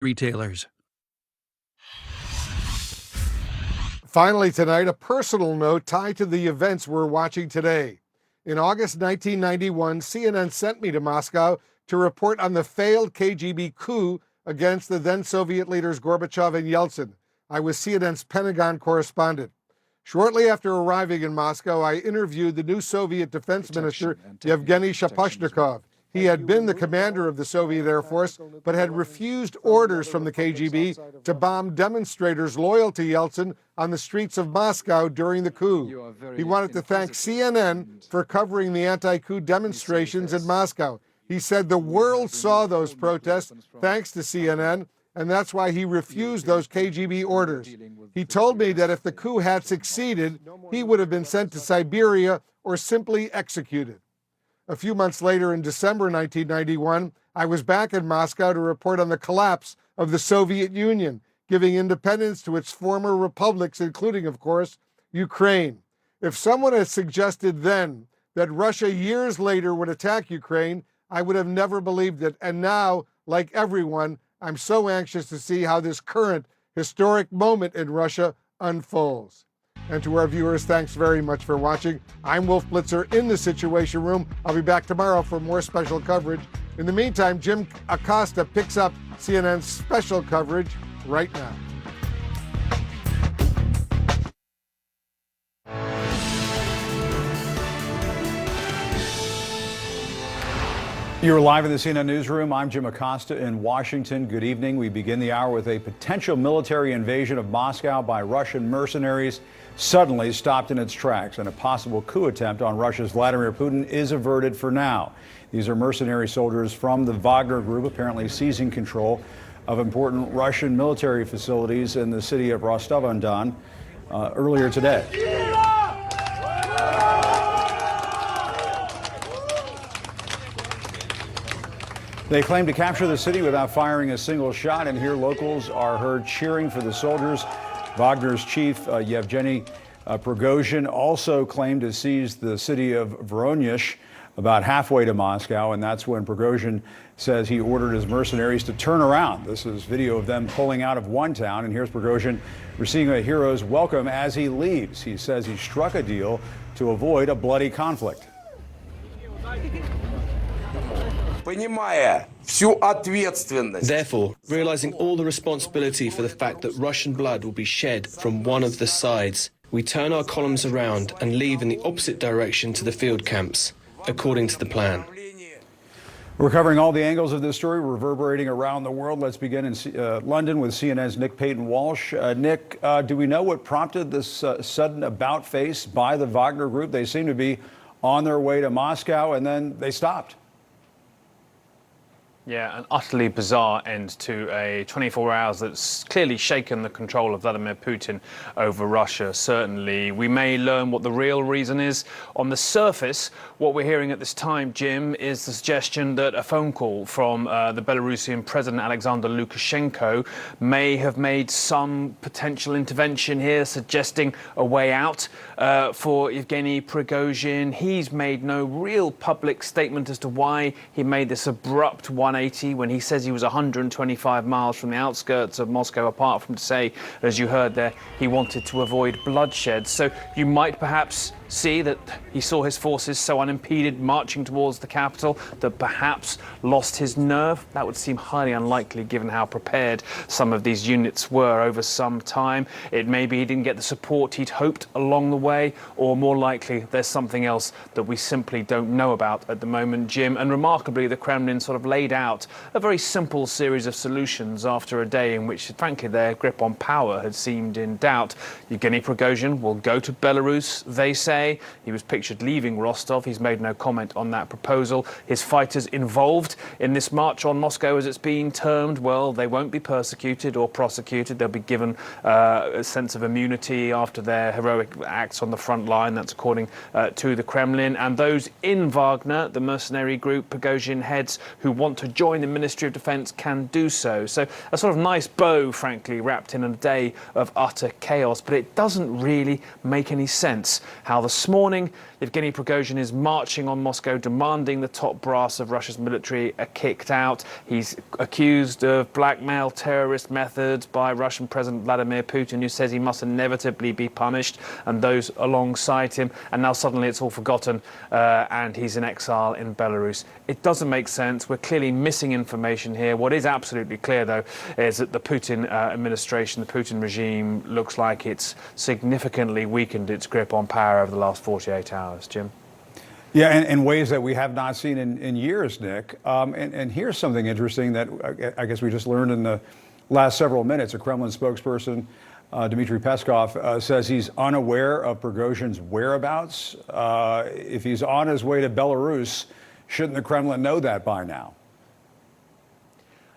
retailers. Finally tonight, a personal note tied to the events we're watching today. In August 1991, CNN sent me to Moscow to report on the failed KGB coup against the then Soviet leaders Gorbachev and Yeltsin. I was CNN's Pentagon correspondent. Shortly after arriving in Moscow, I interviewed the new Soviet defense minister, Yevgeny Shaposhnikov. He had been the commander of the Soviet Air Force, but had refused orders from the KGB to bomb demonstrators loyal to Yeltsin on the streets of Moscow during the coup. He wanted to thank CNN for covering the anti-coup demonstrations in Moscow. He said the world saw those protests thanks to CNN, and that's why he refused those KGB orders. He told me that if the coup had succeeded, he would have been sent to Siberia or simply executed. A few months later, in December 1991, I was back in Moscow to report on the collapse of the Soviet Union, giving independence to its former republics, including, of course, Ukraine. If someone had suggested then that Russia years later would attack Ukraine, I would have never believed it. And now, like everyone, I'm so anxious to see how this current historic moment in Russia unfolds. And to our viewers, thanks very much for watching. I'm Wolf Blitzer in the Situation Room. I'll be back tomorrow for more special coverage. In the meantime, Jim Acosta picks up CNN's special coverage right now. You're live in the CNN newsroom. I'm Jim Acosta in Washington. Good evening. We begin the hour with a potential military invasion of Moscow by Russian mercenaries suddenly stopped in its tracks, and a possible coup attempt on Russia's Vladimir Putin is averted for now. These are mercenary soldiers from the Wagner group, apparently seizing control of important Russian military facilities in the city of Rostov-on-Don earlier today. They claim to capture the city without firing a single shot, and here locals are heard cheering for the soldiers. Wagner's chief, Yevgeny Prigozhin, also claimed to seize the city of Voronezh about halfway to Moscow, and that's when Prigozhin says he ordered his mercenaries to turn around. This is video of them pulling out of one town, and here's Prigozhin receiving a hero's welcome as he leaves. He says he struck a deal to avoid a bloody conflict. Therefore, realizing all the responsibility for the fact that Russian blood will be shed from one of the sides, we turn our columns around and leave in the opposite direction to the field camps, according to the plan. We're covering all the angles of this story, reverberating around the world. Let's begin in London with CNN's Nick Payton-Walsh. Nick, do we know what prompted this sudden about-face by the Wagner group? They seem to be on their way to Moscow, and then they stopped. Yeah, an utterly bizarre end to a 24 hours that's clearly shaken the control of Vladimir Putin over Russia, certainly. We may learn what the real reason is. On the surface, what we're hearing at this time, Jim, is the suggestion that a phone call from the Belarusian President Alexander Lukashenko may have made some potential intervention here, suggesting a way out for Yevgeny Prigozhin. He's made no real public statement as to why he made this abrupt 180 when he says he was 125 miles from the outskirts of Moscow, apart from to say, as you heard there, he wanted to avoid bloodshed. So you might perhaps see that he saw his forces so unimpeded marching towards the capital that perhaps lost his nerve. That would seem highly unlikely given how prepared some of these units were over some time. It may be he didn't get the support he'd hoped along the way, or more likely there's something else that we simply don't know about at the moment, Jim. And remarkably, the Kremlin sort of laid out a very simple series of solutions after a day in which, frankly, their grip on power had seemed in doubt. Yevgeny Prigozhin will go to Belarus, they say. He was pictured leaving Rostov. He's made no comment on that proposal. His fighters involved in this march on Moscow, as it's been termed, well, they won't be persecuted or prosecuted. They'll be given a sense of immunity after their heroic acts on the front line. That's according to the Kremlin. And those in Wagner, the mercenary group Prigozhin heads, who want to join the Ministry of Defense can do so. So a sort of nice bow, frankly, wrapped in a day of utter chaos. But it doesn't really make any sense how the this morning, Yevgeny Prigozhin is marching on Moscow, demanding the top brass of Russia's military are kicked out. He's accused of blackmail, terrorist methods by Russian President Vladimir Putin, who says he must inevitably be punished, and those alongside him. And now suddenly it's all forgotten, and he's in exile in Belarus. It doesn't make sense. We're clearly missing information here. What is absolutely clear, though, is that the Putin administration, the Putin regime, looks like it's significantly weakened its grip on power over the last 48 hours. Jim? Yeah, in ways that we have not seen in years, Nick. And here's something interesting that I guess we just learned in the last several minutes. A Kremlin spokesperson, Dmitry Peskov, says he's unaware of Prigozhin's whereabouts. If he's on his way to Belarus, shouldn't the Kremlin know that by now?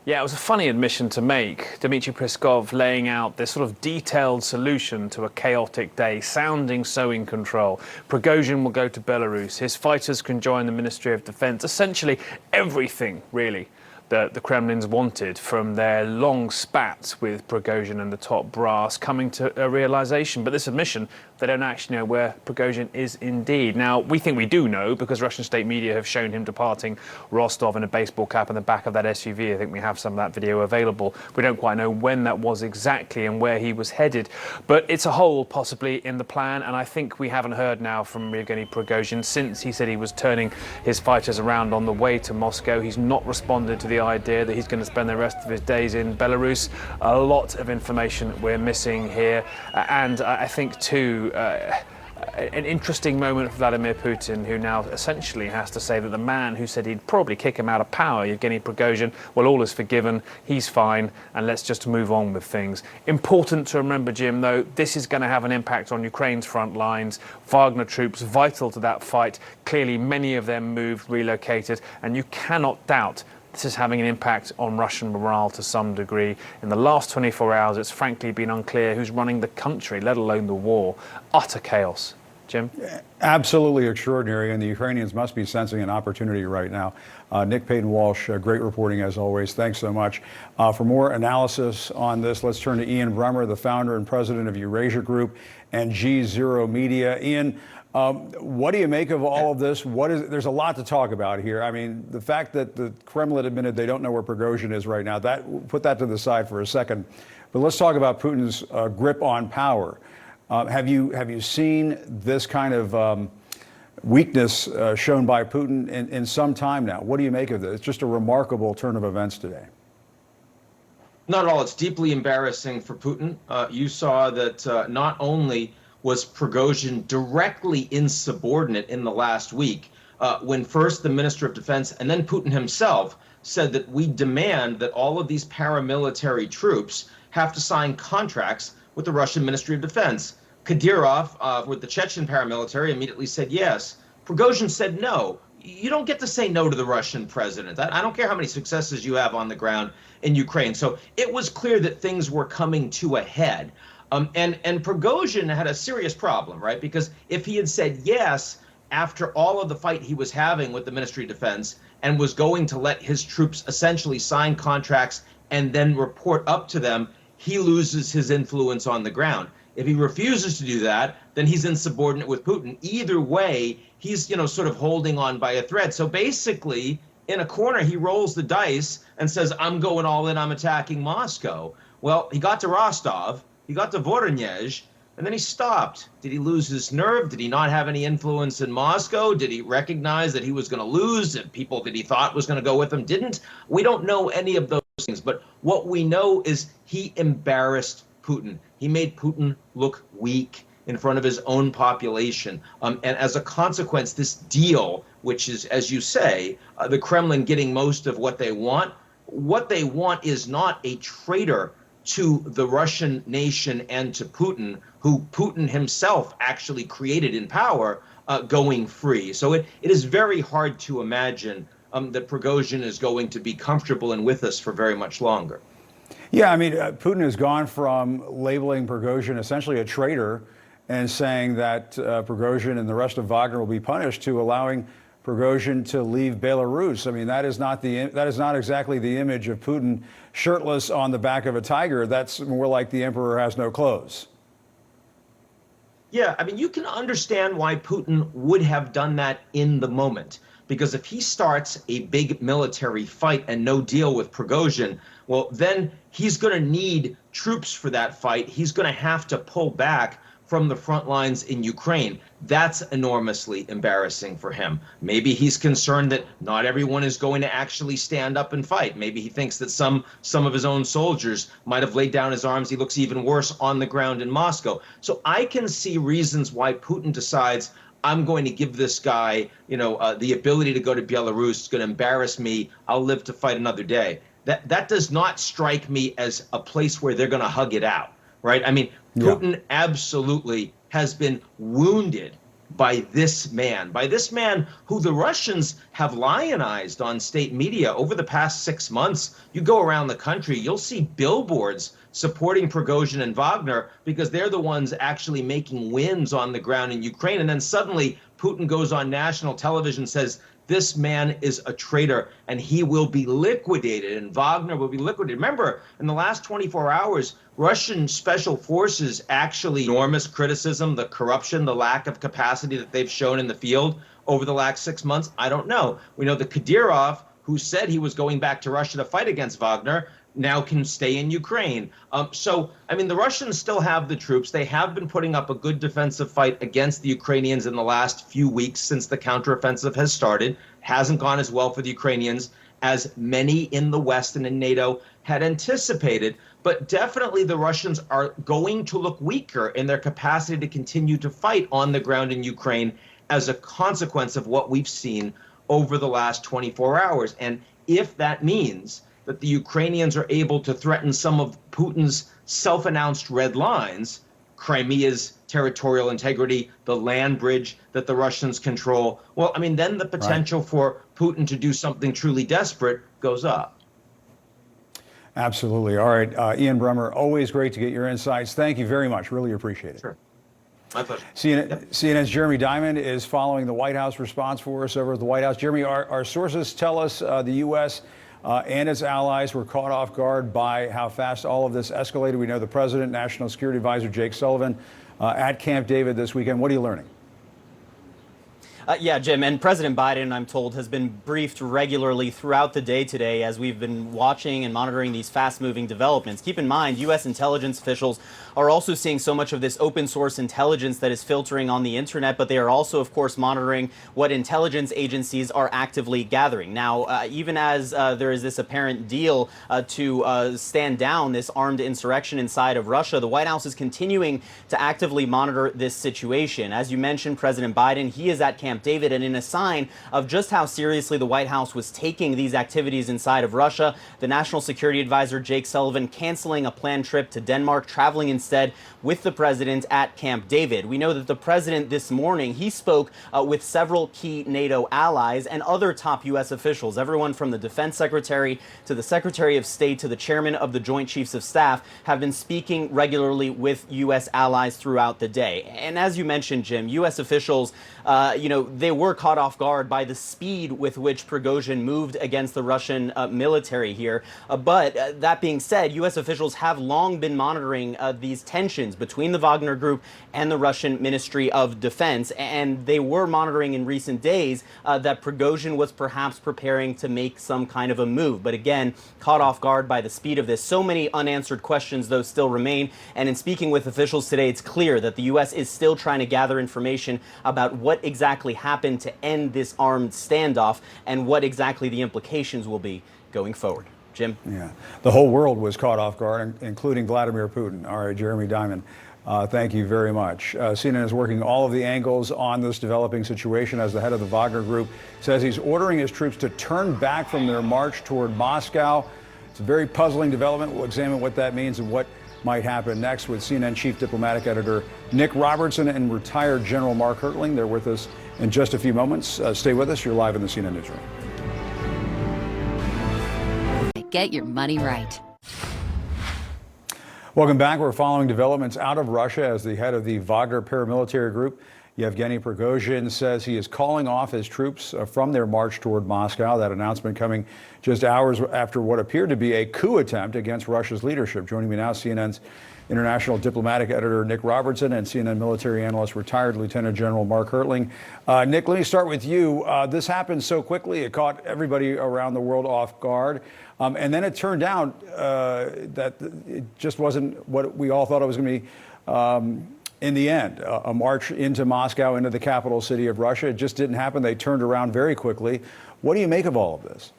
Yeah, it was a funny admission to make. Dmitry Peskov laying out this sort of detailed solution to a chaotic day, sounding so in control. Prigozhin will go to Belarus. His fighters can join the Ministry of Defense. Essentially everything, really, that the Kremlin's wanted from their long spats with Prigozhin and the top brass coming to a realization. But this admission, they don't actually know where Prigozhin is indeed. Now, we think we do know because Russian state media have shown him departing Rostov in a baseball cap in the back of that SUV. I think we have some of that video available. We don't quite know when that was exactly and where he was headed. But it's a hole possibly in the plan, and I think we haven't heard now from Yevgeny Prigozhin since he said he was turning his fighters around on the way to Moscow. He's not responded to the idea that he's going to spend the rest of his days in Belarus. A lot of information we're missing here, and I think too an interesting moment for Vladimir Putin, who now essentially has to say that the man who said he'd probably kick him out of power, Yevgeny Prigozhin, well, all is forgiven, he's fine, and let's just move on with things. Important to remember, Jim, though, this is going to have an impact on Ukraine's front lines. Wagner troops vital to that fight. Clearly, many of them moved, relocated, and you cannot doubt this is having an impact on Russian morale to some degree. In the last 24 hours, it's frankly been unclear who's running the country, let alone the war. Utter chaos. Jim? Absolutely extraordinary, and the Ukrainians must be sensing an opportunity right now. Nick Payton-Walsh, great reporting as always. Thanks so much. For more analysis on this, let's turn to Ian Bremmer, the founder and president of Eurasia Group and G0 Media. Ian, what do you make of all of this? There's a lot to talk about here. I mean, the fact that the Kremlin admitted they don't know where Prigozhin is right now, put that to the side for a second. But let's talk about Putin's grip on power. Have you seen this kind of weakness shown by Putin in some time now? What do you make of this? It's just a remarkable turn of events today. Not at all. It's deeply embarrassing for Putin. You saw that not only was Prigozhin directly insubordinate in the last week, when first the Minister of Defense and then Putin himself said that we demand that all of these paramilitary troops have to sign contracts with the Russian Ministry of Defense. Kadyrov, with the Chechen paramilitary, immediately said yes. Prigozhin said no. You don't get to say no to the Russian president. I don't care how many successes you have on the ground in Ukraine. So it was clear that things were coming to a head. And Prigozhin had a serious problem, right? Because if he had said yes after all of the fight he was having with the Ministry of Defense and was going to let his troops essentially sign contracts and then report up to them, he loses his influence on the ground. If he refuses to do that, then he's insubordinate with Putin. Either way, he's, sort of holding on by a thread. So basically, in a corner, he rolls the dice and says, I'm going all in, I'm attacking Moscow. Well, he got to Rostov, he got to Voronezh, and then he stopped. Did he lose his nerve? Did he not have any influence in Moscow? Did he recognize that he was going to lose and people that he thought was going to go with him didn't? We don't know any of those things. But what we know is he embarrassed Putin. He made Putin look weak in front of his own population. And as a consequence, this deal, which is, as you say, the Kremlin getting most of what they want is not a traitor to the Russian nation and to Putin, who Putin himself actually created in power, going free. So it is very hard to imagine that Prigozhin is going to be comfortable and with us for very much longer. Yeah, I mean, Putin has gone from labeling Prigozhin essentially a traitor and saying that Prigozhin and the rest of Wagner will be punished to allowing Prigozhin to leave Belarus. I mean, that is not exactly the image of Putin shirtless on the back of a tiger. That's more like the emperor has no clothes. Yeah, I mean, you can understand why Putin would have done that in the moment. Because if he starts a big military fight and no deal with Prigozhin, well, then he's going to need troops for that fight. He's going to have to pull back from the front lines in Ukraine. That's enormously embarrassing for him. Maybe he's concerned that not everyone is going to actually stand up and fight. Maybe he thinks that some of his own soldiers might have laid down his arms. He looks even worse on the ground in Moscow. So I can see reasons why Putin decides, I'm going to give this guy, the ability to go to Belarus. It's going to embarrass me. I'll live to fight another day. That does not strike me as a place where they're going to hug it out, right? I mean, Putin absolutely has been wounded by this man who the Russians have lionized on state media over the past 6 months. You go around the country, you'll see billboards supporting Prigozhin and Wagner because they're the ones actually making wins on the ground in Ukraine. And then suddenly Putin goes on national television, says, this man is a traitor and he will be liquidated and Wagner will be liquidated. Remember, in the last 24 hours, Russian special forces actually enormous criticism, the corruption, the lack of capacity that they've shown in the field over the last 6 months. I don't know. We know that Kadyrov, who said he was going back to Russia to fight against Wagner, now can stay in Ukraine. So, I mean, the Russians still have the troops. They have been putting up a good defensive fight against the Ukrainians in the last few weeks since the counteroffensive has started. Hasn't gone as well for the Ukrainians as many in the West and in NATO had anticipated. But definitely the Russians are going to look weaker in their capacity to continue to fight on the ground in Ukraine as a consequence of what we've seen over the last 24 hours. And if that means that the Ukrainians are able to threaten some of Putin's self-announced red lines, Crimea's territorial integrity, the land bridge that the Russians control, well, I mean, then the potential for Putin to do something truly desperate goes up. Absolutely. All right, Ian Bremmer, always great to get your insights. Thank you very much. Really appreciate it. Sure. My pleasure. CNN's Jeremy Diamond is following the White House response for us over at the White House. Jeremy, our sources tell us the U.S. And its allies were caught off guard by how fast all of this escalated. We know the president, National Security Advisor Jake Sullivan, at Camp David this weekend. What are you learning? Yeah, Jim, and President Biden, I'm told, has been briefed regularly throughout the day today as we've been watching and monitoring these fast-moving developments. Keep in mind, U.S. intelligence officials are also seeing so much of this open source intelligence that is filtering on the internet, but they are also, of course, monitoring what intelligence agencies are actively gathering. Now, even as there is this apparent deal to stand down this armed insurrection inside of Russia, the White House is continuing to actively monitor this situation. As you mentioned, President Biden, he is at Camp David, and in a sign of just how seriously the White House was taking these activities inside of Russia, the National Security Advisor Jake Sullivan canceling a planned trip to Denmark, traveling instead with the president at Camp David. We know that the president this morning, he spoke with several key NATO allies and other top U.S. officials, everyone from the defense secretary to the secretary of state to the chairman of the Joint Chiefs of Staff have been speaking regularly with U.S. allies throughout the day. And as you mentioned, Jim, U.S. officials, they were caught off guard by the speed with which Prigozhin moved against the Russian military here. But that being said, U.S. officials have long been monitoring these tensions between the Wagner Group and the Russian Ministry of Defense. And they were monitoring in recent days that Prigozhin was perhaps preparing to make some kind of a move. But again, caught off guard by the speed of this. So many unanswered questions, though, still remain. And in speaking with officials today, it's clear that the U.S. is still trying to gather information about what exactly happened to end this armed standoff and what exactly the implications will be going forward. Jim? Yeah, the whole world was caught off guard, including Vladimir Putin. All right, Jeremy Diamond, thank you very much. CNN is working all of the angles on this developing situation as the head of the Wagner Group says he's ordering his troops to turn back from their march toward Moscow. It's a very puzzling development. We'll examine what that means and what might happen next with CNN Chief Diplomatic Editor Nick Robertson and retired General Mark Hertling. They're with us in just a few moments. Stay with us. You're live in the CNN Newsroom. Get your money right. Welcome back. We're following developments out of Russia as the head of the Wagner paramilitary group Yevgeny Prigozhin says he is calling off his troops from their march toward Moscow. That announcement coming just hours after what appeared to be a coup attempt against Russia's leadership. Joining me now, CNN's international diplomatic editor Nick Robertson and CNN military analyst, retired Lieutenant General Mark Hertling. Nick, let me start with you. This happened so quickly, it caught everybody around the world off guard. And then it turned out that it just wasn't what we all thought it was going to be. In the end, a march into Moscow, into the capital city of Russia. It just didn't happen. They turned around very quickly. What do you make of all of this?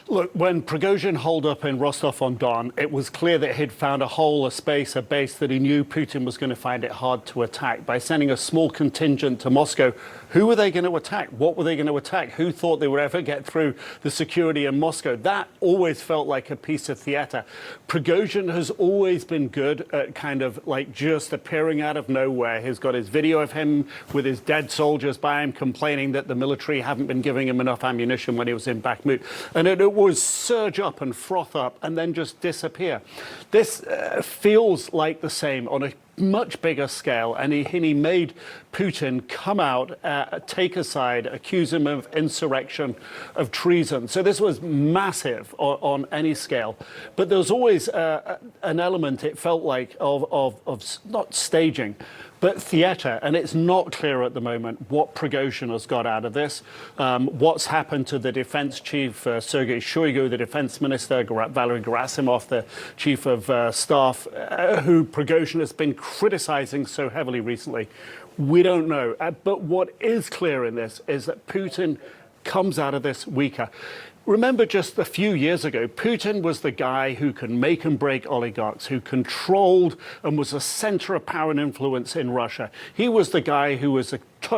Look, when Prigozhin holed up in Rostov-on-Don, it was clear that he'd found a hole, a space, a base that he knew Putin was going to find it hard to attack. By sending a small contingent to Moscow, who were they going to attack? What were they going to attack? Who thought they would ever get through the security in Moscow? That always felt like a piece of theater. Prigozhin has always been good at kind of like just appearing out of nowhere. He's got his video of him with his dead soldiers by him complaining that the military haven't been giving him enough ammunition when he was in Bakhmut. And it was surge up and froth up and then just disappear. This feels like the same on a much bigger scale, and he made Putin come out, take a side, accuse him of insurrection, of treason. So this was massive on any scale. But there was always an element, it felt like, of not staging, but theater. And it's not clear at the moment what Prigozhin has got out of this, what's happened to the defense chief, Sergei Shoigu, the defense minister, Valery Gerasimov, the chief of staff, who Prigozhin has been criticizing so heavily recently. We don't know. But what is clear in this is that Putin comes out of this weaker. Remember, just a few years ago, Putin was the guy who can make and break oligarchs, who controlled and was a center of power and influence in Russia. He was the guy who was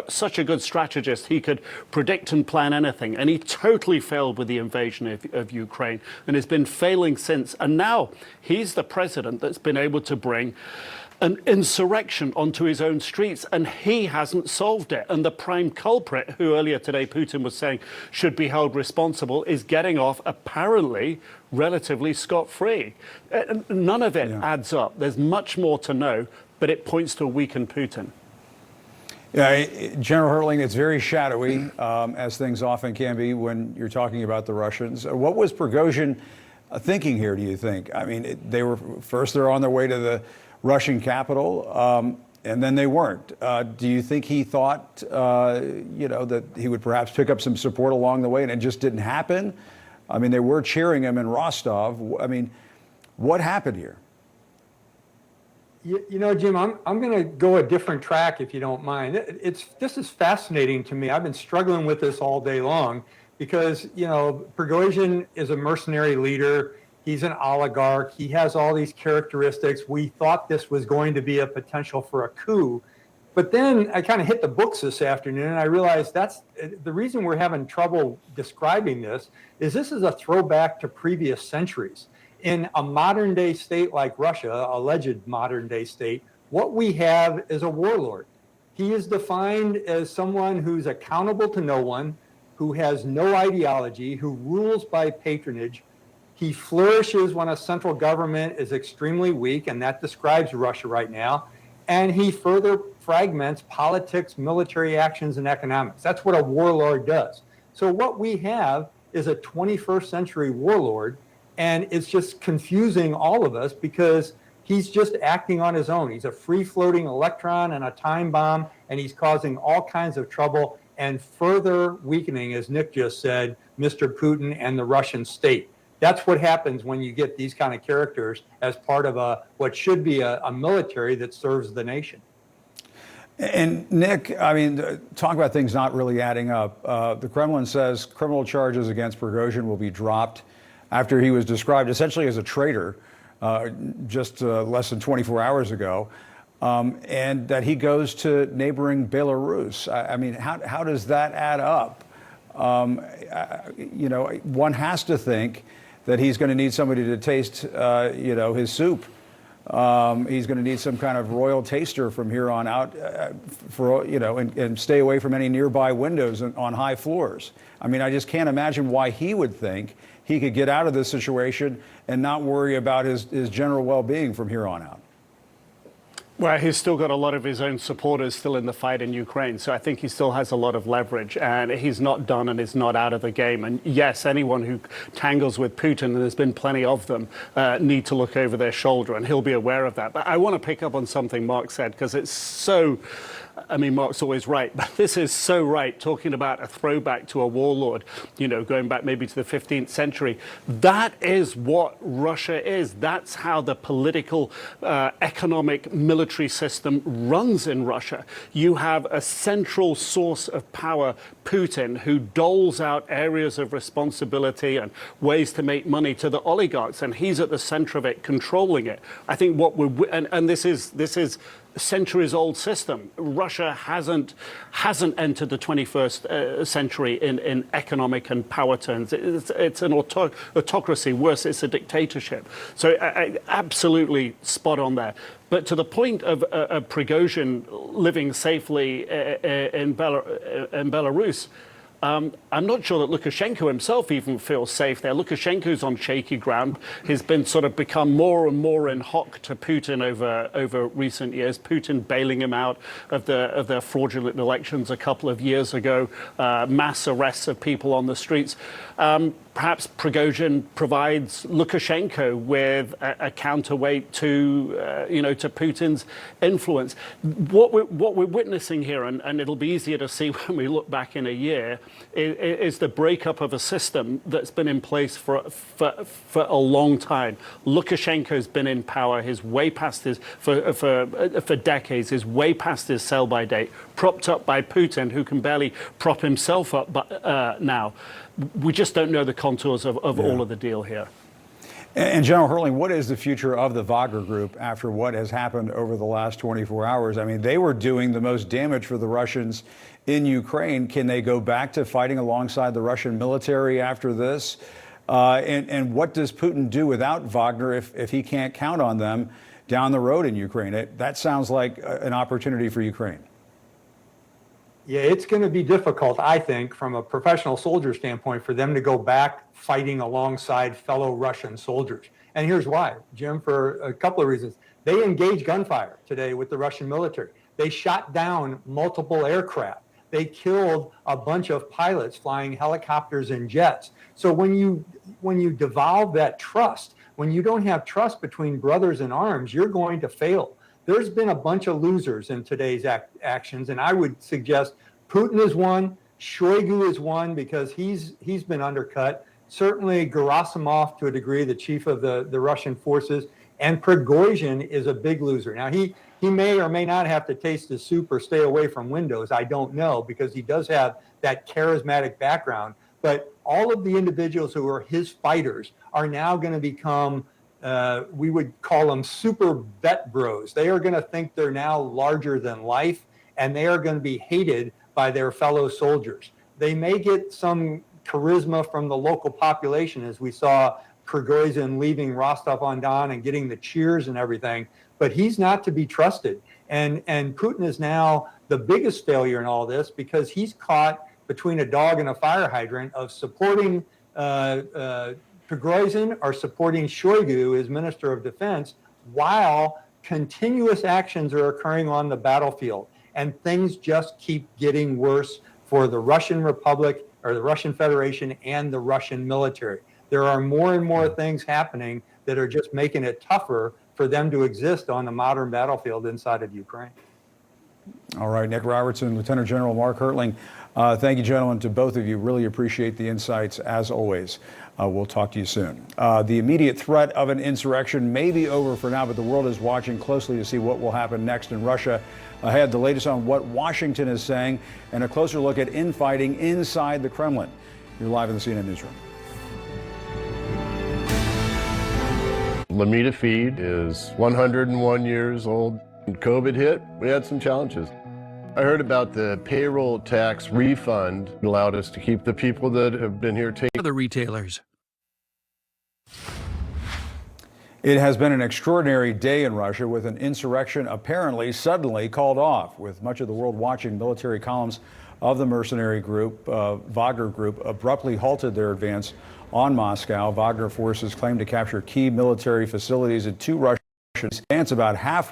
such a good strategist. He could predict and plan anything. And he totally failed with the invasion of Ukraine and has been failing since. And now he's the president that's been able to bring an insurrection onto his own streets, and he hasn't solved it. And the prime culprit, who earlier today Putin was saying should be held responsible, is getting off apparently relatively scot-free. None of it adds up. There's much more to know, but it points to a weakened Putin. Yeah, General Hertling, it's very shadowy, as things often can be when you're talking about the Russians. What was Prigozhin thinking here, do you think? I mean, they're on their way to the Russian capital, and then they weren't. Do you think he thought, that he would perhaps pick up some support along the way, and it just didn't happen? I mean, they were cheering him in Rostov. I mean, what happened here? You know, Jim, I'm going to go a different track if you don't mind. This is fascinating to me. I've been struggling with this all day long because, Prigozhin is a mercenary leader. He's an oligarch. He has all these characteristics. We thought this was going to be a potential for a coup. But then I kind of hit the books this afternoon, and I realized that's the reason we're having trouble describing this is a throwback to previous centuries. In a modern day state like Russia, alleged modern day state, what we have is a warlord. He is defined as someone who's accountable to no one, who has no ideology, who rules by patronage. He flourishes when a central government is extremely weak, and that describes Russia right now. And he further fragments politics, military actions, and economics. That's what a warlord does. So what we have is a 21st century warlord, and it's just confusing all of us because he's just acting on his own. He's a free-floating electron and a time bomb, and he's causing all kinds of trouble and further weakening, as Nick just said, Mr. Putin and the Russian state. That's what happens when you get these kind of characters as part of what should be a military that serves the nation. And Nick, I mean, talk about things not really adding up. The Kremlin says criminal charges against Prigozhin will be dropped after he was described essentially as a traitor just less than 24 hours ago, and that he goes to neighboring Belarus. I mean, how does that add up? One has to think that he's going to need somebody to taste, his soup. He's going to need some kind of royal taster from here on out, and stay away from any nearby windows on high floors. I mean, I just can't imagine why he would think he could get out of this situation and not worry about his general well-being from here on out. Well, he's still got a lot of his own supporters still in the fight in Ukraine. So I think he still has a lot of leverage, and he's not done and is not out of the game. And yes, anyone who tangles with Putin, and there's been plenty of them, need to look over their shoulder, and he'll be aware of that. But I want to pick up on something Mark said, because it's so, I mean, Mark's always right, but this is so right, talking about a throwback to a warlord, you know, going back maybe to the 15th century. That is what Russia is. That's how the political, economic, military system runs in Russia. You have a central source of power, Putin, who doles out areas of responsibility and ways to make money to the oligarchs, and he's at the center of it, controlling it. I think what we're, and this is centuries-old system. Russia hasn't entered the 21st century in economic and power terms. It's an autocracy. Worse, it's a dictatorship. So absolutely spot on there. But to the point of Prigozhin living safely in Belarus, I'm not sure that Lukashenko himself even feels safe there. Lukashenko's on shaky ground. He's been sort of become more and more in hock to Putin over recent years. Putin bailing him out of their fraudulent elections a couple of years ago, mass arrests of people on the streets. Perhaps Prigozhin provides Lukashenko with a counterweight to Putin's influence. What we're witnessing here, and it'll be easier to see when we look back in a year, is the breakup of a system that's been in place for a long time. Lukashenko's been in power. He's way past his for decades. He's way past his sell-by date. Propped up by Putin, who can barely prop himself up now. We just don't know the contours of all of the deal here. And General Herling, what is the future of the Wagner Group after what has happened over the last 24 hours? I mean, they were doing the most damage for the Russians in Ukraine. Can they go back to fighting alongside the Russian military after this? And what does Putin do without Wagner if he can't count on them down the road in Ukraine? That sounds like an opportunity for Ukraine. Yeah, it's going to be difficult, I think, from a professional soldier standpoint, for them to go back fighting alongside fellow Russian soldiers. And here's why, Jim, for a couple of reasons. They engaged gunfire today with the Russian military. They shot down multiple aircraft. They killed a bunch of pilots flying helicopters and jets. So when you devolve that trust, when you don't have trust between brothers in arms, you're going to fail. There's been a bunch of losers in today's actions, and I would suggest Putin is one, Shoigu is one because he's been undercut. Certainly Gerasimov, to a degree, the chief of the Russian forces, and Prigozhin is a big loser. Now he may or may not have to taste his soup or stay away from windows. I don't know, because he does have that charismatic background. But all of the individuals who are his fighters are now going to become we would call them super vet bros. They are going to think they're now larger than life, and they are going to be hated by their fellow soldiers. They may get some charisma from the local population, as we saw Prigozhin leaving Rostov-on-Don and getting the cheers and everything, but he's not to be trusted. And Putin is now the biggest failure in all this, because he's caught between a dog and a fire hydrant of supporting Prigozhin or supporting Shoigu as Minister of Defense, while continuous actions are occurring on the battlefield. And things just keep getting worse for the Russian Republic or the Russian Federation and the Russian military. There are more and more things happening that are just making it tougher for them to exist on the modern battlefield inside of Ukraine. All right, Nick Robertson, Lieutenant General Mark Hertling. Thank you, gentlemen, to both of you. Really appreciate the insights, as always. We'll talk to you soon. The immediate threat of an insurrection may be over for now, but the world is watching closely to see what will happen next in Russia. Ahead, the latest on what Washington is saying and a closer look at infighting inside the Kremlin. You're live in the CNN Newsroom. Lamita Feed is 101 years old. When COVID hit, we had some challenges. I heard about the payroll tax refund. It allowed us to keep the people that have been here taking other retailers. It has been an extraordinary day in Russia, with an insurrection apparently suddenly called off, with much of the world watching. Military columns of the mercenary group, Wagner Group, abruptly halted their advance on Moscow. Wagner forces claim to capture key military facilities in two Russian advance about halfway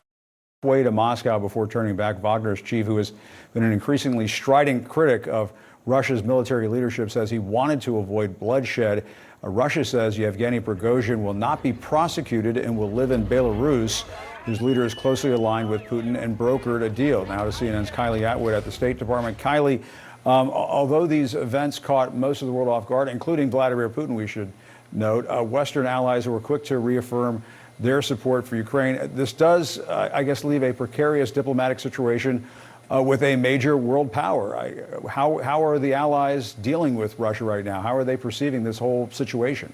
way to Moscow before turning back. Wagner's chief, who has been an increasingly strident critic of Russia's military leadership, says he wanted to avoid bloodshed. Russia says Yevgeny Prigozhin will not be prosecuted and will live in Belarus, whose leader is closely aligned with Putin and brokered a deal. Now to CNN's Kylie Atwood at the State Department. Kylie, although these events caught most of the world off guard, including Vladimir Putin, we should note, Western allies were quick to reaffirm their support for Ukraine. This does, I guess, leave a precarious diplomatic situation with a major world power. How are the allies dealing with Russia right now? How are they perceiving this whole situation?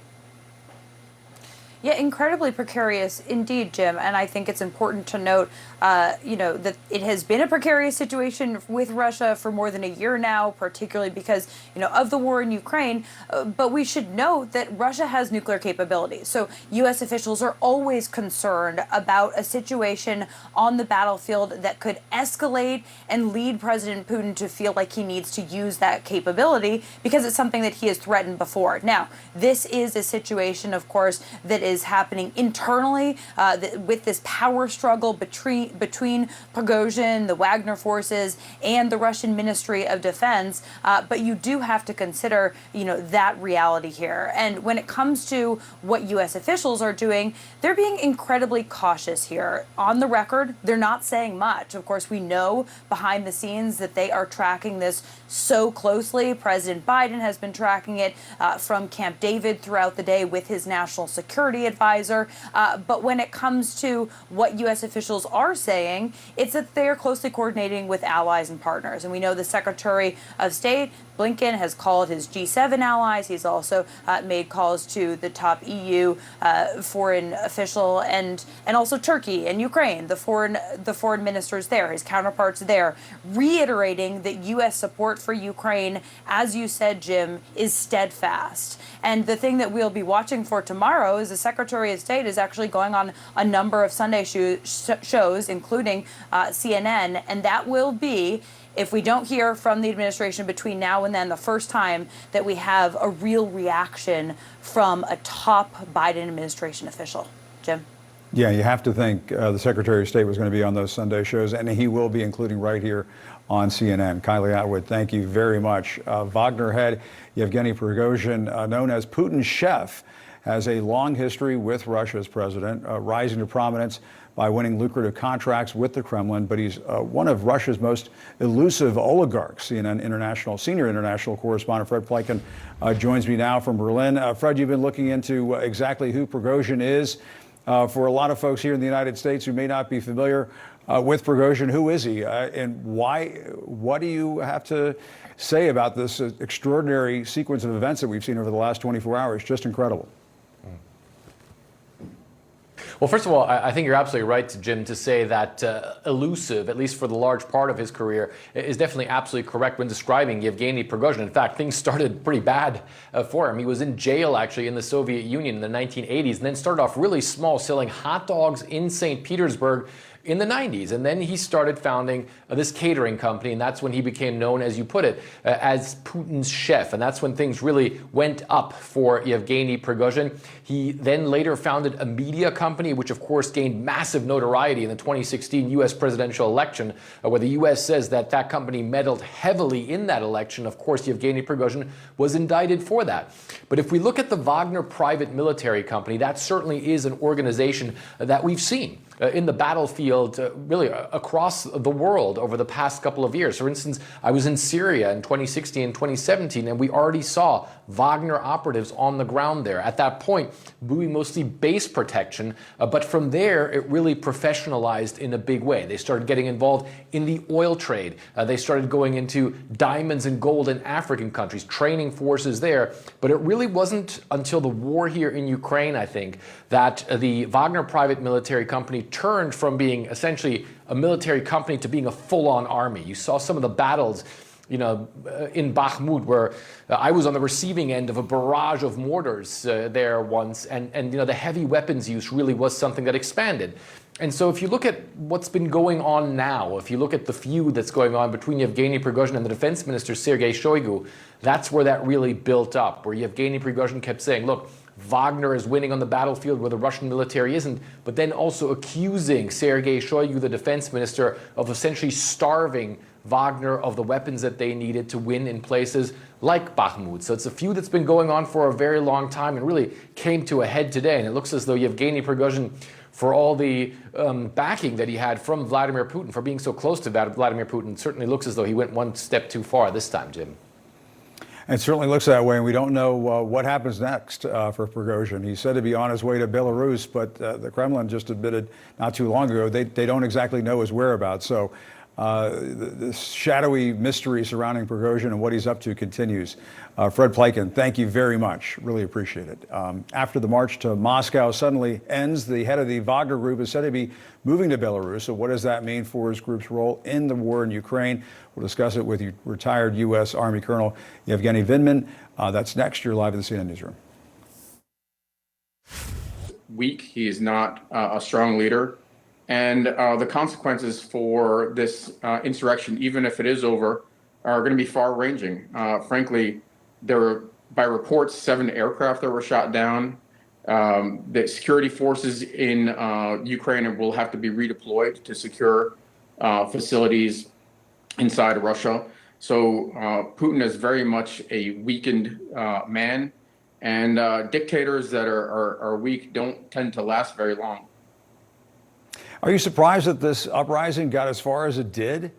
Yeah, incredibly precarious indeed, Jim. And I think it's important to note, that it has been a precarious situation with Russia for more than a year now, particularly because, of the war in Ukraine. But we should note that Russia has nuclear capabilities. So U.S. officials are always concerned about a situation on the battlefield that could escalate and lead President Putin to feel like he needs to use that capability because it's something that he has threatened before. Now, this is a situation, of course, that is happening internally with this power struggle between Prigozhin, the Wagner forces, and the Russian Ministry of Defense. But you do have to consider, that reality here. And when it comes to what U.S. officials are doing, they're being incredibly cautious here. On the record, they're not saying much. Of course, we know behind the scenes that they are tracking this so closely. President Biden has been tracking it from Camp David throughout the day with his national security advisor. But when it comes to what U.S. officials are saying, it's that they're closely coordinating with allies and partners. And we know the Secretary of State, Blinken, has called his G7 allies. He's also made calls to the top EU foreign official and also Turkey and Ukraine, the foreign ministers there, his counterparts there, reiterating that U.S. support for Ukraine, as you said, Jim, is steadfast. And the thing that we'll be watching for tomorrow is the Secretary of State is actually going on a number of Sunday shows, including CNN, and that will be, if we don't hear from the administration between now and then, the first time that we have a real reaction from a top Biden administration official. Jim? Yeah, you have to think the Secretary of State was going to be on those Sunday shows, and he will be, including right here on CNN. Kylie Atwood, thank you very much. Wagner head Yevgeny Prigozhin, known as Putin's chef, has a long history with Russia's president, rising to prominence by winning lucrative contracts with the Kremlin, but he's one of Russia's most elusive oligarchs. CNN senior international correspondent Fred Pleitgen joins me now from Berlin. Fred, you've been looking into exactly who Prigozhin is. For a lot of folks here in the United States who may not be familiar with Prigozhin, who is he and why? What do you have to say about this extraordinary sequence of events that we've seen over the last 24 hours? Just incredible. Well, first of all, I think you're absolutely right, Jim, to say that elusive, at least for the large part of his career, is definitely absolutely correct when describing Yevgeny Prigozhin. In fact, things started pretty bad for him. He was in jail, actually, in the Soviet Union in the 1980s, and then started off really small, selling hot dogs in St. Petersburg in the 90s. And then he started founding this catering company, and that's when he became known, as you put it, as Putin's chef. And that's when things really went up for Yevgeny Prigozhin. He then later founded a media company, which of course gained massive notoriety in the 2016 U.S. presidential election, where the U.S. says that that company meddled heavily in that election. Of course, Yevgeny Prigozhin was indicted for that. But if we look at the Wagner private military company, that certainly is an organization that we've seen in the battlefield, really across the world over the past couple of years. For instance, I was in Syria in 2016 and 2017, and we already saw Wagner operatives on the ground there. At that point, doing mostly base protection, but from there, it really professionalized in a big way. They started getting involved in the oil trade. They started going into diamonds and gold in African countries, training forces there. But it really wasn't until the war here in Ukraine, I think, that the Wagner private military company turned from being essentially a military company to being a full-on army. You saw some of the battles, in Bakhmut, where I was on the receiving end of a barrage of mortars there once, and the heavy weapons use really was something that expanded. And so if you look at what's been going on now, if you look at the feud that's going on between Yevgeny Prigozhin and the defense minister, Sergei Shoigu, that's where that really built up, where Yevgeny Prigozhin kept saying, look, Wagner is winning on the battlefield where the Russian military isn't, but then also accusing Sergei Shoigu, the defense minister, of essentially starving Wagner of the weapons that they needed to win in places like Bakhmut. So it's a feud that's been going on for a very long time and really came to a head today. And it looks as though Yevgeny Prigozhin, for all the backing that he had from Vladimir Putin, for being so close to Vladimir Putin, certainly looks as though he went one step too far this time, Jim. It certainly looks that way, and we don't know what happens next for Prigozhin. He's said to be on his way to Belarus, but the Kremlin just admitted not too long ago they don't exactly know his whereabouts. So the shadowy mystery surrounding Prigozhin and what he's up to continues. Fred Pleitgen, thank you very much. Really appreciate it. After the march to Moscow suddenly ends, the head of the Wagner group is said to be moving to Belarus. So what does that mean for his group's role in the war in Ukraine? We'll discuss it with retired U.S. Army Colonel Yevgeny Vindman. That's next. You're live in the CNN Newsroom. Weak. He is not a strong leader. And the consequences for this insurrection, even if it is over, are going to be far-ranging. Frankly, there were, by reports, 7 aircraft that were shot down. The security forces in Ukraine will have to be redeployed to secure facilities inside Russia. So Putin is very much a weakened man, and dictators that are weak don't tend to last very long. Are you surprised that this uprising got as far as it did?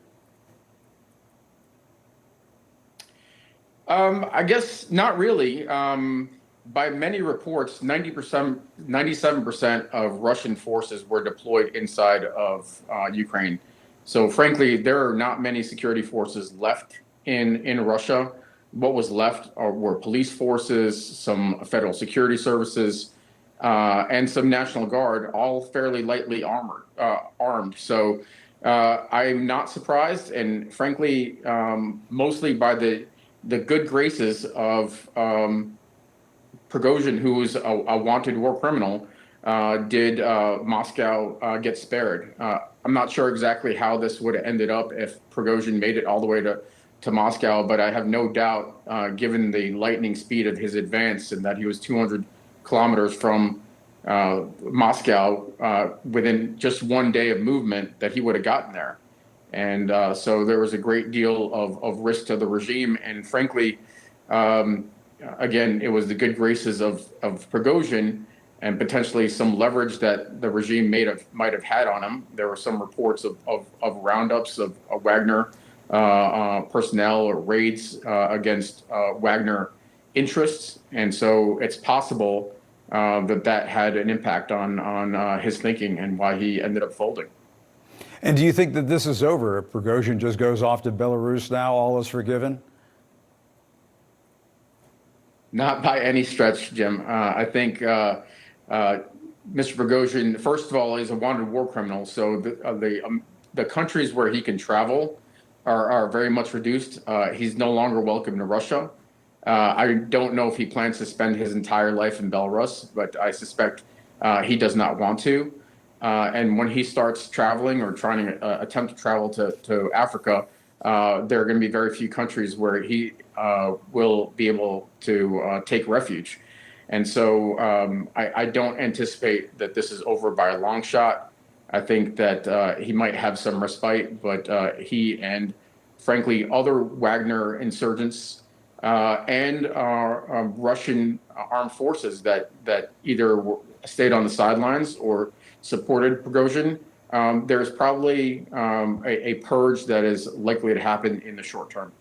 I guess not really. By many reports, 97% of Russian forces were deployed inside of Ukraine. So frankly, there are not many security forces left in Russia. What was left were police forces, some federal security services, and some National Guard, all fairly lightly armed. So I'm not surprised, and frankly, mostly by the good graces of Prigozhin, who was a wanted war criminal, did Moscow get spared. I'm not sure exactly how this would have ended up if Prigozhin made it all the way to Moscow, but I have no doubt, given the lightning speed of his advance and that he was 200 kilometers from Moscow within just one day of movement, that he would have gotten there. And so there was a great deal of risk to the regime. And frankly, again, it was the good graces of Prigozhin and potentially some leverage that the regime might have had on him. There were some reports of roundups of Wagner personnel or raids against Wagner interests. And so it's possible that had an impact on his thinking and why he ended up folding. And do you think that this is over? If Prigozhin just goes off to Belarus now, all is forgiven? Not by any stretch, Jim. I think Mr. Prigozhin, first of all, is a wanted war criminal. So the countries where he can travel are very much reduced. He's no longer welcome to Russia. I don't know if he plans to spend his entire life in Belarus, but I suspect he does not want to. And when he starts traveling or trying to attempt to travel to Africa, there are going to be very few countries where he will be able to take refuge. And so I don't anticipate that this is over by a long shot. I think that he might have some respite, but he and, frankly, other Wagner insurgents and Russian armed forces that either stayed on the sidelines or supported Prigozhin, there's probably a purge that is likely to happen in the short term.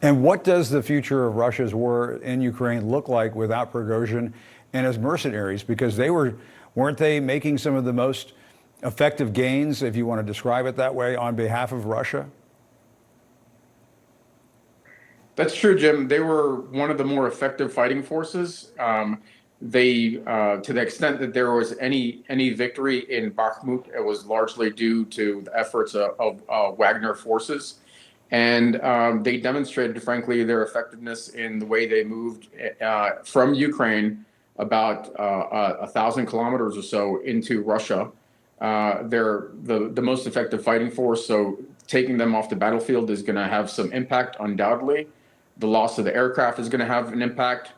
And what does the future of Russia's war in Ukraine look like without Prigozhin and his mercenaries? Because weren't they making some of the most effective gains, if you want to describe it that way, on behalf of Russia? That's true, Jim. They were one of the more effective fighting forces. They, to the extent that there was any victory in Bakhmut, it was largely due to the efforts of Wagner forces. And they demonstrated, frankly, their effectiveness in the way they moved from Ukraine about 1,000 kilometers or so into Russia. They're the most effective fighting force, so taking them off the battlefield is going to have some impact, undoubtedly. The loss of the aircraft is going to have an impact.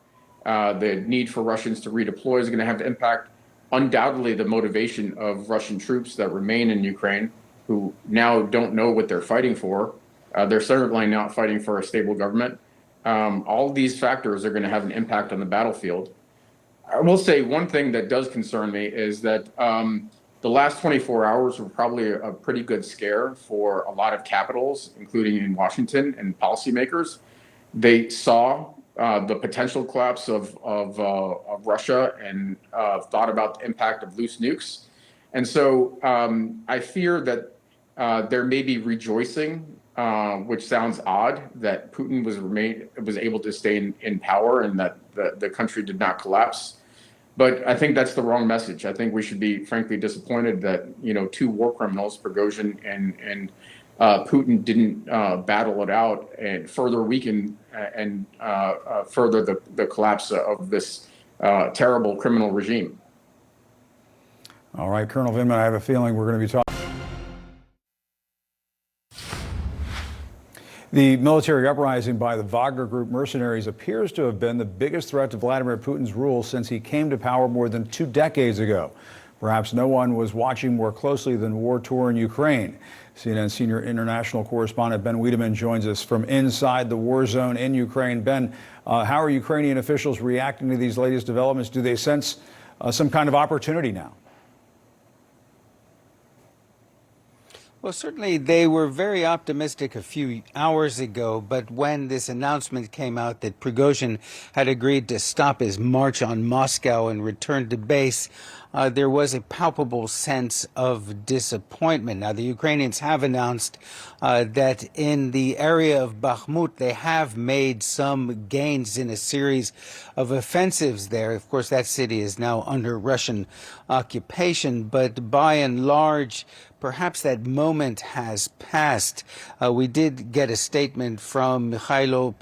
The need for Russians to redeploy is going to have to impact undoubtedly the motivation of Russian troops that remain in Ukraine, who now don't know what they're fighting for. They're certainly not fighting for a stable government. All these factors are going to have an impact on the battlefield. I will say one thing that does concern me is that the last 24 hours were probably a pretty good scare for a lot of capitals, including in Washington, and policymakers. They saw the potential collapse of Russia and thought about the impact of loose nukes. And so I fear that there may be rejoicing, which sounds odd, that Putin was able to stay in power and that the country did not collapse. But I think that's the wrong message. I think we should be frankly disappointed that, two war criminals, Prigozhin and Putin, didn't battle it out and further weaken and further the collapse of this terrible criminal regime. All right, Colonel Vindman, I have a feeling we're going to be talking. The military uprising by the Wagner Group mercenaries appears to have been the biggest threat to Vladimir Putin's rule since he came to power more than 2 decades ago. Perhaps no one was watching more closely than war-torn Ukraine. CNN senior international correspondent Ben Wiedemann joins us from inside the war zone in Ukraine. Ben, how are Ukrainian officials reacting to these latest developments? Do they sense some kind of opportunity now? Well, certainly they were very optimistic a few hours ago, but when this announcement came out that Prigozhin had agreed to stop his march on Moscow and return to base, there was a palpable sense of disappointment. Now, the Ukrainians have announced that in the area of Bakhmut, they have made some gains in a series of offensives there. Of course, that city is now under Russian occupation, but by and large, perhaps that moment has passed. We did get a statement from Mikhailo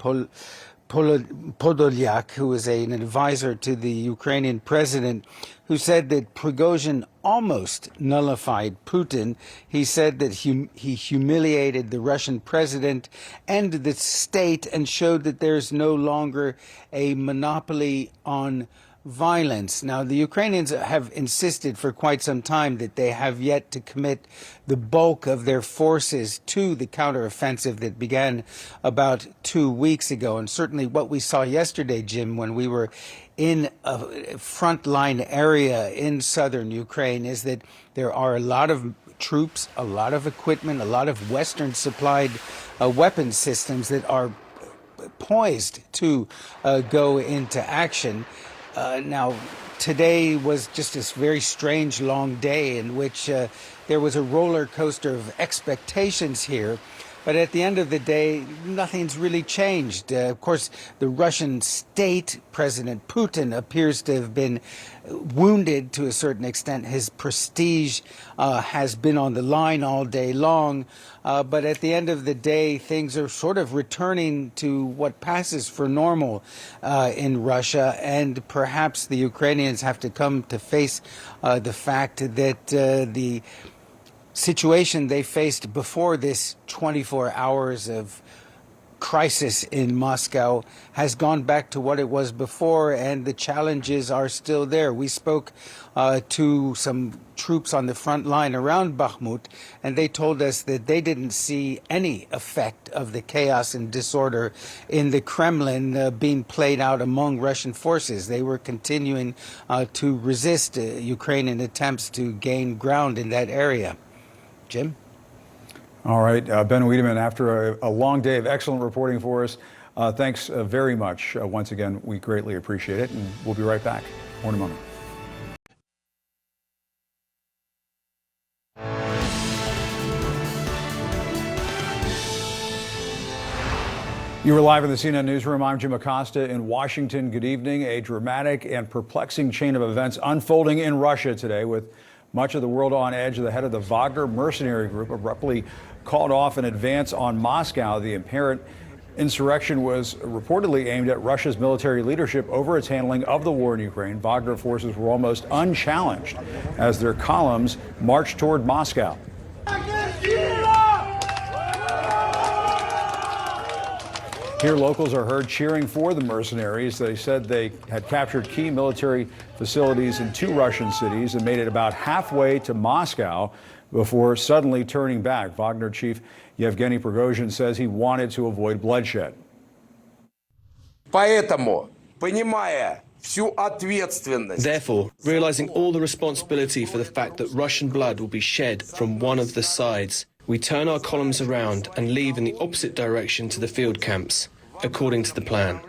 Podolyak, who is an advisor to the Ukrainian president, who said that Prigozhin almost nullified Putin. He said that he humiliated the Russian president and the state and showed that there's no longer a monopoly on violence. Now, the Ukrainians have insisted for quite some time that they have yet to commit the bulk of their forces to the counteroffensive that began about 2 weeks ago. And certainly what we saw yesterday, Jim, when we were in a frontline area in southern Ukraine, is that there are a lot of troops, a lot of equipment, a lot of Western supplied weapon systems that are poised to go into action. Now, today was just this very strange long day in which there was a roller coaster of expectations here. But at the end of the day, nothing's really changed. Of course, the Russian state, President Putin, appears to have been wounded to a certain extent. His prestige has been on the line all day long. But at the end of the day, things are sort of returning to what passes for normal in Russia. And perhaps the Ukrainians have to come to face the fact that the situation they faced before this 24 hours of crisis in Moscow has gone back to what it was before, and the challenges are still there. We spoke to some troops on the front line around Bakhmut, and they told us that they didn't see any effect of the chaos and disorder in the Kremlin being played out among Russian forces. They were continuing to resist Ukrainian attempts to gain ground in that area. Jim? All right, Ben Wiedemann, after a long day of excellent reporting for us, thanks very much. Once again, we greatly appreciate it, and we'll be right back. More in a moment. You are live in the CNN Newsroom. I'm Jim Acosta in Washington. Good evening. A dramatic and perplexing chain of events unfolding in Russia today, with much of the world on edge. The head of the Wagner mercenary group abruptly called off an advance on Moscow. The apparent insurrection was reportedly aimed at Russia's military leadership over its handling of the war in Ukraine. Wagner forces were almost unchallenged as their columns marched toward Moscow. Here, locals are heard cheering for the mercenaries. They said they had captured key military facilities in 2 Russian cities and made it about halfway to Moscow before suddenly turning back. Wagner chief Yevgeny Prigozhin says he wanted to avoid bloodshed. Поэтому, понимая всю ответственность. Therefore, realizing all the responsibility for the fact that Russian blood will be shed from one of the sides, we turn our columns around and leave in the opposite direction to the field camps, according to the plan.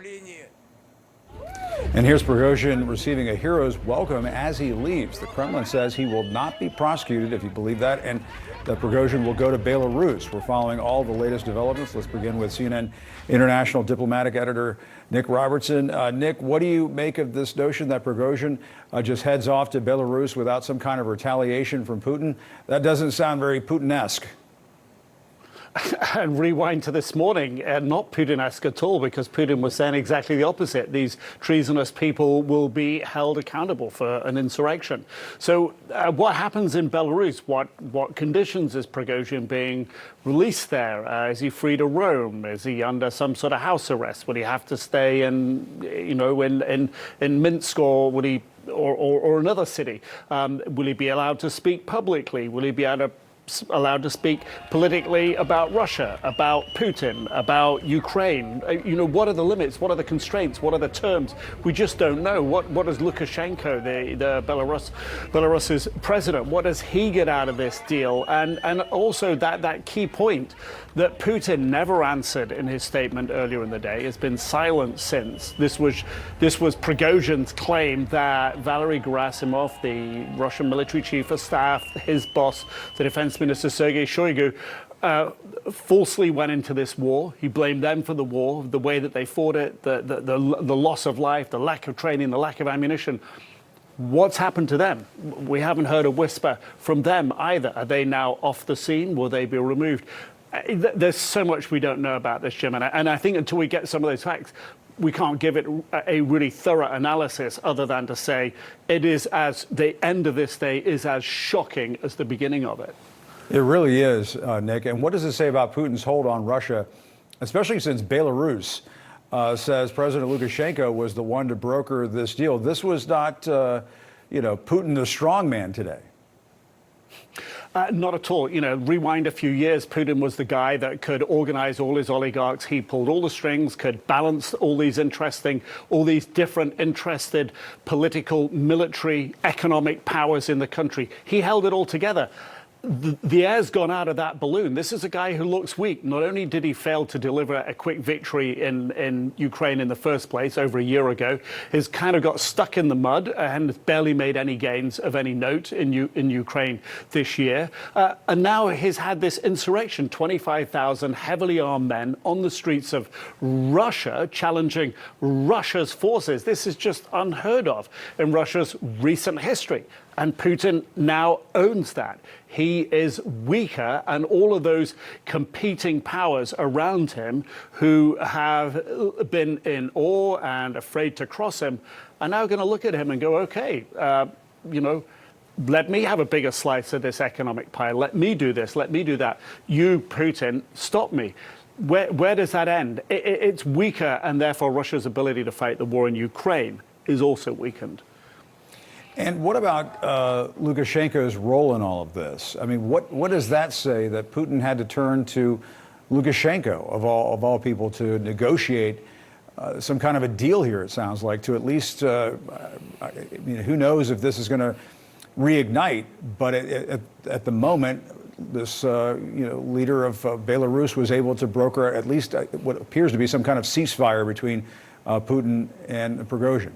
And here's Prigozhin receiving a hero's welcome as he leaves. The Kremlin says he will not be prosecuted, if you believe that, and that Prigozhin will go to Belarus. We're following all the latest developments. Let's begin with CNN international diplomatic editor Nick Robertson. Nick, what do you make of this notion that Prigozhin just heads off to Belarus without some kind of retaliation from Putin? That doesn't sound very Putin-esque. And rewind to this morning, not Putin-esque at all, because Putin was saying exactly the opposite. These treasonous people will be held accountable for an insurrection. So what happens in Belarus? What conditions is Prigozhin being released there? Is he free to roam? Is he under some sort of house arrest? Would he have to stay in Minsk, or would he or another city? Will he be allowed to speak publicly? Will he be allowed to speak politically about Russia, about Putin, about Ukraine? What are the limits? What are the constraints? What are the terms? We just don't know. What does Lukashenko, the Belarus's president, what does he get out of this deal? And also that key point that Putin never answered in his statement earlier in the day, has been silent since. This was Prigozhin's claim that Valery Gerasimov, the Russian military chief of staff, his boss, the defense minister Sergei Shoigu, falsely went into this war. He blamed them for the war, the way that they fought it, the loss of life, the lack of training, the lack of ammunition. What's happened to them? We haven't heard a whisper from them either. Are they now off the scene? Will they be removed? There's so much we don't know about this, Jim, and I think until we get some of those facts, we can't give it a really thorough analysis other than to say it is, as the end of this day is as shocking as the beginning of it. It really is, Nick. And what does it say about Putin's hold on Russia, especially since Belarus says President Lukashenko was the one to broker this deal? This was not, Putin the strongman today. Not at all. Rewind a few years, Putin was the guy that could organize all his oligarchs. He pulled all the strings, could balance all these different interested political, military, economic powers in the country. He held it all together. The air's gone out of that balloon. This is a guy who looks weak. Not only did he fail to deliver a quick victory in Ukraine in the first place over a year ago, he's kind of got stuck in the mud and barely made any gains of any note in Ukraine this year. And now he's had this insurrection, 25,000 heavily armed men on the streets of Russia challenging Russia's forces. This is just unheard of in Russia's recent history. And Putin now owns that. He is weaker, and all of those competing powers around him who have been in awe and afraid to cross him are now going to look at him and go, okay, let me have a bigger slice of this economic pie. Let me do this. Let me do that. You, Putin, stop me. Where does that end? It's weaker, and therefore Russia's ability to fight the war in Ukraine is also weakened. And what about Lukashenko's role in all of this? I mean, what does that say that Putin had to turn to Lukashenko, of all people, to negotiate some kind of a deal here, it sounds like, to at least, who knows if this is going to reignite, but at the moment, this leader of Belarus was able to broker at least what appears to be some kind of ceasefire between Putin and Prigozhin.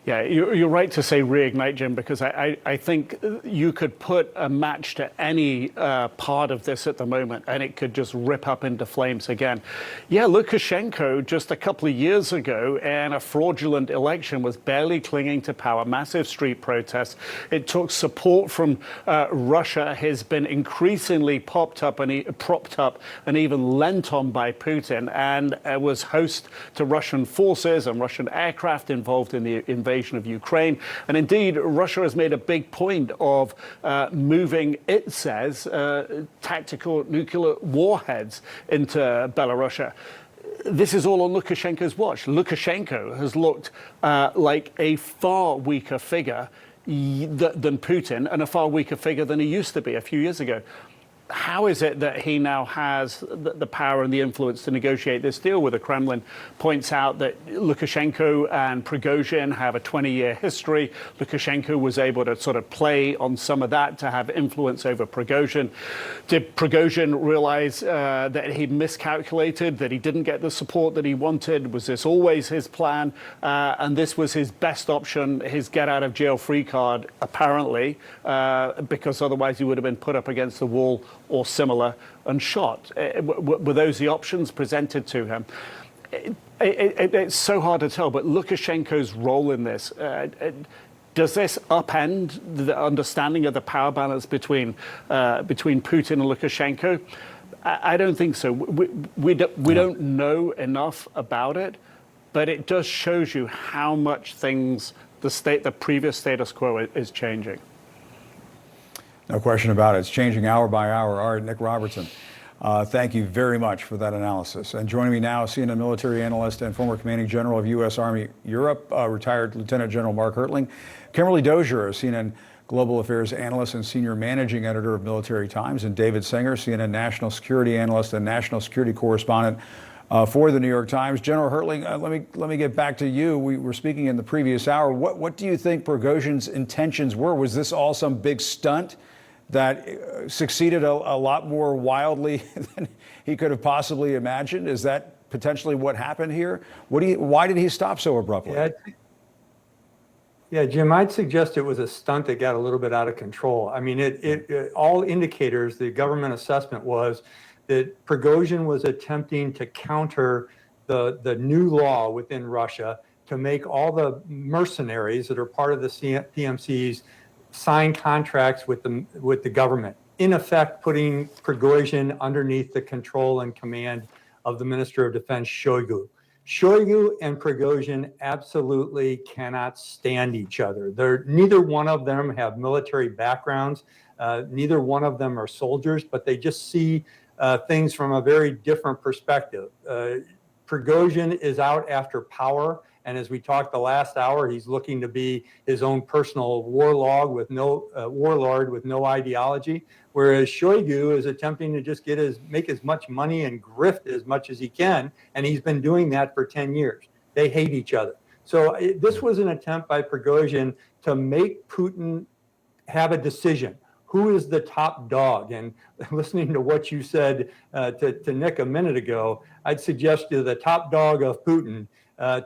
Yeah, you're right to say reignite, Jim, because I think you could put a match to any part of this at the moment and it could just rip up into flames again. Yeah, Lukashenko just a couple of years ago in a fraudulent election was barely clinging to power, massive street protests. It took support from Russia, has been increasingly propped up and even lent on by Putin, and was host to Russian forces and Russian aircraft involved in the invasion of Ukraine. And indeed, Russia has made a big point of moving, it says, tactical nuclear warheads into Belarus. this is all on Lukashenko's watch. Lukashenko has looked like a far weaker figure than Putin, and a far weaker figure than he used to be a few years ago. How is it that he now has the power and the influence to negotiate this deal with the Kremlin? Points out that Lukashenko and Prigozhin have a 20-year history. Lukashenko was able to sort of play on some of that to have influence over Prigozhin. Did Prigozhin realize that he miscalculated, that he didn't get the support that he wanted? Was this always his plan? And this was his best option, his get-out-of-jail-free card, apparently, because otherwise he would have been put up against the wall or similar and shot. Were those the options presented to him? It's so hard to tell, but Lukashenko's role in this, does this upend the understanding of the power balance between Putin and Lukashenko? I don't think so. We don't know enough about it, but it just shows you how much the previous status quo is changing. No question about it. It's changing hour by hour. All right, Nick Robertson, thank you very much for that analysis. And joining me now, CNN military analyst and former commanding general of U.S. Army Europe, retired Lieutenant General Mark Hertling. Kimberly Dozier, a CNN global affairs analyst and senior managing editor of Military Times, and David Singer, CNN national security analyst and national security correspondent for the New York Times. General Hertling, let me get back to you. We were speaking in the previous hour. What do you think Prigozhin's intentions were? Was this all some big stunt that succeeded a lot more wildly than he could have possibly imagined? Is that potentially what happened here? Why did he stop so abruptly? Yeah, Jim, I'd suggest it was a stunt that got a little bit out of control. I mean, all indicators, the government assessment was that Prigozhin was attempting to counter the new law within Russia to make all the mercenaries that are part of the PMCs sign contracts with the government, in effect putting Prigozhin underneath the control and command of the Minister of Defense, Shoigu. Shoigu and Prigozhin absolutely cannot stand each other. Neither one of them have military backgrounds. Neither one of them are soldiers, but they just see things from a very different perspective. Prigozhin is out after power. And as we talked the last hour, he's looking to be his own personal warlord with no ideology, whereas Shoigu is attempting to just make as much money and grift as much as he can, and he's been doing that for 10 years. They hate each other. So this was an attempt by Prigozhin to make Putin have a decision. Who is the top dog? And listening to what you said to Nick a minute ago, I'd suggest to the top dog of Putin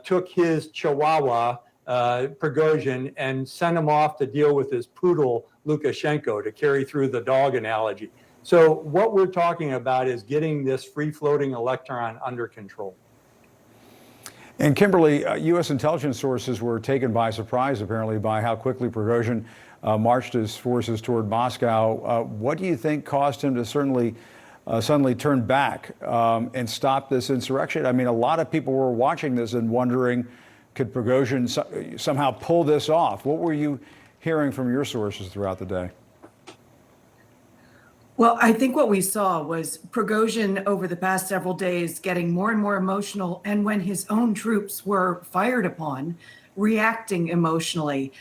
took his chihuahua, Prigozhin, and sent him off to deal with his poodle, Lukashenko, to carry through the dog analogy. So what we're talking about is getting this free-floating electron under control. And Kimberly, U.S. intelligence sources were taken by surprise, apparently, by how quickly Prigozhin marched his forces toward Moscow. What do you think caused him to suddenly turn back and stop this insurrection? I mean, a lot of people were watching this and wondering, could Prigozhin somehow pull this off? What were you hearing from your sources throughout the day? Well, I think what we saw was Prigozhin over the past several days getting more and more emotional, and when his own troops were fired upon, reacting emotionally,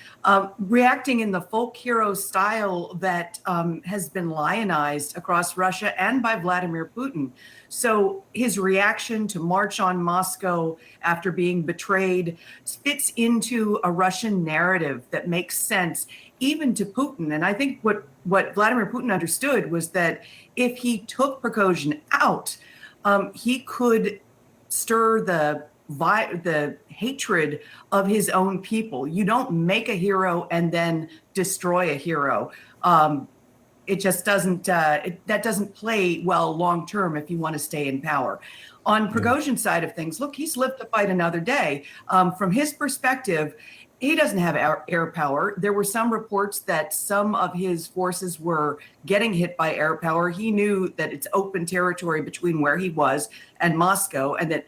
reacting in the folk hero style that has been lionized across Russia and by Vladimir Putin. So his reaction to march on Moscow after being betrayed fits into a Russian narrative that makes sense even to Putin. And I think what Vladimir Putin understood was that if he took Prigozhin out, he could stir the hatred of his own people. You don't make a hero and then destroy a hero. It just doesn't, that doesn't play well long term if you want to stay in power. On Prigozhin's side of things, look, he's lived to fight another day. From his perspective, he doesn't have air power. There were some reports that some of his forces were getting hit by air power. He knew that it's open territory between where he was and Moscow, and that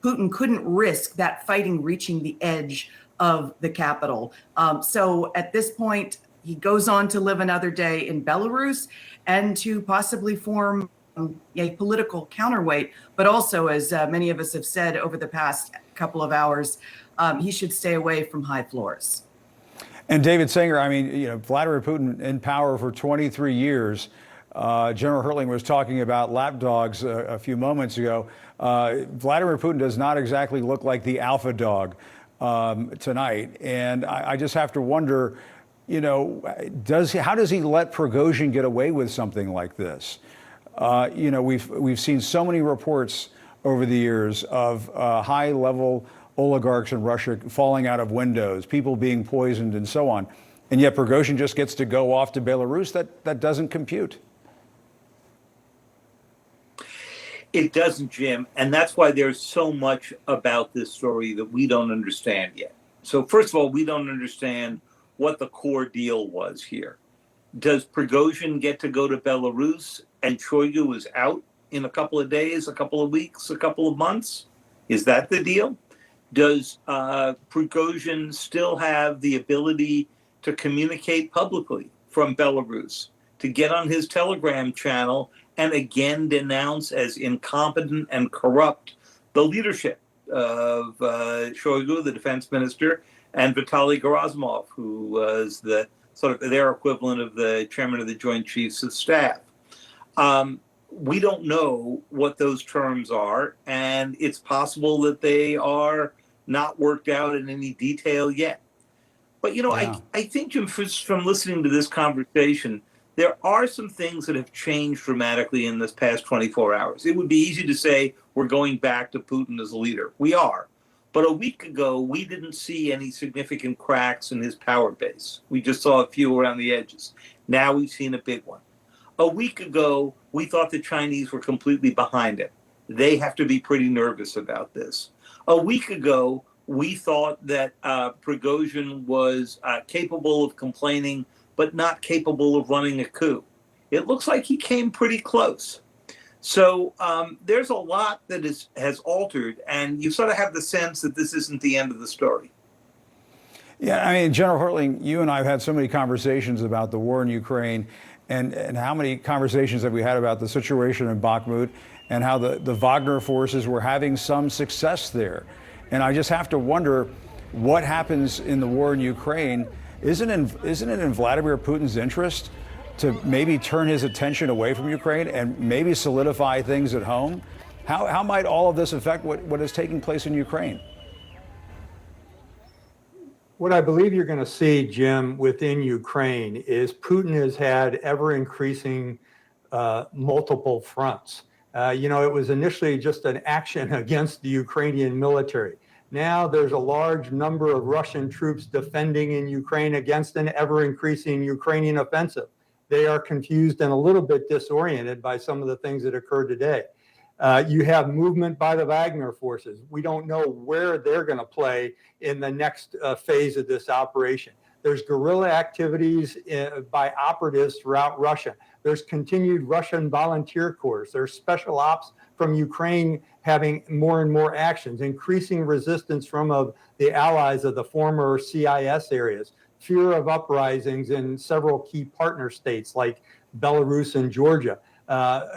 Putin couldn't risk that fighting reaching the edge of the capital. So at this point, he goes on to live another day in Belarus and to possibly form a political counterweight, but also, as many of us have said over the past couple of hours, he should stay away from high floors. And David Sanger, I mean, Vladimir Putin in power for 23 years. General Hertling was talking about lapdogs a few moments ago. Vladimir Putin does not exactly look like the alpha dog tonight. And I just have to wonder, how does he let Prigozhin get away with something like this? We've seen so many reports over the years of high-level oligarchs in Russia falling out of windows, people being poisoned, and so on. And yet Prigozhin just gets to go off to Belarus. That doesn't compute. It doesn't, Jim. And that's why there's so much about this story that we don't understand yet. So first of all, we don't understand what the core deal was here. Does Prigozhin get to go to Belarus and Shoigu is out in a couple of days, a couple of weeks, a couple of months? Is that the deal? Does Prigozhin still have the ability to communicate publicly from Belarus, to get on his Telegram channel and again denounce as incompetent and corrupt the leadership of Shoigu, the defense minister, and Vitaly Gerasimov, who was the sort of their equivalent of the chairman of the Joint Chiefs of Staff? We don't know what those terms are, and it's possible that they are not worked out in any detail yet. But, I think, Jim, from listening to this conversation, there are some things that have changed dramatically in this past 24 hours. It would be easy to say we're going back to Putin as a leader. We are. But a week ago, we didn't see any significant cracks in his power base. We just saw a few around the edges. Now we've seen a big one. A week ago, we thought the Chinese were completely behind it. They have to be pretty nervous about this. A week ago, we thought that Prigozhin was capable of complaining, but not capable of running a coup. It looks like he came pretty close. So there's a lot that has altered, and you sort of have the sense that this isn't the end of the story. Yeah, I mean, General Hertling, you and I have had so many conversations about the war in Ukraine, and how many conversations have we had about the situation in Bakhmut and how the Wagner forces were having some success there. And I just have to wonder what happens in the war in Ukraine. Isn't it in Vladimir Putin's interest to maybe turn his attention away from Ukraine and maybe solidify things at home? How might all of this affect what is taking place in Ukraine? What I believe you're going to see, Jim, within Ukraine is Putin has had ever increasing multiple fronts. It was initially just an action against the Ukrainian military. Now there's a large number of Russian troops defending in Ukraine against an ever increasing Ukrainian offensive. They are confused and a little bit disoriented by some of the things that occurred today. You have movement by the Wagner forces. We don't know where they're going to play in the next phase of this operation. There's guerrilla activities by operatives throughout Russia. There's continued Russian volunteer corps. There's special ops from Ukraine having more and more actions, increasing resistance from the allies of the former CIS areas, fear of uprisings in several key partner states like Belarus and Georgia.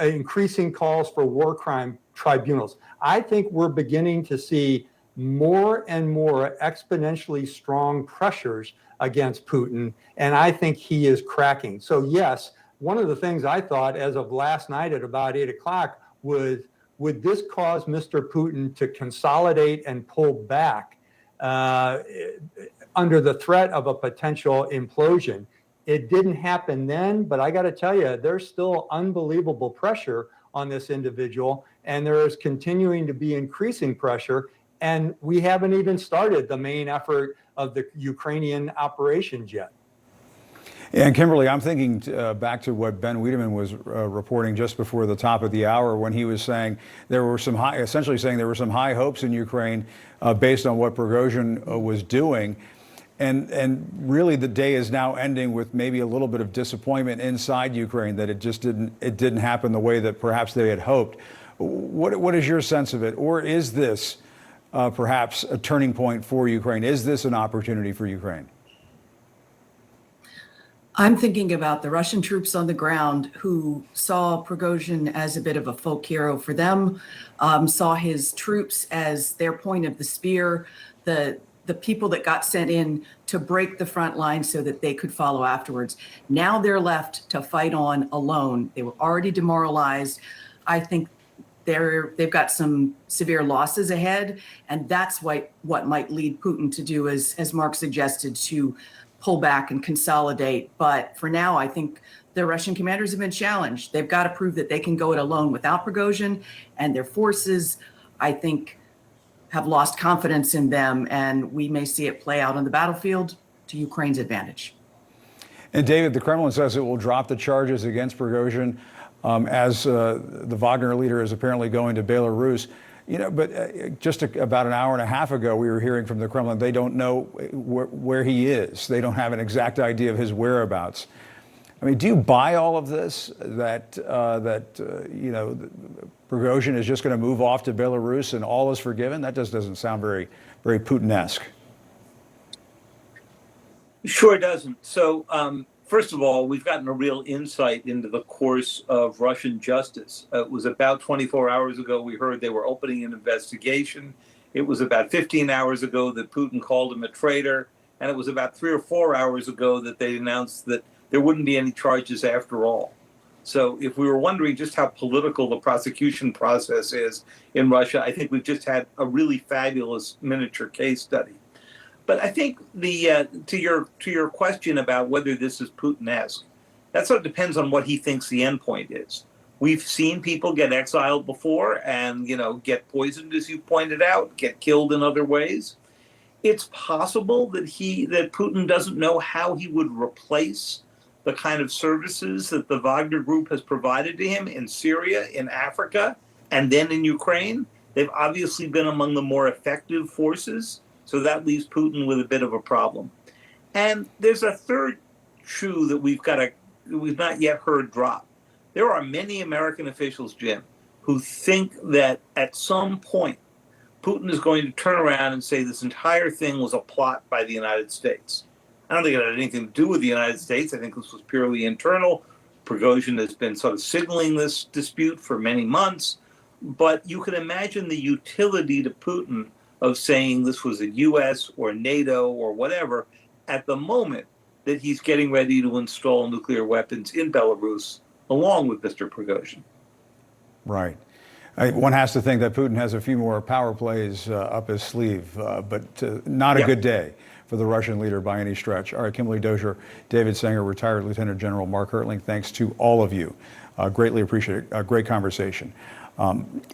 Increasing calls for war crime tribunals. I think we're beginning to see more and more exponentially strong pressures against Putin, and I think he is cracking. So yes, one of the things I thought as of last night at about 8 o'clock was, would this cause Mr. Putin to consolidate and pull back under the threat of a potential implosion? It didn't happen then, but I got to tell you, there's still unbelievable pressure on this individual, and there is continuing to be increasing pressure, and we haven't even started the main effort of the Ukrainian operations yet. Yeah, and Kimberly, I'm thinking back to what Ben Wiedemann was reporting just before the top of the hour when he was saying there were some high hopes in Ukraine based on what Prigozhin was doing. And really the day is now ending with maybe a little bit of disappointment inside Ukraine that it didn't happen the way that perhaps they had hoped. What is your sense of it? Or is this perhaps a turning point for Ukraine? Is this an opportunity for Ukraine? I'm thinking about the Russian troops on the ground who saw Prigozhin as a bit of a folk hero for them, saw his troops as their point of the spear, the people that got sent in to break the front line so that they could follow afterwards. Now they're left to fight on alone. They were already demoralized. I think they've got some severe losses ahead, and that's what might lead Putin to do, as Mark suggested, to pull back and consolidate. But for now, I think the Russian commanders have been challenged. They've got to prove that they can go it alone without Prigozhin, and their forces, I think, have lost confidence in them, and we may see it play out on the battlefield to Ukraine's advantage. And David, the Kremlin says it will drop the charges against Prigozhin as the Wagner leader is apparently going to Belarus. You know, but just about an hour and a half ago, we were hearing from the Kremlin they don't know where he is. They don't have an exact idea of his whereabouts. I mean, do you buy all of this? That you know, Prigozhin is just going to move off to Belarus and all is forgiven? That just doesn't sound very Putin-esque. Sure doesn't. So, first of all, we've gotten a real insight into the course of Russian justice. It was about 24 hours ago we heard they were opening an investigation. It was about 15 hours ago that Putin called him a traitor. And it was about 3 or 4 hours ago that they announced that there wouldn't be any charges after all. So if we were wondering just how political the prosecution process is in Russia, I think we've just had a really fabulous miniature case study. But I think to your question about whether this is Putin-esque, that sort of depends on what he thinks the end point is. We've seen people get exiled before and, you know, get poisoned, as you pointed out, get killed in other ways. It's possible that Putin doesn't know how he would replace the kind of services that the Wagner Group has provided to him in Syria, in Africa, and then in Ukraine. They've obviously been among the more effective forces. So that leaves Putin with a bit of a problem. And there's a third shoe that we've not yet heard drop. There are many American officials, Jim, who think that at some point Putin is going to turn around and say this entire thing was a plot by the United States. I don't think it had anything to do with the United States. I think this was purely internal. Prigozhin has been sort of signaling this dispute for many months. But you can imagine the utility to Putin of saying this was a U.S. or NATO or whatever at the moment that he's getting ready to install nuclear weapons in Belarus, along with Mr. Prigozhin. Right. One has to think that Putin has a few more power plays up his sleeve, but not a good day for the Russian leader by any stretch. All right, Kimberly Dozier, David Sanger, retired Lieutenant General Mark Hertling, thanks to all of you. Greatly appreciate it. A great conversation.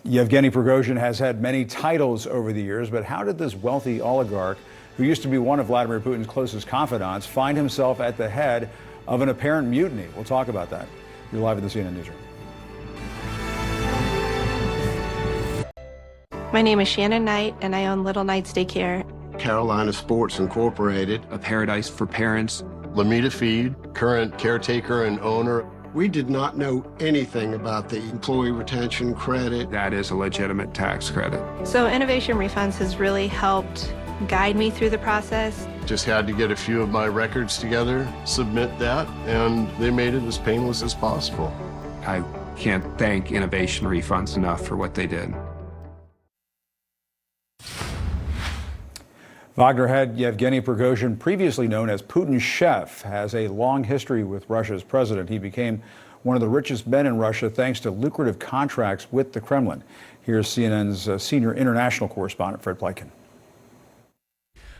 Yevgeny Prigozhin has had many titles over the years, but how did this wealthy oligarch, who used to be one of Vladimir Putin's closest confidants, find himself at the head of an apparent mutiny? We'll talk about that. You're live at the CNN Newsroom. My name is Shannon Knight, and I own Little Knights Daycare. Carolina Sports Incorporated, a paradise for parents. Lamita Feed, current caretaker and owner. We did not know anything about the employee retention credit. That is a legitimate tax credit. So Innovation Refunds has really helped guide me through the process. Just had to get a few of my records together, submit that, and they made it as painless as possible. I can't thank Innovation Refunds enough for what they did. Wagner head Yevgeny Prigozhin, previously known as Putin's chef, has a long history with Russia's president. He became one of the richest men in Russia thanks to lucrative contracts with the Kremlin. Here's CNN's senior international correspondent, Fred Pleitkin.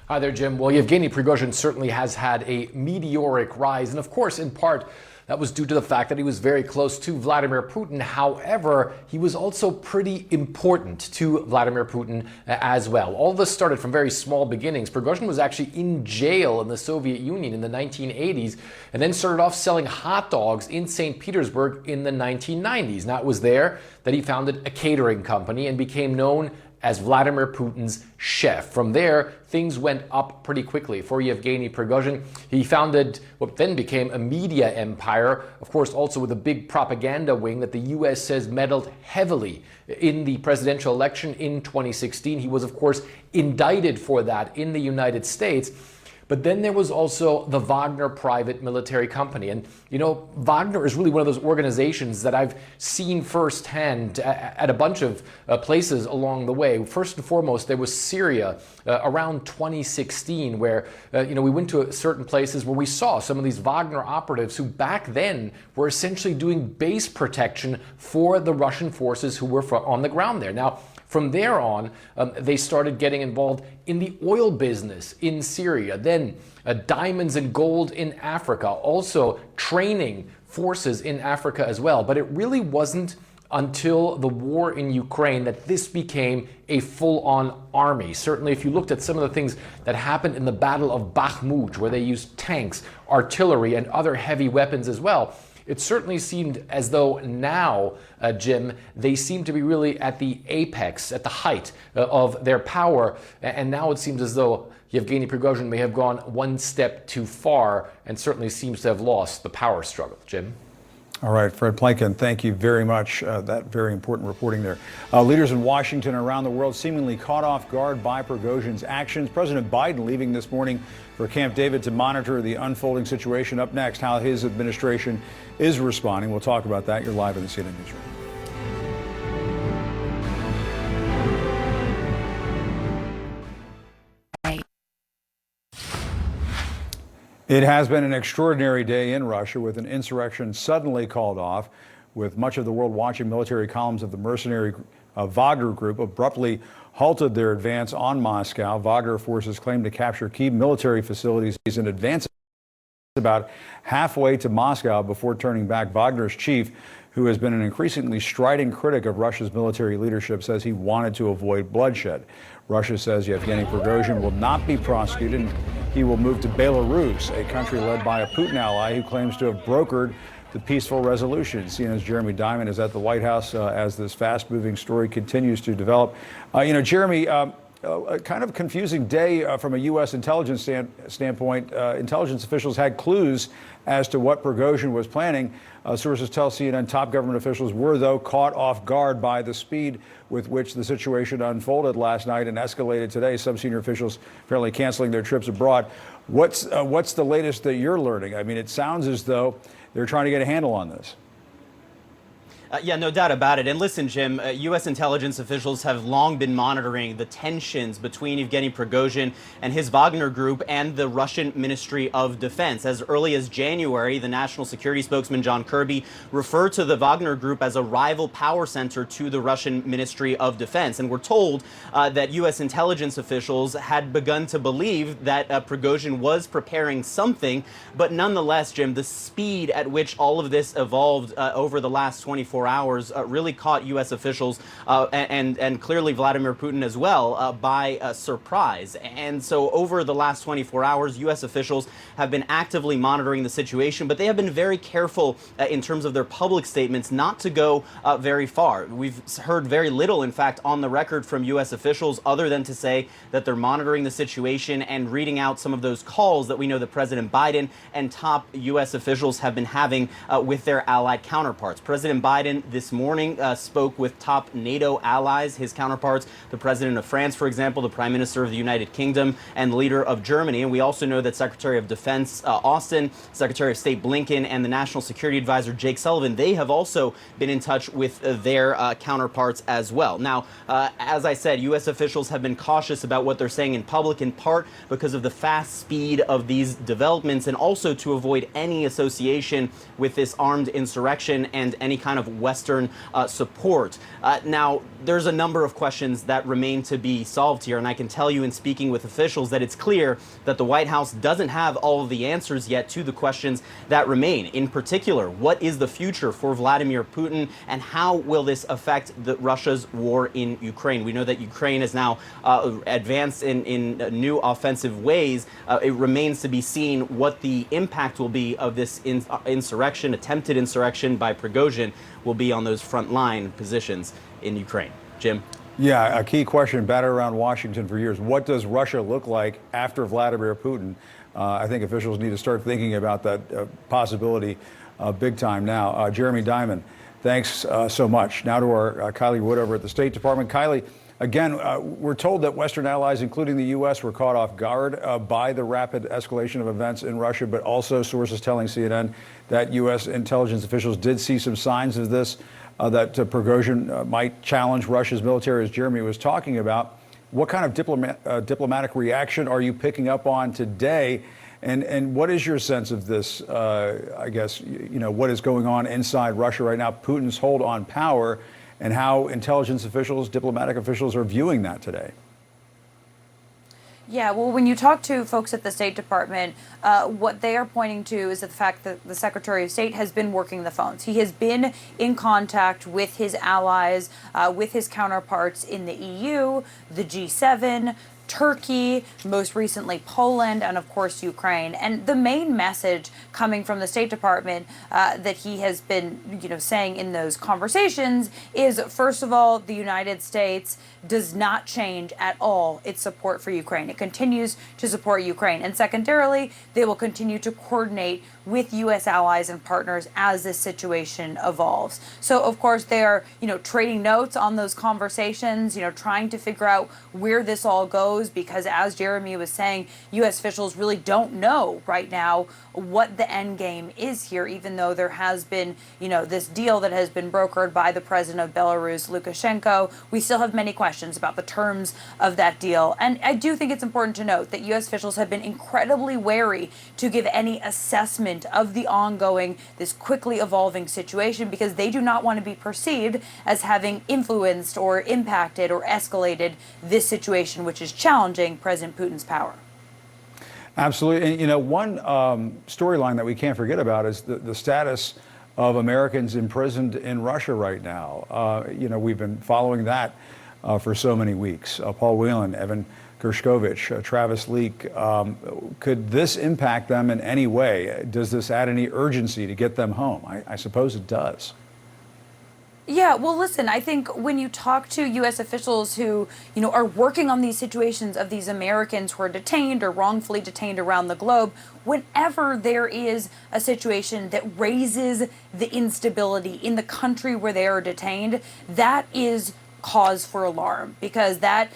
Hi there, Jim. Well, Yevgeny Prigozhin certainly has had a meteoric rise, and of course, in part, that was due to the fact that he was very close to Vladimir Putin. However, he was also pretty important to Vladimir Putin as well. All this started from very small beginnings. Prigozhin was actually in jail in the Soviet Union in the 1980s and then started off selling hot dogs in St. Petersburg in the 1990s. Now, it was there that he founded a catering company and became known as Vladimir Putin's chef. From there, things went up pretty quickly for Yevgeny Prigozhin. He founded what then became a media empire, of course, also with a big propaganda wing that the U.S. says meddled heavily in the presidential election in 2016. He was, of course, indicted for that in the United States. But then there was also the Wagner private military company. And, you know, Wagner is really one of those organizations that I've seen firsthand at a bunch of places along the way. First and foremost, there was Syria around 2016, where, you know, we went to certain places where we saw some of these Wagner operatives who back then were essentially doing base protection for the Russian forces who were on the ground there. Now, from there on, they started getting involved in the oil business in Syria, then diamonds and gold in Africa, also training forces in Africa as well. But it really wasn't until the war in Ukraine that this became a full-on army. Certainly, if you looked at some of the things that happened in the Battle of Bakhmut, where they used tanks, artillery, and other heavy weapons as well, it certainly seemed as though now, Jim, they seem to be really at the apex, at the height of their power. And now it seems as though Yevgeny Prigozhin may have gone one step too far and certainly seems to have lost the power struggle. Jim? All right, Fred Plankin, thank you very much. That very important reporting there. Leaders in Washington and around the world seemingly caught off guard by Prigozhin's actions. President Biden leaving this morning for Camp David to monitor the unfolding situation. Up next, how his administration is responding. We'll talk about that. You're live in the CNN Newsroom. It has been an extraordinary day in Russia, with an insurrection suddenly called off, with much of the world watching. Military columns of the mercenary Wagner group abruptly halted their advance on Moscow. Wagner forces claim to capture key military facilities in advance, about halfway to Moscow, before turning back. Wagner's chief, who has been an increasingly strident critic of Russia's military leadership, says he wanted to avoid bloodshed. Russia says Yevgeny Prigozhin will not be prosecuted, and he will move to Belarus, a country led by a Putin ally who claims to have brokered the peaceful resolution. CNN's Jeremy Diamond is at the White House as this fast-moving story continues to develop. You know, Jeremy, a kind of confusing day from a U.S. intelligence standpoint. Intelligence officials had clues as to what Prigozhin was planning. Sources tell CNN top government officials were, though, caught off guard by the speed with which the situation unfolded last night and escalated today. Some senior officials apparently canceling their trips abroad. What's the latest that you're learning? I mean, it sounds as though they're trying to get a handle on this. Yeah, no doubt about it. And listen, Jim, U.S. intelligence officials have long been monitoring the tensions between Yevgeny Prigozhin and his Wagner group and the Russian Ministry of Defense. As early as January, the national security spokesman John Kirby referred to the Wagner group as a rival power center to the Russian Ministry of Defense. And we're told that U.S. intelligence officials had begun to believe that Prigozhin was preparing something. But nonetheless, Jim, the speed at which all of this evolved over the last 24 hours really caught U.S. officials and clearly Vladimir Putin as well by surprise. And so over the last 24 hours, U.S. officials have been actively monitoring the situation, but they have been very careful in terms of their public statements not to go very far. We've heard very little, in fact, on the record from U.S. officials other than to say that they're monitoring the situation and reading out some of those calls that we know that President Biden and top U.S. officials have been having with their allied counterparts. President Biden this morning spoke with top NATO allies, his counterparts, the President of France, for example, the Prime Minister of the United Kingdom, and the leader of Germany. And we also know that Secretary of Defense Austin, Secretary of State Blinken, and the National Security Advisor Jake Sullivan, they have also been in touch with their counterparts as well. Now, as I said, U.S. officials have been cautious about what they're saying in public, in part because of the fast speed of these developments and also to avoid any association with this armed insurrection and any kind of Western support. Now, there's a number of questions that remain to be solved here, and I can tell you in speaking with officials that it's clear that the White House doesn't have all of the answers yet to the questions that remain. In particular, what is the future for Vladimir Putin, and how will this affect Russia's war in Ukraine? We know that Ukraine has now advanced in new offensive ways. It remains to be seen what the impact will be of this insurrection, attempted insurrection by Prigozhin, will be on those frontline positions in Ukraine. Jim? Yeah, a key question batted around Washington for years. What does Russia look like after Vladimir Putin? I think officials need to start thinking about that possibility big time now. Jeremy Diamond, thanks so much. Now to our Kylie Wood over at the State Department. Kylie, Again, we're told that Western allies, including the U.S., were caught off guard by the rapid escalation of events in Russia, but also sources telling CNN that U.S. intelligence officials did see some signs of this, that Prigozhin might challenge Russia's military, as Jeremy was talking about. What kind of diplomatic reaction are you picking up on today? And what is your sense of this, I guess, what is going on inside Russia right now, Putin's hold on power, and how intelligence officials, diplomatic officials are viewing that today? Yeah, well, when you talk to folks at the State Department, what they are pointing to is the fact that the Secretary of State has been working the phones. He has been in contact with his allies, with his counterparts in the EU, the G7, Turkey, most recently Poland, and of course Ukraine. And the main message coming from the State Department that he has been, saying in those conversations is, first of all, the United States does not change at all its support for Ukraine. It continues to support Ukraine. And secondarily, they will continue to coordinate with U.S. allies and partners as this situation evolves. So, of course, they are, trading notes on those conversations, trying to figure out where this all goes, because as Jeremy was saying, U.S. officials really don't know right now what the end game is here, even though there has been, this deal that has been brokered by the president of Belarus, Lukashenko. We still have many questions about the terms of that deal. And I do think it's important to note that U.S. officials have been incredibly wary to give any assessment of the ongoing, this quickly evolving situation, because they do not want to be perceived as having influenced or impacted or escalated this situation, which is challenging President Putin's power. Absolutely. And, one storyline that we can't forget about is the status of Americans imprisoned in Russia right now. We've been following that for so many weeks. Paul Whelan, Evan Gershkovich, Travis Leak. Could this impact them in any way? Does this add any urgency to get them home? I suppose it does. Yeah, well, listen, I think when you talk to U.S. officials who, are working on these situations of these Americans who are detained or wrongfully detained around the globe, whenever there is a situation that raises the instability in the country where they are detained, that is cause for alarm, because that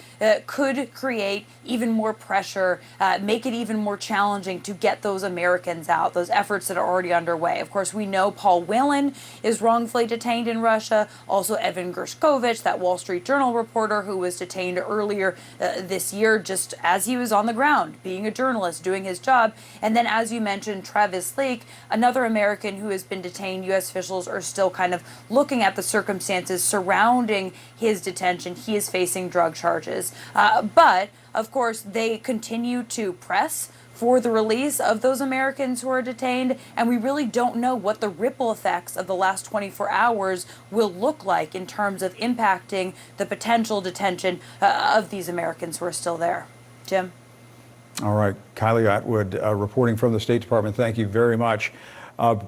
could create even more pressure, make it even more challenging to get those Americans out, those efforts that are already underway. Of course, we know Paul Whelan is wrongfully detained in Russia, also Evan Gershkovich, that Wall Street Journal reporter who was detained earlier this year just as he was on the ground, being a journalist, doing his job. And then, as you mentioned, Travis Leak, another American who has been detained. U.S. officials are still kind of looking at the circumstances surrounding his detention. He is facing drug charges. But, of course, they continue to press for the release of those Americans who are detained, and we really don't know what the ripple effects of the last 24 hours will look like in terms of impacting the potential detention of these Americans who are still there. Jim? All right. Kylie Atwood reporting from the State Department. Thank you very much.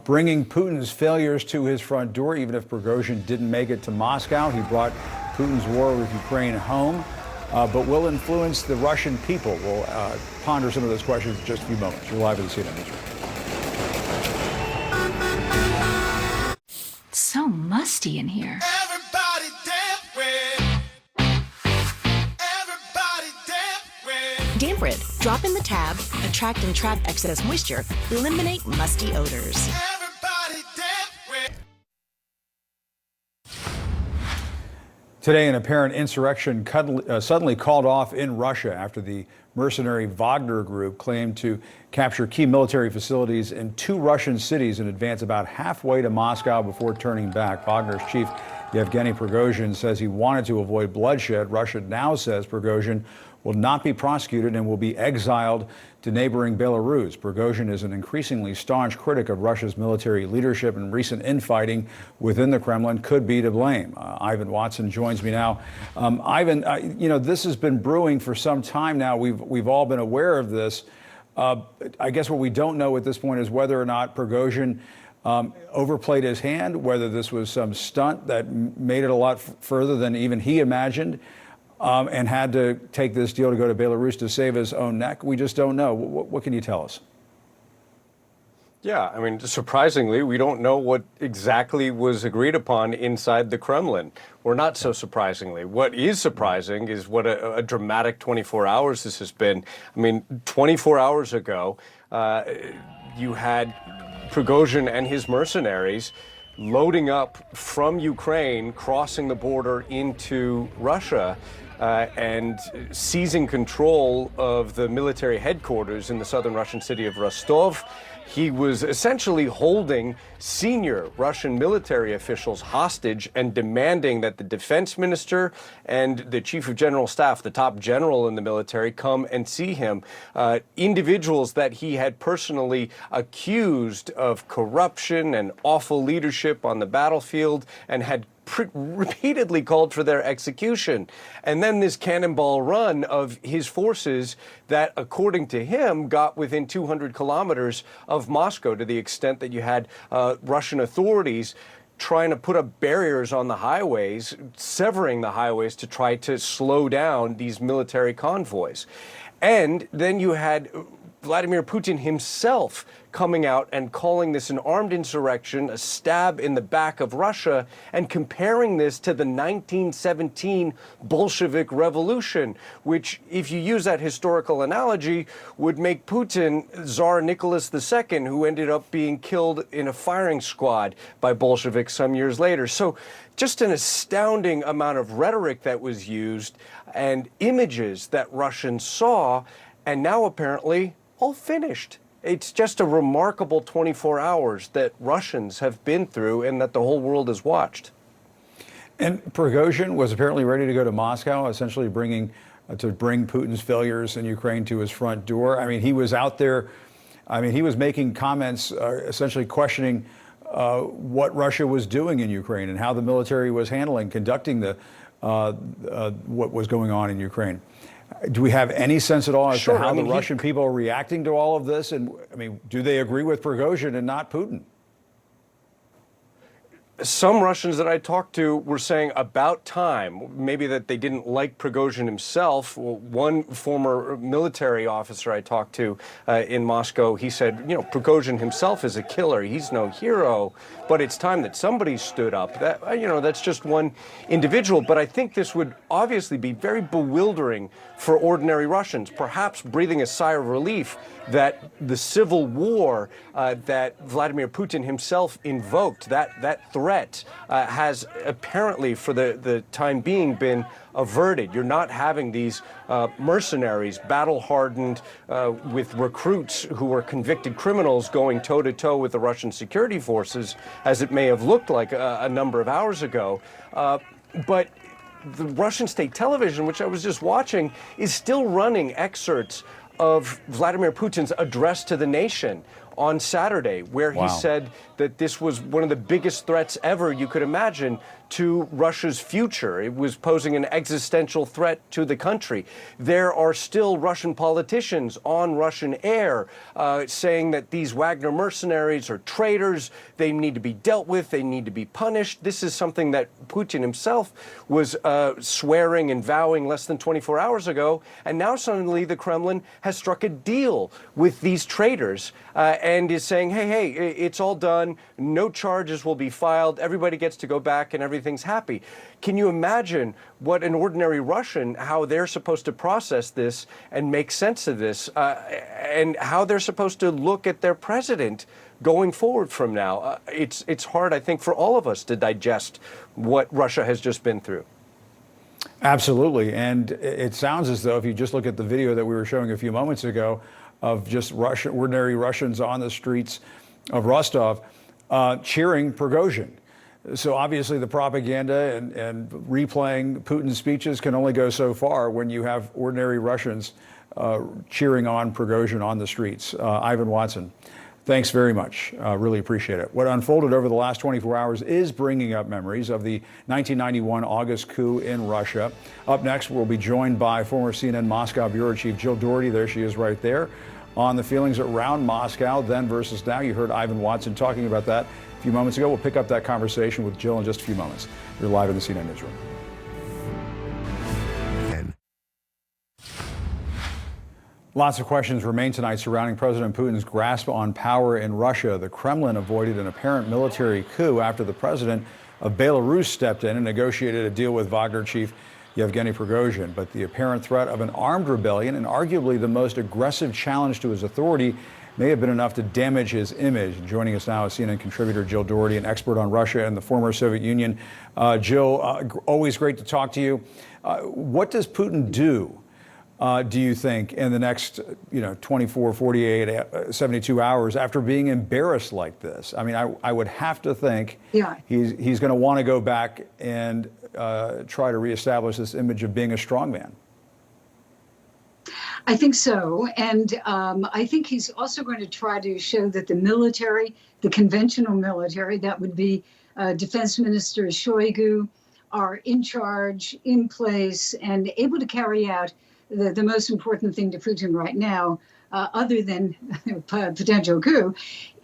Bringing Putin's failures to his front door, even if Prigozhin didn't make it to Moscow. He brought Putin's war with Ukraine home, but will influence the Russian people. We'll ponder some of those questions in just a few moments. You're live at the CNN Newsroom. It's so musty in here. Damp Rid. Drop in the tab, attract and trap excess moisture, eliminate musty odors. Today, an apparent insurrection suddenly called off in Russia after the mercenary Wagner group claimed to capture key military facilities in 2 Russian cities and advance about halfway to Moscow before turning back. Wagner's chief, Yevgeny Prigozhin, says he wanted to avoid bloodshed. Russia now says Prigozhin will not be prosecuted and will be exiled to neighboring Belarus. Prigozhin is an increasingly staunch critic of Russia's military leadership, and recent infighting within the Kremlin could be to blame. Ivan Watson joins me now. Ivan, this has been brewing for some time now. We've all been aware of this. I guess what we don't know at this point is whether or not Prigozhin overplayed his hand, whether this was some stunt that made it a lot further than even he imagined. And had to take this deal to go to Belarus to save his own neck. We just don't know. What can you tell us? Yeah, I mean, surprisingly, we don't know what exactly was agreed upon inside the Kremlin, or not so surprisingly. What is surprising is what a dramatic 24 hours this has been. I mean, 24 hours ago, you had Prigozhin and his mercenaries loading up from Ukraine, crossing the border into Russia, and seizing control of the military headquarters in the southern Russian city of Rostov. He was essentially holding senior Russian military officials hostage and demanding that the defense minister and the chief of general staff, the top general in the military, come and see him. Individuals that he had personally accused of corruption and awful leadership on the battlefield and had repeatedly called for their execution. And then this cannonball run of his forces that, according to him, got within 200 kilometers of Moscow, to the extent that you had Russian authorities trying to put up barriers on the highways, severing the highways to try to slow down these military convoys. And then you had Vladimir Putin himself coming out and calling this an armed insurrection, a stab in the back of Russia, and comparing this to the 1917 Bolshevik Revolution, which, if you use that historical analogy, would make Putin Tsar Nicholas II, who ended up being killed in a firing squad by Bolsheviks some years later. So just an astounding amount of rhetoric that was used and images that Russians saw, and now apparently all finished. It's just a remarkable 24 hours that Russians have been through and that the whole world has watched. And Prigozhin was apparently ready to go to Moscow, essentially bring Putin's failures in Ukraine to his front door. I mean, he was out there. I mean, he was making comments essentially questioning what Russia was doing in Ukraine and how the military was conducting what was going on in Ukraine. Do we have any sense at all as to how the Russian people are reacting to all of this? And I mean, do they agree with Prigozhin and not Putin? Some Russians that I talked to were saying about time, maybe that they didn't like Prigozhin himself. One former military officer I talked to in Moscow, he said, you know, Prigozhin himself is a killer. He's no hero, but it's time that somebody stood up. That, you know, that's just one individual. But I think this would obviously be very bewildering for ordinary Russians, perhaps breathing a sigh of relief that the civil war that Vladimir Putin himself invoked, that threat has apparently for the time being been averted. You're not having these mercenaries, battle-hardened with recruits who are convicted criminals going toe-to-toe with the Russian security forces, as it may have looked like a number of hours ago. But the Russian state television, which I was just watching, is still running excerpts of Vladimir Putin's address to the nation on Saturday, where he said that this was one of the biggest threats ever you could imagine to Russia's future. It was posing an existential threat to the country. There are still Russian politicians on Russian air saying that these Wagner mercenaries are traitors. They need to be dealt with. They need to be punished. This is something that Putin himself was swearing and vowing less than 24 hours ago. And now suddenly the Kremlin has struck a deal with these traitors and is saying, hey, it's all done. No charges will be filed. Everybody gets to go back and everything's happy. Can you imagine what an ordinary Russian, how they're supposed to process this and make sense of this, and how they're supposed to look at their president going forward from now? It's hard, I think, for all of us to digest what Russia has just been through. Absolutely. And it sounds as though if you just look at the video that we were showing a few moments ago of just ordinary Russians on the streets of Rostov cheering Prigozhin. So obviously the propaganda and replaying Putin's speeches can only go so far when you have ordinary Russians cheering on Prigozhin on the streets. Ivan Watson, thanks very much. Really appreciate it. What unfolded over the last 24 hours is bringing up memories of the 1991 August coup in Russia. Up next, we'll be joined by former CNN Moscow Bureau Chief Jill Doherty. There she is right there on the feelings around Moscow then versus now. You heard Ivan Watson talking about that a few moments ago. We'll pick up that conversation with Jill in just a few moments. You're live in the CNN Newsroom. Lots of questions remain tonight surrounding President Putin's grasp on power in Russia. The Kremlin avoided an apparent military coup after the president of Belarus stepped in and negotiated a deal with Wagner chief Yevgeny Prigozhin. But the apparent threat of an armed rebellion and arguably the most aggressive challenge to his authority may have been enough to damage his image. Joining us now is CNN contributor Jill Doherty, an expert on Russia and the former Soviet Union. Jill, always great to talk to you. What does Putin do you think, in the next 24, 48, 72 hours after being embarrassed like this? I mean, I would have to think he's going to want to go back and try to reestablish this image of being a strongman. I think so. And I think he's also going to try to show that the military, the conventional military, that would be Defense Minister Shoigu, are in charge, in place, and able to carry out the most important thing to Putin right now, other than potential coup,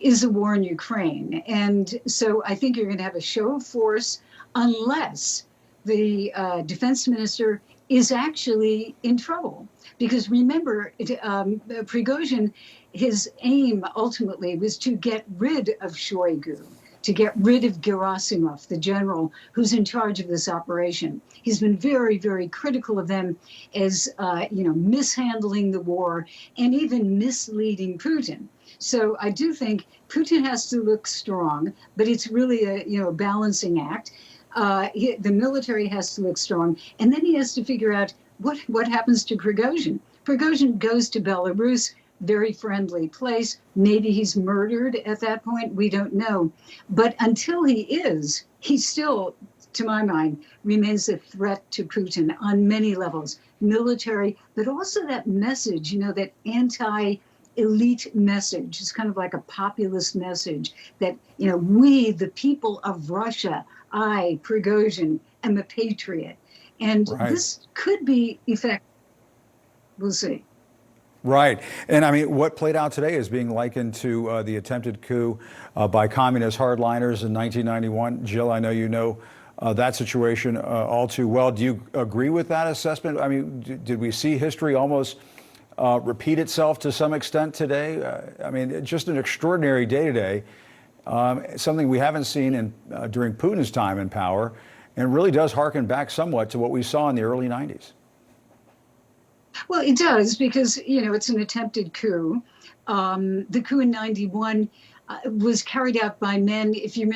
is the war in Ukraine. And so I think you're going to have a show of force unless the defense minister is actually in trouble. Because remember, Prigozhin, his aim ultimately was to get rid of Shoigu, to get rid of Gerasimov, the general who's in charge of this operation. He's been very, very critical of them as, mishandling the war and even misleading Putin. So I do think Putin has to look strong, but it's really a balancing act. The military has to look strong, and then he has to figure out what happens to Prigozhin. Prigozhin goes to Belarus, very friendly place. Maybe he's murdered at that point. We don't know. But until he is, he still, to my mind, remains a threat to Putin on many levels, military, but also that message, that anti-elite message. It's kind of like a populist message that, we, the people of Russia, I, Prigozhin, am a patriot. And this could be effective. We'll see. Right. And I mean, what played out today is being likened to the attempted coup by communist hardliners in 1991. Jill, I know you know that situation all too well. Do you agree with that assessment? I mean, did we see history almost repeat itself to some extent today? I mean, just an extraordinary day today, something we haven't seen during Putin's time in power, and really does harken back somewhat to what we saw in the early 90s. Well, it does, because, it's an attempted coup. The coup in 91 was carried out by men. If you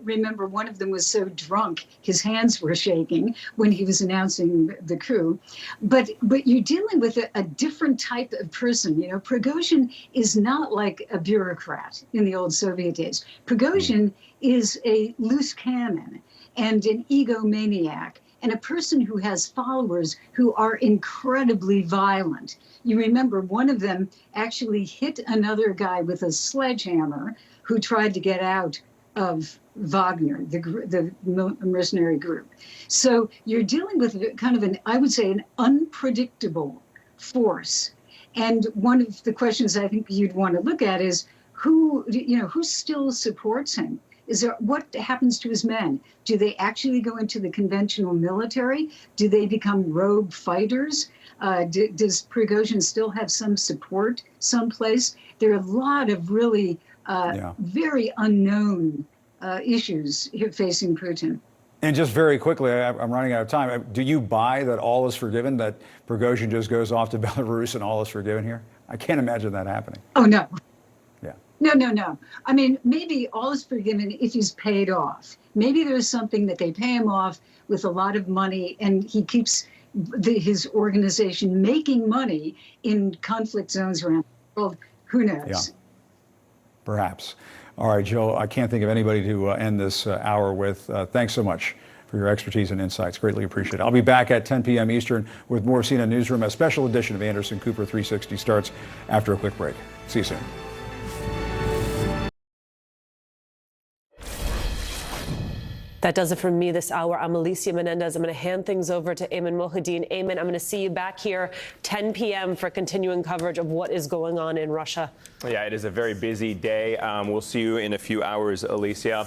remember, one of them was so drunk, his hands were shaking when he was announcing the coup. But you're dealing with a different type of person. Prigozhin is not like a bureaucrat in the old Soviet days. Prigozhin is a loose cannon and an egomaniac, and a person who has followers who are incredibly violent. You remember one of them actually hit another guy with a sledgehammer who tried to get out of Wagner, the mercenary group. So you're dealing with kind of I would say, an unpredictable force. And one of the questions I think you'd want to look at is who still supports him? What happens to his men? Do they actually go into the conventional military? Do they become rogue fighters? Does Prigozhin still have some support someplace? There are a lot of really very unknown issues facing Putin. And just very quickly, I'm running out of time. Do you buy that all is forgiven, that Prigozhin just goes off to Belarus and all is forgiven here? I can't imagine that happening. Oh, no. Yeah. No. I mean, maybe all is forgiven if he's paid off. Maybe there's something that they pay him off with a lot of money, and he keeps his organization making money in conflict zones around the world. Who knows? Yeah. Perhaps. All right, Jill, I can't think of anybody to end this hour with. Thanks so much for your expertise and insights. Greatly appreciate it. I'll be back at 10 p.m. Eastern with more CNN Newsroom. A special edition of Anderson Cooper 360 starts after a quick break. See you soon. That does it for me this hour. I'm Alicia Menendez. I'm going to hand things over to Ayman Mohyeldin. Ayman, I'm going to see you back here 10 p.m. for continuing coverage of what is going on in Russia. Yeah, it is a very busy day. We'll see you in a few hours, Alicia.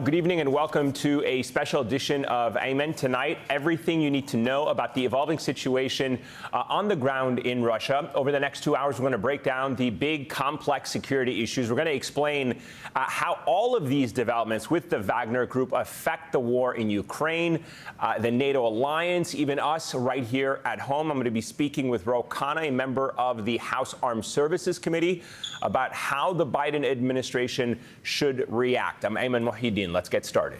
Good evening and welcome to a special edition of Amen. Tonight, everything you need to know about the evolving situation on the ground in Russia. Over the next 2 hours, we're going to break down the big, complex security issues. We're going to explain how all of these developments with the Wagner Group affect the war in Ukraine, the NATO alliance, even us right here at home. I'm going to be speaking with Ro Khanna, a member of the House Armed Services Committee, about how the Biden administration should react. I'm Ayman Mohideen. Let's get started.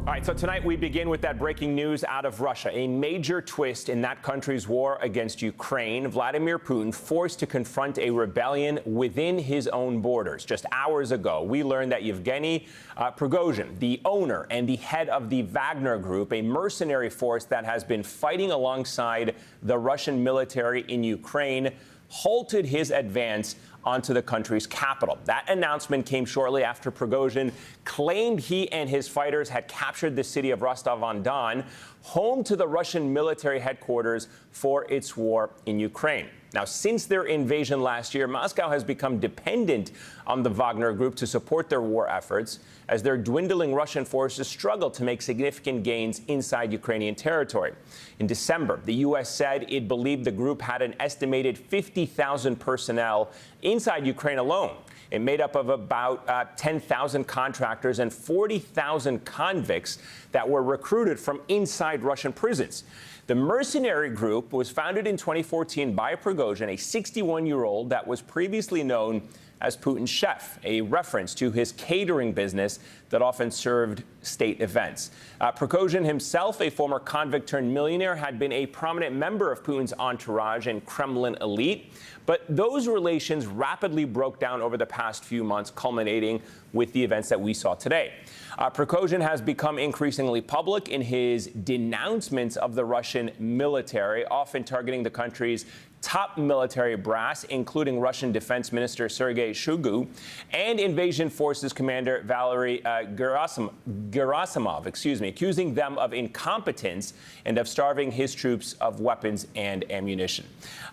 All right, so tonight we begin with that breaking news out of Russia. A major twist in that country's war against Ukraine. Vladimir Putin forced to confront a rebellion within his own borders. Just hours ago, we learned that Yevgeny Prigozhin, the owner and the head of the Wagner Group, a mercenary force that has been fighting alongside the Russian military in Ukraine, halted his advance onto the country's capital. That announcement came shortly after Prigozhin claimed he and his fighters had captured the city of Rostov-on-Don, home to the Russian military headquarters for its war in Ukraine. Now, since their invasion last year, Moscow has become dependent on the Wagner Group to support their war efforts as their dwindling Russian forces struggle to make significant gains inside Ukrainian territory. In December, the U.S. said it believed the group had an estimated 50,000 personnel inside Ukraine alone. It made up of about 10,000 contractors and 40,000 convicts that were recruited from inside Russian prisons. The mercenary group was founded in 2014 by Prigozhin, a 61-year-old that was previously known as Putin's chef, a reference to his catering business that often served state events. Prigozhin himself, a former convict-turned-millionaire, had been a prominent member of Putin's entourage and Kremlin elite. But those relations rapidly broke down over the past few months, culminating with the events that we saw today. Prigozhin has become increasingly public in his denouncements of the Russian military, often targeting the country's top military brass, including Russian Defense Minister Sergei Shoigu and Invasion Forces Commander Valery Gerasimov, accusing them of incompetence and of starving his troops of weapons and ammunition.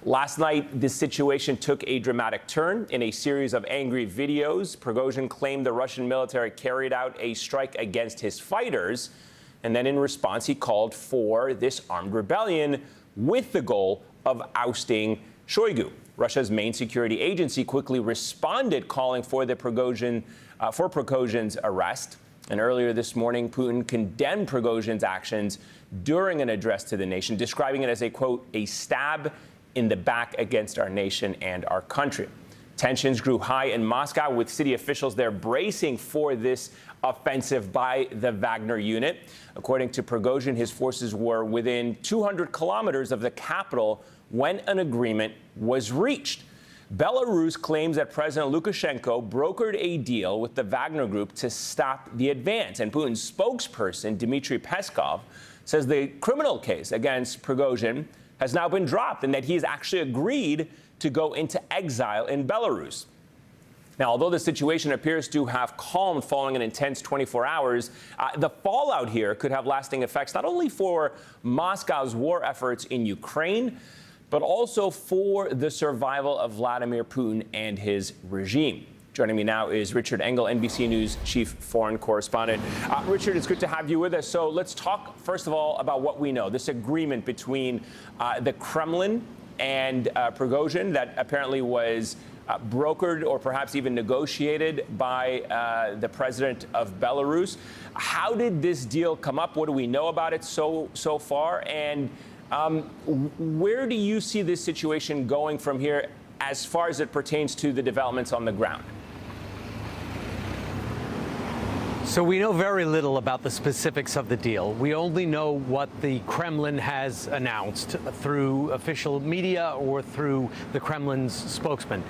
Last night, this situation took a dramatic turn. In a series of angry videos, Prigozhin claimed the Russian military carried out a strike against his fighters, and then in response, he called for this armed rebellion with the goal of ousting Shoigu. Russia's main security agency quickly responded, calling for Prigozhin's arrest. And earlier this morning, Putin condemned Prigozhin's actions during an address to the nation, describing it as a, quote, a stab in the back against our nation and our country. Tensions grew high in Moscow, with city officials there bracing for this offensive by the Wagner unit. According to Prigozhin, his forces were within 200 kilometers of the capital when an agreement was reached. Belarus claims that President Lukashenko brokered a deal with the Wagner Group to stop the advance. And Putin's spokesperson, Dmitry Peskov, says the criminal case against Prigozhin has now been dropped and that he has actually agreed to go into exile in Belarus. Now, although the situation appears to have calmed following an intense 24 hours, the fallout here could have lasting effects not only for Moscow's war efforts in Ukraine, but also for the survival of Vladimir Putin and his regime. Joining me now is Richard Engel, NBC News chief foreign correspondent. Richard, it's good to have you with us. So let's talk, first of all, about what we know, this agreement between the Kremlin and Prigozhin that apparently was brokered or perhaps even negotiated by the president of Belarus. How did this deal come up? What do we know about it so far? And where do you see this situation going from here as far as it pertains to the developments on the ground? So we know very little about the specifics of the deal. We only know what the Kremlin has announced through official media or through the Kremlin's spokesman.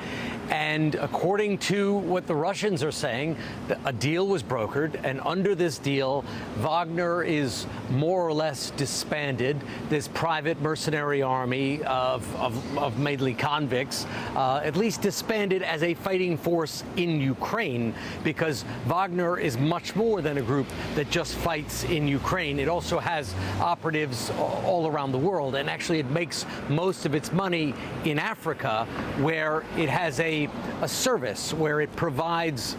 And according to what the Russians are saying, a deal was brokered, and under this deal, Wagner is more or less disbanded. This private mercenary army of mainly convicts, at least disbanded as a fighting force in Ukraine, because Wagner is much much more than a group that just fights in Ukraine. It also has operatives all around the world, and actually it makes most of its money in Africa, where it has a service where it provides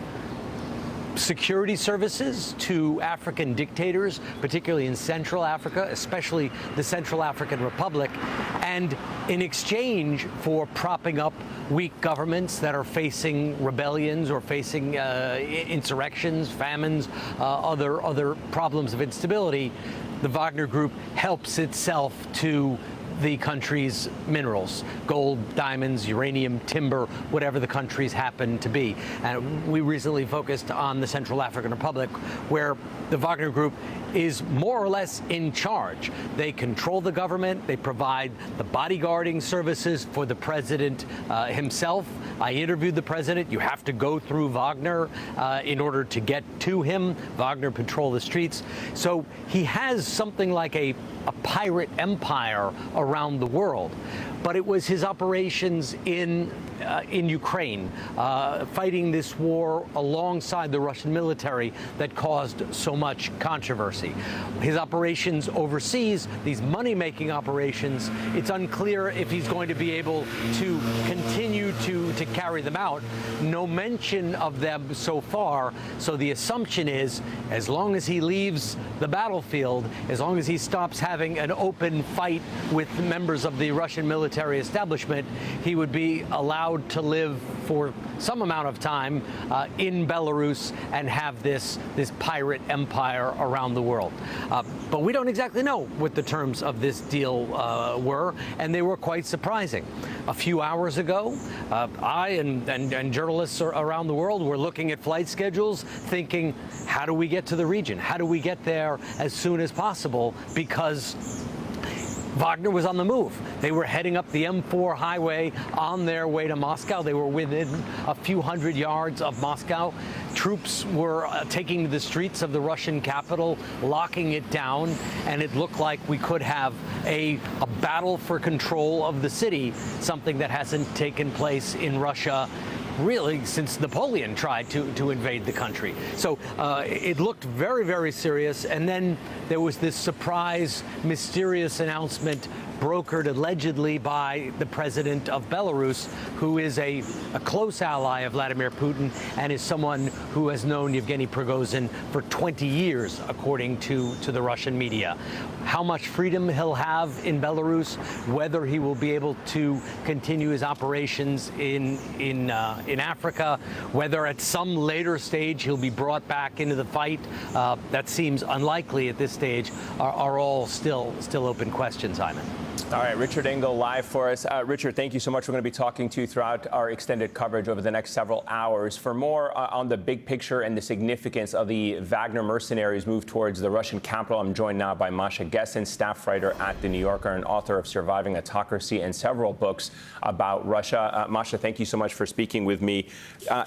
security services to African dictators, particularly in Central Africa, especially the Central African Republic, and in exchange for propping up weak governments that are facing rebellions or facing insurrections, famines, other problems of instability, the Wagner Group helps itself to the country's minerals, gold, diamonds, uranium, timber, whatever the countries happen to be. And we recently focused on the Central African Republic, where the Wagner Group is more or less in charge. They control the government. They provide the bodyguarding services for the president himself. I interviewed the president. You have to go through Wagner in order to get to him. Wagner patrol the streets. So he has something like a pirate empire around the world. But it was his operations in Ukraine, fighting this war alongside the Russian military, that caused so much controversy. His operations overseas, these money-making operations, it's unclear if he's going to be able to continue to carry them out. No mention of them so far. So the assumption is, as long as he leaves the battlefield, as long as he stops having an open fight with members of the Russian military establishment, he would be allowed to live for some amount of time in Belarus and have this pirate empire around the world. But we don't exactly know what the terms of this deal were, and they were quite surprising. A few hours ago, I and journalists around the world were looking at flight schedules, thinking, how do we get to the region? How do we get there as soon as possible? Because Wagner was on the move. They were heading up the M4 highway on their way to Moscow. They were within a few hundred yards of Moscow. Troops were taking to the streets of the Russian capital, locking it down, and it looked like we could have a battle for control of the city, something that hasn't taken place in Russia really since Napoleon tried to invade the country. So it looked very, very serious. And then there was this surprise, mysterious announcement brokered allegedly by the president of Belarus, who is a close ally of Vladimir Putin and is someone who has known Yevgeny Prigozhin for 20 years, according to the Russian media. How much freedom he'll have in Belarus, whether he will be able to continue his operations in Africa, whether at some later stage he'll be brought back into the fight, that seems unlikely at this stage, are all still open questions, Simon. All right, Richard Engel live for us. Richard, thank you so much. We're going to be talking to you throughout our extended coverage over the next several hours. For more on the big picture and the significance of the Wagner mercenaries' move towards the Russian capital, I'm joined now by Masha Gessen, staff writer at The New Yorker and author of Surviving Autocracy and several books about Russia. Masha, thank you so much for speaking with me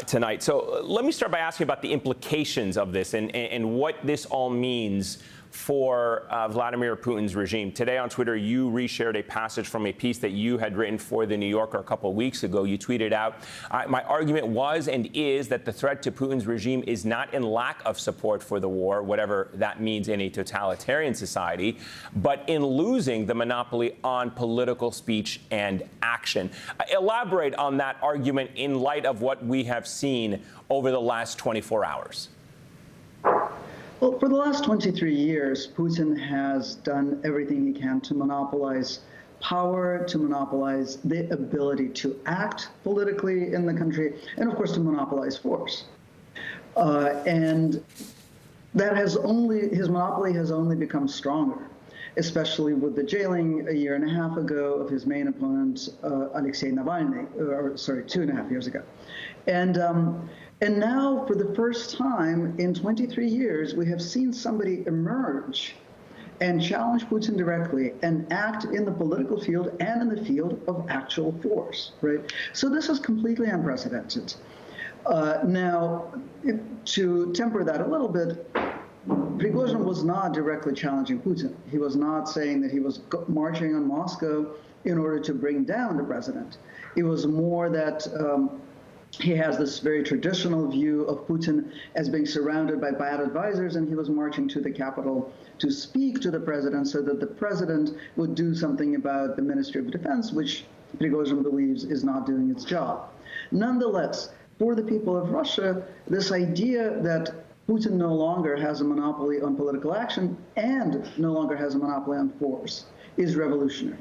tonight. So let me start by asking about the implications of this and what this all means for Vladimir Putin's regime. Today on Twitter, you reshared a passage from a piece that you had written for The New Yorker a couple of weeks ago. You tweeted out, my argument was and is that the threat to Putin's regime is not in lack of support for the war, whatever that means in a totalitarian society, but in losing the monopoly on political speech and action. Elaborate on that argument in light of what we have seen over the last 24 hours. Well, for the last 23 years, Putin has done everything he can to monopolize power, to monopolize the ability to act politically in the country, and of course to monopolize force. And that has his monopoly has only become stronger, especially with the jailing a year and a half ago of his main opponent, Alexei Navalny, 2.5 years ago. And now, for the first time in 23 years, we have seen somebody emerge and challenge Putin directly and act in the political field and in the field of actual force, right? So this is completely unprecedented. Now, to temper that a little bit, Prigozhin was not directly challenging Putin. He was not saying that he was marching on Moscow in order to bring down the president. It was more that He has this very traditional view of Putin as being surrounded by bad advisors, and he was marching to the Capitol to speak to the president so that the president would do something about the Ministry of Defense, which Prigozhin believes is not doing its job. Nonetheless, for the people of Russia, this idea that Putin no longer has a monopoly on political action and no longer has a monopoly on force is revolutionary.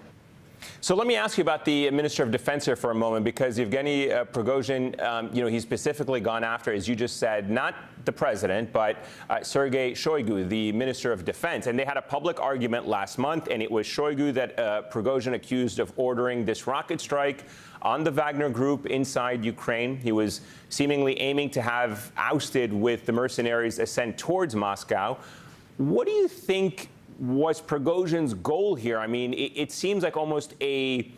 So let me ask you about the Minister of Defense here for a moment, because Yevgeny Prigozhin, he's specifically gone after, as you just said, not the president, but Sergei Shoigu, the Minister of Defense. And they had a public argument last month, and it was Shoigu that Prigozhin accused of ordering this rocket strike on the Wagner group inside Ukraine. He was seemingly aiming to have ousted with the mercenaries' ascent towards Moscow. What do you think was Prigozhin's goal here? I mean, it seems like almost a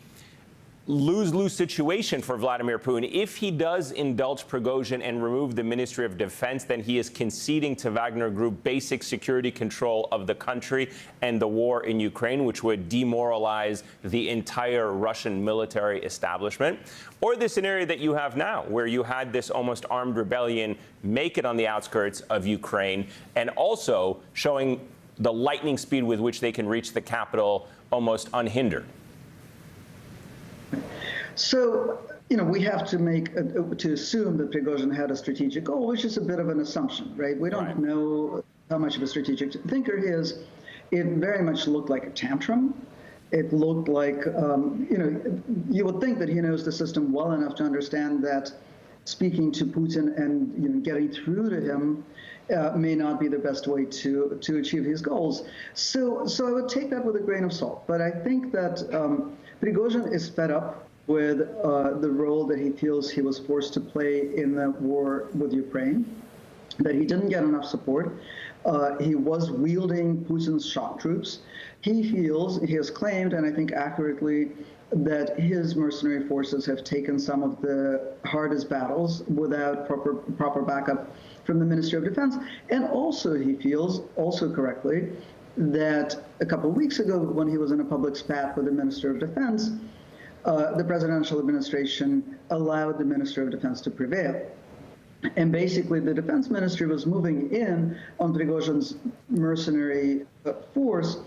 lose-lose situation for Vladimir Putin. If he does indulge Prigozhin and remove the Ministry of Defense, then he is conceding to Wagner Group basic security control of the country and the war in Ukraine, which would demoralize the entire Russian military establishment. Or the scenario that you have now, where you had this almost armed rebellion make it on the outskirts of Ukraine, and also showing the lightning speed with which they can reach the capital almost unhindered. So, we have to assume that Prigozhin had a strategic goal, which is a bit of an assumption, right? We don't know how much of a strategic thinker he is. It very much looked like a tantrum. It looked like, you would think that he knows the system well enough to understand that speaking to Putin and getting through to him may not be the best way to achieve his goals. So I would take that with a grain of salt. But I think that Prigozhin is fed up with the role that he feels he was forced to play in the war with Ukraine, that he didn't get enough support. He was wielding Putin's shock troops. He has claimed, and I think accurately, that his mercenary forces have taken some of the hardest battles without proper backup from the Ministry of Defense. And also he feels, also correctly, that a couple of weeks ago when he was in a public spat with the Minister of Defense, the presidential administration allowed the Minister of Defense to prevail. And basically the Defense Ministry was moving in on Prigozhin's mercenary force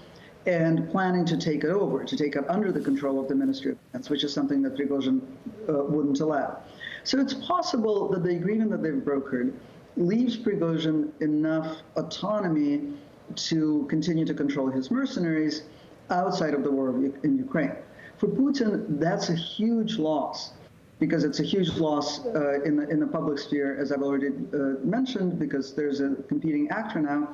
and planning to take it over, to take it under the control of the Ministry of Defense, which is something that Prigozhin wouldn't allow. So it's possible that the agreement that they've brokered leaves Prigozhin enough autonomy to continue to control his mercenaries outside of the war in Ukraine. For Putin, that's a huge loss, because it's a huge loss in the public sphere, as I've already mentioned, because there's a competing actor now.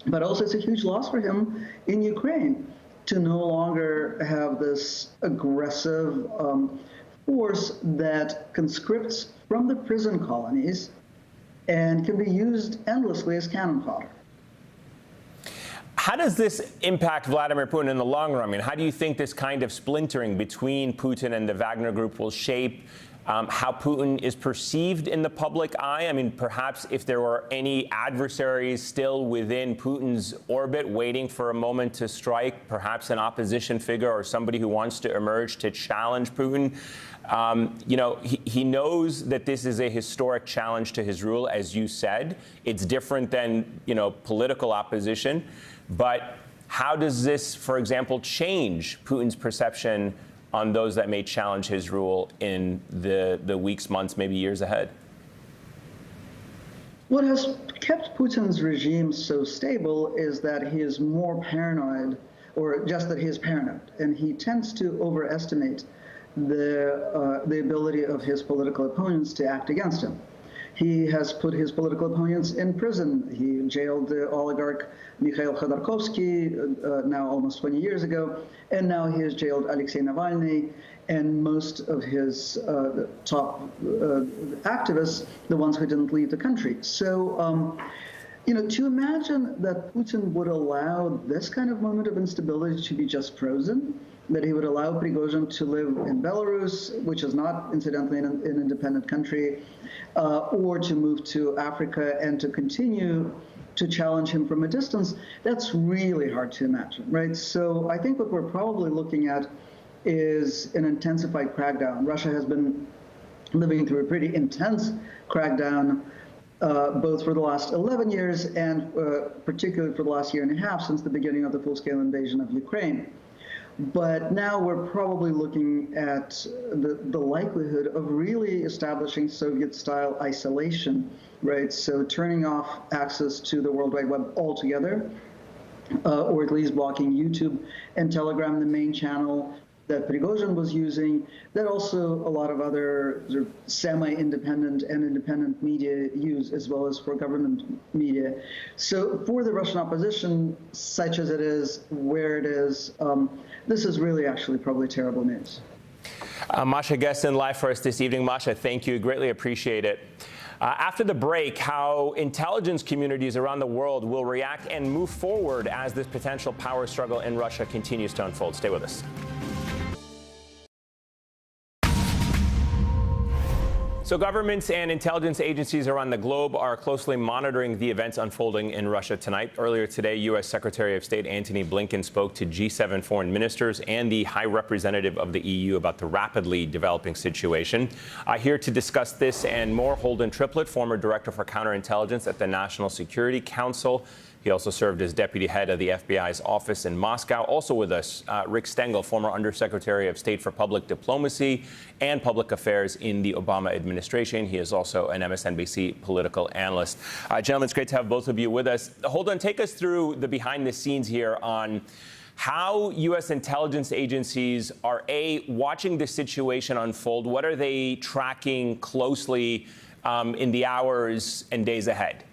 But also it's a huge loss for him in Ukraine to no longer have this aggressive force that conscripts from the prison colonies and can be used endlessly as cannon fodder. How does this impact Vladimir Putin in the long run? I mean, how do you think this kind of splintering between Putin and the Wagner Group will shape how Putin is perceived in the public eye? I mean, perhaps if there were any adversaries still within Putin's orbit waiting for a moment to strike, perhaps an opposition figure or somebody who wants to emerge to challenge Putin. He knows that this is a historic challenge to his rule, as you said. It's different than, political opposition. But how does this, for example, change Putin's perception on those that may challenge his rule in the weeks, months, maybe years ahead? What has kept Putin's regime so stable is that he is more paranoid, or just that he is paranoid, and he tends to overestimate the ability of his political opponents to act against him. He has put his political opponents in prison. He jailed the oligarch Mikhail Khodorkovsky now almost 20 years ago, and now he has jailed Alexei Navalny and most of his top activists, the ones who didn't leave the country. So, to imagine that Putin would allow this kind of moment of instability to be just frozen, that he would allow Prigozhin to live in Belarus, which is not, incidentally, an independent country, or to move to Africa and to continue to challenge him from a distance, that's really hard to imagine, right? So I think what we're probably looking at is an intensified crackdown. Russia has been living through a pretty intense crackdown, both for the last 11 years and particularly for the last year and a half since the beginning of the full-scale invasion of Ukraine. But now we're probably looking at the likelihood of really establishing Soviet-style isolation, right? So turning off access to the World Wide Web altogether, or at least blocking YouTube and Telegram, the main channel that Prigozhin was using, that also a lot of other sort of semi-independent and independent media use, as well as for government media. So for the Russian opposition, such as it is, where it is, this is really actually probably terrible news. Masha Gesson live for us this evening. Masha, thank you. Greatly appreciate it. After the break, how intelligence communities around the world will react and move forward as this potential power struggle in Russia continues to unfold. Stay with us. So governments and intelligence agencies around the globe are closely monitoring the events unfolding in Russia tonight. Earlier today, U.S. Secretary of State Antony Blinken spoke to G7 foreign ministers and the High Representative of the EU about the rapidly developing situation. Here to discuss this and more, Holden Triplett, former Director for Counterintelligence at the National Security Council. He also served as deputy head of the FBI's office in Moscow. Also with us, Rick Stengel, former Undersecretary of State for Public Diplomacy and Public Affairs in the Obama administration. He is also an MSNBC political analyst. Gentlemen, it's great to have both of you with us. Holden, take us through the behind the scenes here on how U.S. intelligence agencies are, A, watching this situation unfold. What are they tracking closely in the hours and days ahead?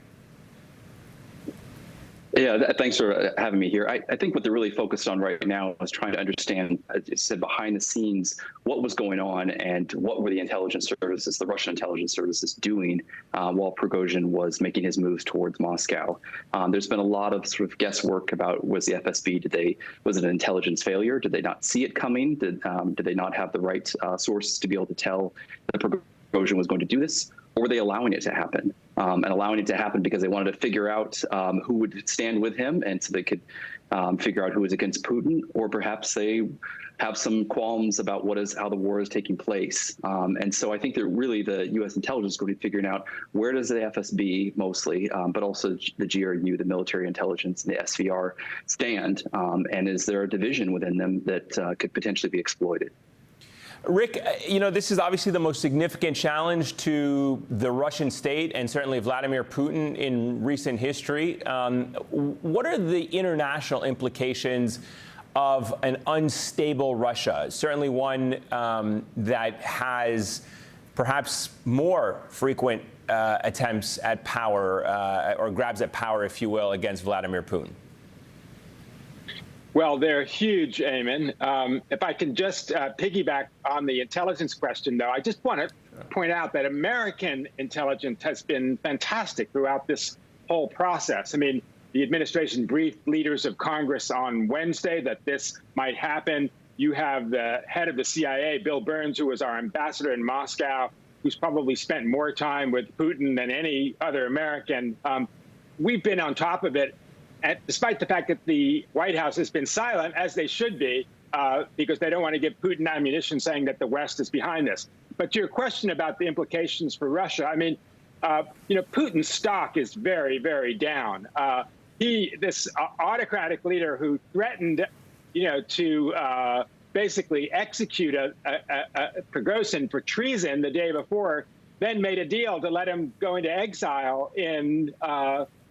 Yeah, thanks for having me here. I think what they're really focused on right now is trying to understand, as you said, behind the scenes, what was going on and what were the intelligence services, the Russian intelligence services, doing while Prigozhin was making his moves towards Moscow. There's been a lot of sort of guesswork about, was the FSB, was it an intelligence failure? Did they not see it coming? Did they not have the right sources to be able to tell that Prigozhin was going to do this? Or were they allowing it to happen? And allowing it to happen because they wanted to figure out who would stand with him, and so they could figure out who was against Putin, or perhaps they have some qualms about how the war is taking place. And so I think that really the U.S. intelligence is going to be figuring out where does the FSB mostly, but also the GRU, the military intelligence, and the SVR stand, and is there a division within them that could potentially be exploited? Rick, you know, this is obviously the most significant challenge to the Russian state and certainly Vladimir Putin in recent history. What are the international implications of an unstable Russia? Certainly one that has perhaps more frequent attempts at power or grabs at power, if you will, against Vladimir Putin. Well, they're huge, Eamon. If I can just piggyback on the intelligence question, though, I just want to point out that American intelligence has been fantastic throughout this whole process. I mean, the administration briefed leaders of Congress on Wednesday that this might happen. You have the head of the CIA, Bill Burns, who was our ambassador in Moscow, who's probably spent more time with Putin than any other American. We've been on top of it. And despite the fact that the White House has been silent, as they should be, because they don't want to give Putin ammunition saying that the West is behind this. But to your question about the implications for Russia, I mean, you know, Putin's stock is very, very down. This autocratic leader who threatened, you know, to basically execute Prigozhin for treason the day before, then made a deal to let him go into exile in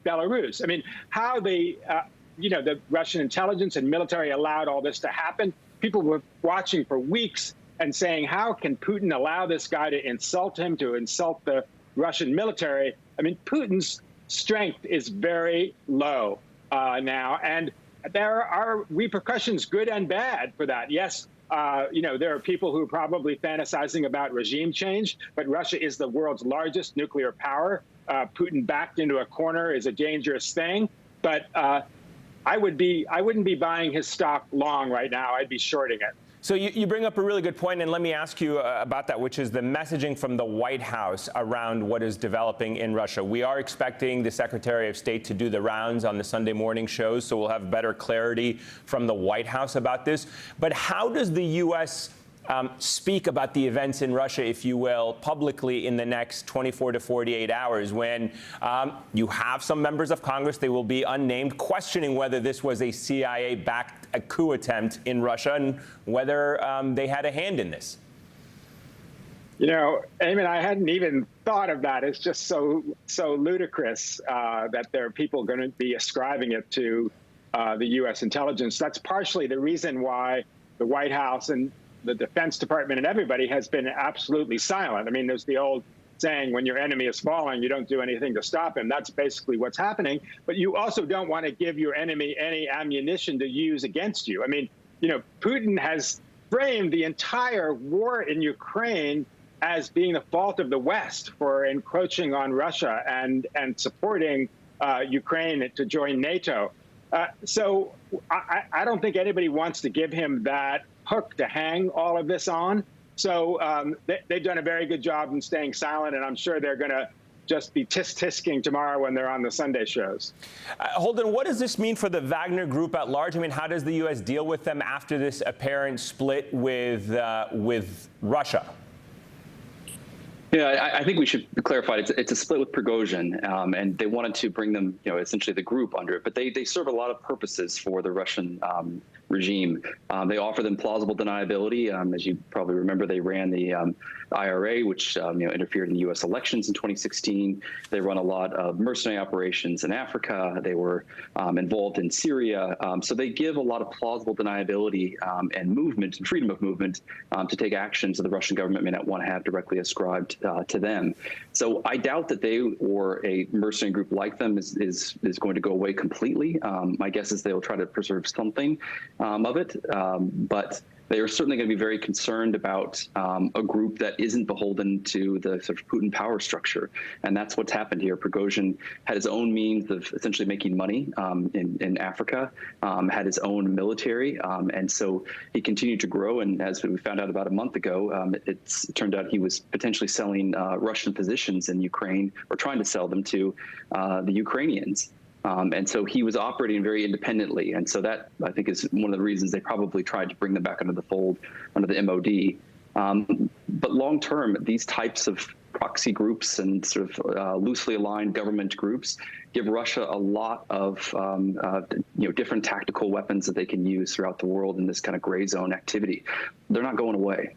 Belarus. I mean, how the Russian intelligence and military allowed all this to happen. People were watching for weeks and saying, how can Putin allow this guy to insult him, to insult the Russian military? I mean, Putin's strength is very low now, and there are repercussions, good and bad, for that. Yes, you know, there are people who are probably fantasizing about regime change, but Russia is the world's largest nuclear power. Putin backed into a corner is a dangerous thing, but I wouldn't be buying his stock long right now. I'd be shorting it. So you bring up a really good point, and let me ask you about that, which is the messaging from the White House around what is developing in Russia. We are expecting the Secretary of State to do the rounds on the Sunday morning shows, so we'll have better clarity from the White House about this. But how does the U.S. speak about the events in Russia, if you will, publicly in the next 24 to 48 hours when you have some members of Congress, they will be unnamed, questioning whether this was a CIA-backed coup attempt in Russia and whether they had a hand in this? You know, Eamon, I hadn't even thought of that. It's just so ludicrous that there are people going to be ascribing it to the U.S. intelligence. That's partially the reason why the White House and the Defense Department and everybody has been absolutely silent. I mean, there's the old saying, when your enemy is falling, you don't do anything to stop him. That's basically what's happening. But you also don't want to give your enemy any ammunition to use against you. I mean, you know, Putin has framed the entire war in Ukraine as being the fault of the West for encroaching on Russia and supporting Ukraine to join NATO. So I don't think anybody wants to give him that hook to hang all of this on. So they've done a very good job in staying silent, and I'm sure they're going to just be tisk-tisking tomorrow when they're on the Sunday shows. Holden, what does this mean for the Wagner Group at large? I mean, how does the U.S. deal with them after this apparent split with Russia? Yeah, I think we should clarify it's a split with Prigozhin, and they wanted to bring them, you know, essentially the group under it. But they serve a lot of purposes for the Russian regime. They offer them plausible deniability. As you probably remember, they ran the IRA, which interfered in the U.S. elections in 2016. They run a lot of mercenary operations in Africa. They were involved in Syria. So they give a lot of plausible deniability and movement and freedom of movement to take actions that the Russian government may not want to have directly ascribed to them. So I doubt that they or a mercenary group like them is going to go away completely. My guess is they'll try to preserve something of it, but they are certainly going to be very concerned about a group that isn't beholden to the sort of Putin power structure. And that's what's happened here. Prigozhin had his own means of essentially making money in Africa, had his own military. And so he continued to grow. And as we found out about a month ago, it turned out he was potentially selling Russian positions in Ukraine, or trying to sell them to the Ukrainians. And so he was operating very independently. And so that, I think, is one of the reasons they probably tried to bring them back under the fold, under the MOD. But long term, these types of proxy groups and sort of loosely aligned government groups give Russia a lot of different tactical weapons that they can use throughout the world in this kind of gray zone activity. They're not going away.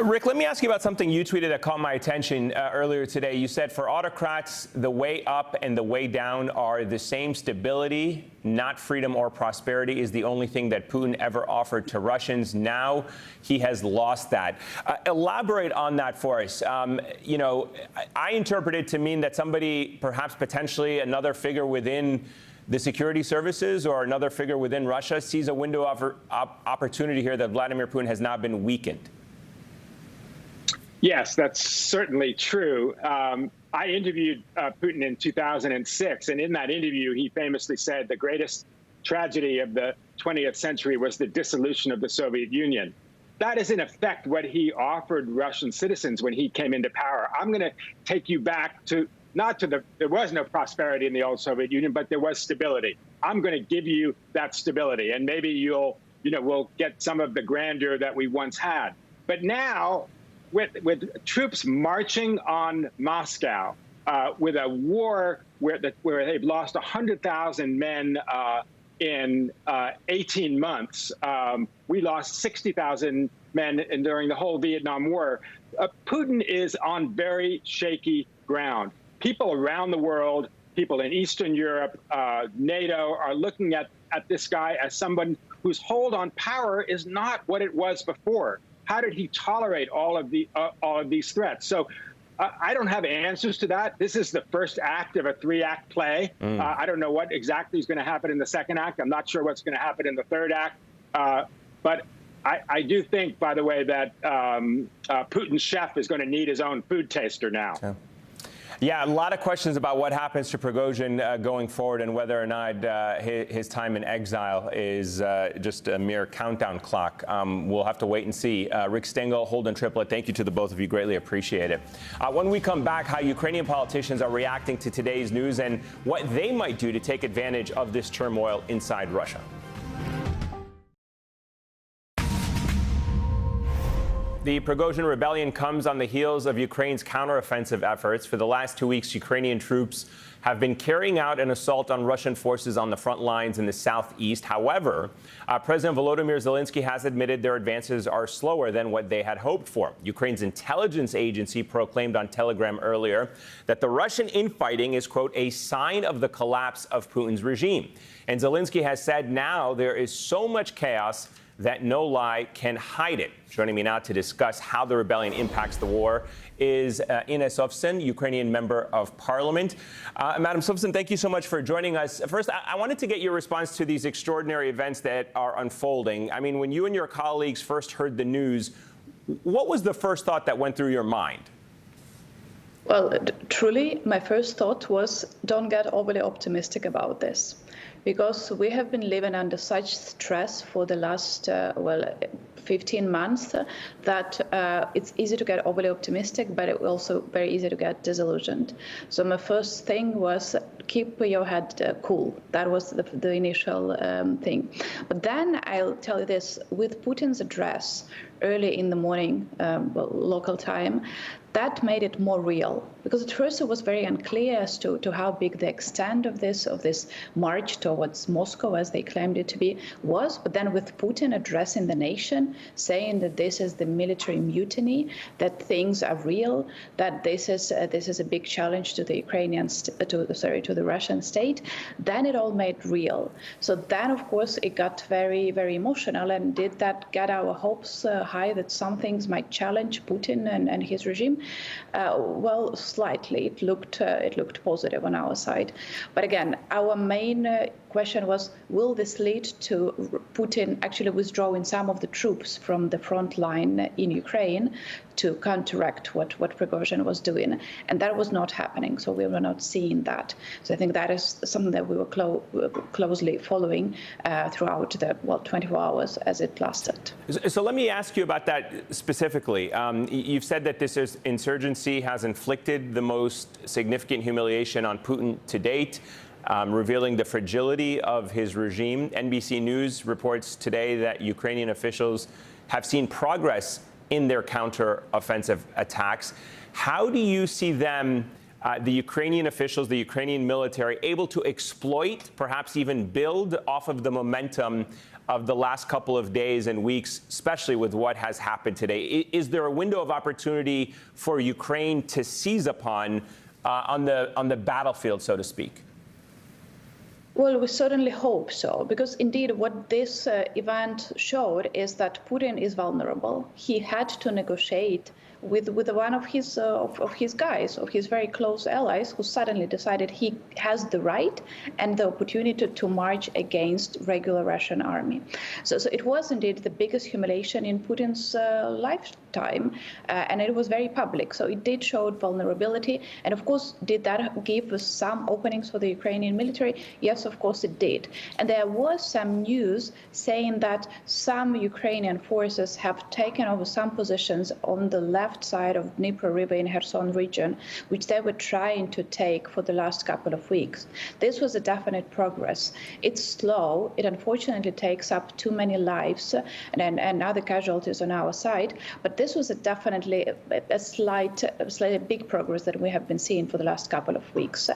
Rick, let me ask you about something you tweeted that caught my attention earlier today. You said for autocrats, the way up and the way down are the same. Stability, not freedom or prosperity, is the only thing that Putin ever offered to Russians. Now he has lost that. Elaborate on that for us. I interpret it to mean that somebody, perhaps potentially another figure within the security services or another figure within Russia, sees a window of opportunity here that Vladimir Putin has now been weakened. Yes, that's certainly true. I interviewed Putin in 2006, and in that interview, he famously said the greatest tragedy of the 20th century was the dissolution of the Soviet Union. That is, in effect, what he offered Russian citizens when he came into power. I'm going to take you back to there was no prosperity in the old Soviet Union, but there was stability. I'm going to give you that stability, and maybe we'll get some of the grandeur that we once had. But now, with troops marching on Moscow, with a war where they've lost 100,000 men in 18 months, we lost 60,000 men during the whole Vietnam War. Putin is on very shaky ground. People around the world, people in Eastern Europe, NATO, are looking at this guy as someone whose hold on power is not what it was before. How did he tolerate all of these threats? So I don't have answers to that. This is the first act of a 3-act play. I don't know what exactly is going to happen in the second act. I'm not sure what's going to happen in the third act. But I do think, by the way, that Putin's chef is going to need his own food taster now. Yeah, a lot of questions about what happens to Prigozhin going forward and whether or not his time in exile is just a mere countdown clock. We'll have to wait and see. Rick Stengel, Holden Triplett, thank you to the both of you. Greatly appreciate it. When we come back, how Ukrainian politicians are reacting to today's news and what they might do to take advantage of this turmoil inside Russia. The Prigozhin rebellion comes on the heels of Ukraine's counteroffensive efforts. For the last 2 weeks, Ukrainian troops have been carrying out an assault on Russian forces on the front lines in the southeast. However, President Volodymyr Zelensky has admitted their advances are slower than what they had hoped for. Ukraine's intelligence agency proclaimed on Telegram earlier that the Russian infighting is, quote, a sign of the collapse of Putin's regime. And Zelensky has said now there is so much chaos that no lie can hide it. Joining me now to discuss how the rebellion impacts the war is Ines Ovsen, Ukrainian member of parliament. Madam Ovsen, thank you so much for joining us. First, I wanted to get your response to these extraordinary events that are unfolding. I mean, when you and your colleagues first heard the news, what was the first thought that went through your mind? Well, truly, my first thought was, don't get overly optimistic about this, because we have been living under such stress for the last, 15 months that it's easy to get overly optimistic, but it's also very easy to get disillusioned. So my first thing was keep your head cool. That was the initial thing. But then I'll tell you this, with Putin's address early in the morning, local time, that made it more real, because at first it was very unclear as to how big the extent of this march towards Moscow, as they claimed it to be, was. But then with Putin addressing the nation, saying that this is the military mutiny, that things are real, that this is a big challenge to the to the Russian state, then it all made real. So then, of course, it got very, very emotional. And did that get our hopes high that some things might challenge Putin and his regime? Well, slightly. It looked positive on our side. But again, our main question was, will this lead to Putin actually withdrawing some of the troops from the front line in Ukraine to counteract what Prigozhin was doing? And that was not happening, so we were not seeing that. So I think that is something that we were closely following throughout the 24 hours as it lasted. So let me ask you about that specifically. You've said that this insurgency has inflicted the most significant humiliation on Putin to date, revealing the fragility of his regime. NBC News reports today that Ukrainian officials have seen progress in their counter-offensive attacks. How do you see them, the Ukrainian officials, the Ukrainian military, able to exploit, perhaps even build off of the momentum of the last couple of days and weeks, especially with what has happened today? Is there a window of opportunity for Ukraine to seize upon on the battlefield, so to speak? Well, we certainly hope so, because indeed what this event showed is that Putin is vulnerable. He had to negotiate with one of his guys, of his very close allies, who suddenly decided he has the right and the opportunity to march against regular Russian army. So it was indeed the biggest humiliation in Putin's lifetime, and it was very public. So it did show vulnerability, and of course, did that give us some openings for the Ukrainian military? Yes, of course it did. And there was some news saying that some Ukrainian forces have taken over some positions on the left side of Dnipro River in Kherson region, which they were trying to take for the last couple of weeks. This was a definite progress. It's slow. It unfortunately takes up too many lives and other casualties on our side. But this was definitely a slightly big progress that we have been seeing for the last couple of weeks.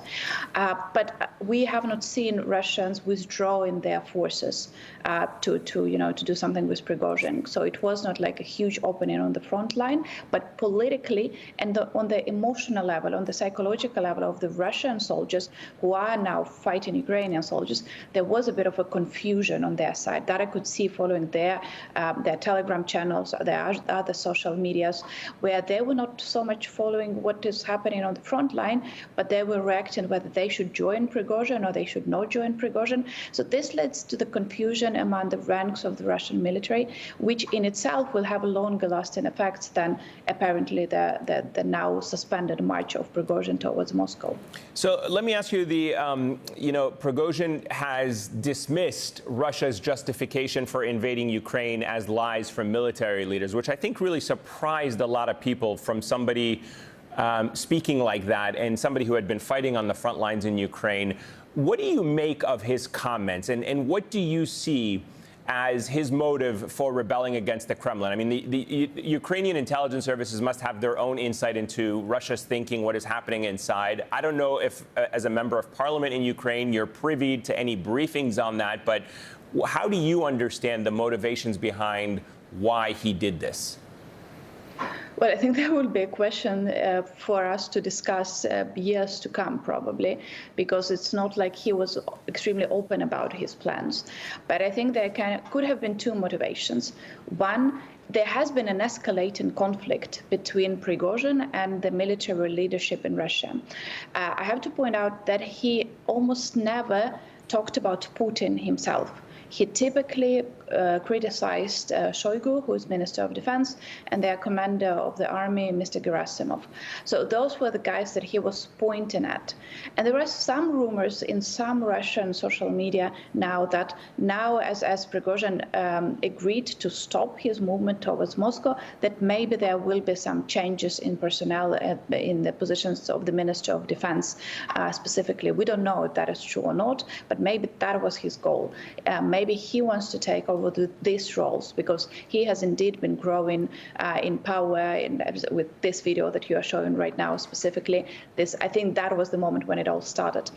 But we have not seen Russians withdrawing their forces to do something with Prigozhin. So it was not like a huge opening on the front line, but politically and on the emotional level, on the psychological level of the Russian soldiers who are now fighting Ukrainian soldiers, there was a bit of a confusion on their side that I could see following their Telegram channels, their other social medias, where they were not so much following what is happening on the front line, but they were reacting whether they should join Prigozhin or they should not join Prigozhin. So this leads to the confusion among the ranks of the Russian military, which in itself will have longer lasting effects than apparently the now suspended march of Prigozhin towards Moscow. So let me ask you, Prigozhin has dismissed Russia's justification for invading Ukraine as lies from military leaders, which I think really surprised a lot of people from somebody speaking like that and somebody who had been fighting on the front lines in Ukraine. What do you make of his comments, and what do you see as his motive for rebelling against the Kremlin? I mean, the Ukrainian intelligence services must have their own insight into Russia's thinking, what is happening inside. I don't know if, as a member of parliament in Ukraine, you're privy to any briefings on that, but how do you understand the motivations behind why he did this? Well, I think that will be a question for us to discuss years to come, probably, because it's not like he was extremely open about his plans. But I think there could have been two motivations. One, there has been an escalating conflict between Prigozhin and the military leadership in Russia. I have to point out that he almost never talked about Putin himself. He typically criticized Shoigu, who is Minister of Defense, and their commander of the army, Mr. Gerasimov. So those were the guys that he was pointing at. And there are some rumors in some Russian social media now that as Prigozhin agreed to stop his movement towards Moscow, that maybe there will be some changes in personnel in the positions of the Minister of Defense specifically. We don't know if that is true or not, but maybe that was his goal. Maybe he wants to take over these roles because he has indeed been growing in power. And with this video that you are showing right now specifically, I think that was the moment when it all started.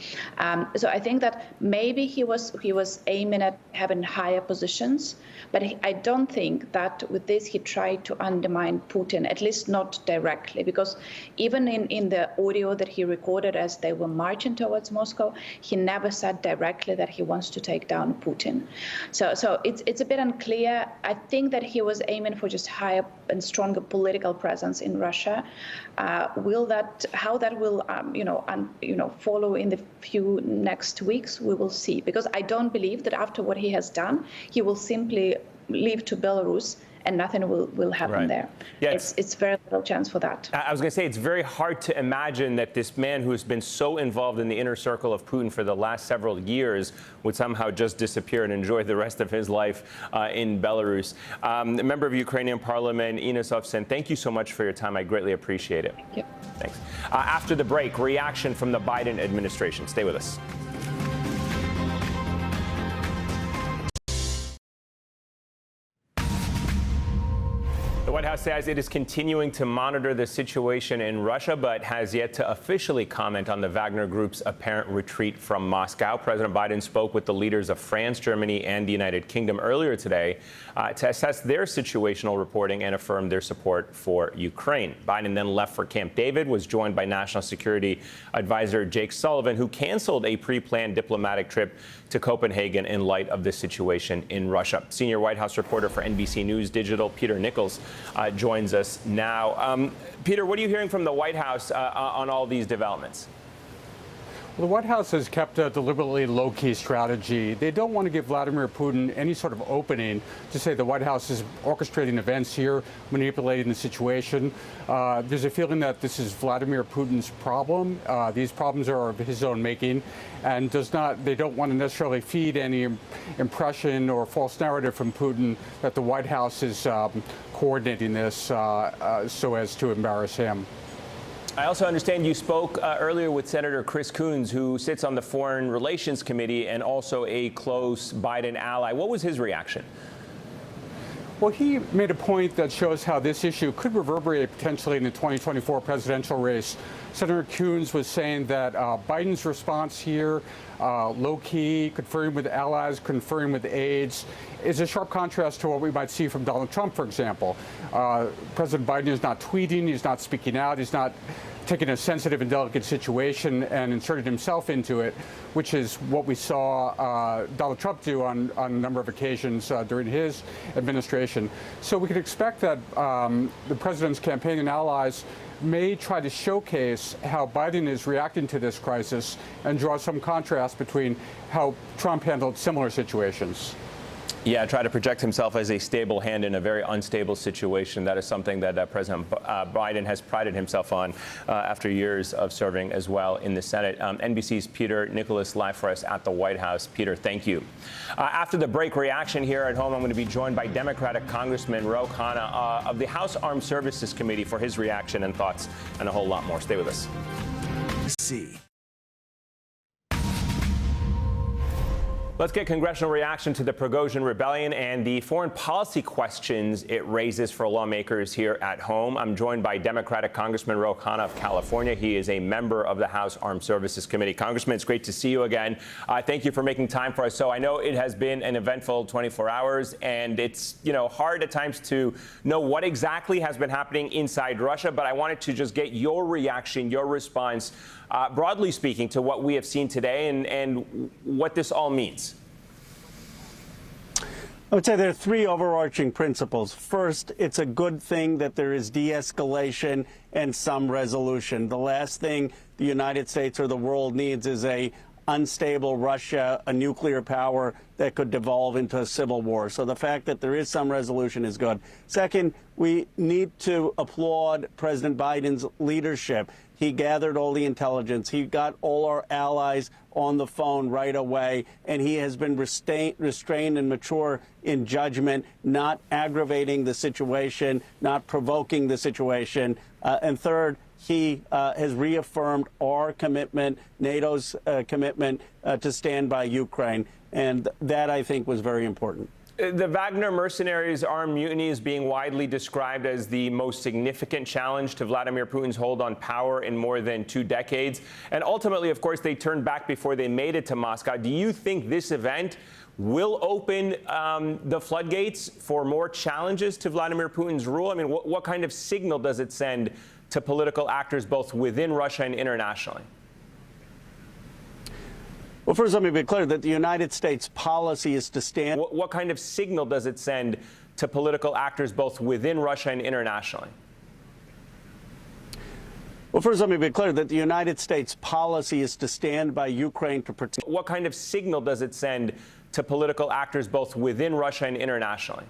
So I think that maybe he was aiming at having higher positions, but I don't think that with this he tried to undermine Putin, at least not directly, because even in the audio that he recorded as they were marching towards Moscow, he never said directly that he wants to take down Putin. So it's a bit unclear. I think that he was aiming for just higher and stronger political presence in Russia. How that will follow in the few next weeks, we will see. Because I don't believe that after what he has done, he will simply leave to Belarus and nothing will happen there. Yeah, it's very little chance for that. I was going to say, it's very hard to imagine that this man who has been so involved in the inner circle of Putin for the last several years would somehow just disappear and enjoy the rest of his life in Belarus. A member of Ukrainian parliament, Ines Ovsen, thank you so much for your time. I greatly appreciate it. Thank you. Thanks. After the break, reaction from the Biden administration. Stay with us. The White House says it is continuing to monitor the situation in Russia, but has yet to officially comment on the Wagner Group's apparent retreat from Moscow. President Biden spoke with the leaders of France, Germany, and the United Kingdom earlier today to assess their situational reporting and affirm their support for Ukraine. Biden then left for Camp David, was joined by National Security Advisor Jake Sullivan, who canceled a pre-planned diplomatic trip to Copenhagen in light of the situation in Russia. Senior White House reporter for NBC News Digital, Peter Nichols, joins us now. Peter, what are you hearing from the White House on all these developments? Well, the White House has kept a deliberately low-key strategy. They don't want to give Vladimir Putin any sort of opening to say the White House is orchestrating events here, manipulating the situation. There's a feeling that this is Vladimir Putin's problem. These problems are of his own making, and they don't want to necessarily feed any impression or false narrative from Putin that the White House is coordinating this so as to embarrass him. I also understand you spoke earlier with Senator Chris Coons, who sits on the Foreign Relations Committee and also a close Biden ally. What was his reaction? Well, he made a point that shows how this issue could reverberate potentially in the 2024 presidential race. Senator Coons was saying that Biden's response here, low-key, conferring with allies, conferring with aides, is a sharp contrast to what we might see from Donald Trump, for example. President Biden is not tweeting, he's not speaking out, he's not taking a sensitive and delicate situation and inserted himself into it, which is what we saw Donald Trump do on a number of occasions during his administration. So we could expect that the president's campaign and allies may try to showcase how Biden is reacting to this crisis and draw some contrast between how Trump handled similar situations. Yeah, try to project himself as a stable hand in a very unstable situation. That is something that President Biden has prided himself on after years of serving as well in the Senate. NBC's Peter Nicholas live for us at the White House. Peter, thank you. After the break, reaction here at home, I'm going to be joined by Democratic Congressman Ro Khanna of the House Armed Services Committee for his reaction and thoughts and a whole lot more. Stay with us. Let's get congressional reaction to the Prigozhin rebellion and the foreign policy questions it raises for lawmakers here at home. I'm joined by Democratic Congressman Ro Khanna of California. He is a member of the House Armed Services Committee. Congressman, it's great to see you again. Thank you for making time for us. So I know it has been an eventful 24 hours, and it's hard at times to know what exactly has been happening inside Russia. But I wanted to just get your reaction, your response, broadly speaking, to what we have seen today and what this all means. I would say there are three overarching principles. First, it's a good thing that there is de-escalation and some resolution. The last thing the United States or the world needs is a unstable Russia, a nuclear power that could devolve into a civil war. So the fact that there is some resolution is good. Second, we need to applaud President Biden's leadership. He gathered all the intelligence. He got all our allies on the phone right away, and he has been restrained and mature in judgment, not aggravating the situation, not provoking the situation. And third, he has reaffirmed our commitment, NATO's commitment to stand by Ukraine. And that, I think, was very important. The Wagner mercenaries' armed mutiny is being widely described as the most significant challenge to Vladimir Putin's hold on power in more than 2 decades. And ultimately, of course, they turned back before they made it to Moscow. Do you think this event will open the floodgates for more challenges to Vladimir Putin's rule? I mean, what kind of signal does it send to political actors both within Russia and internationally? Well, first, let me be clear that the United States policy is to stand. What kind of signal does it send to political actors both within Russia and internationally? Well, first, let me be clear that the United States policy is to stand by Ukraine to protect. What kind of signal does it send to political actors both within Russia and internationally?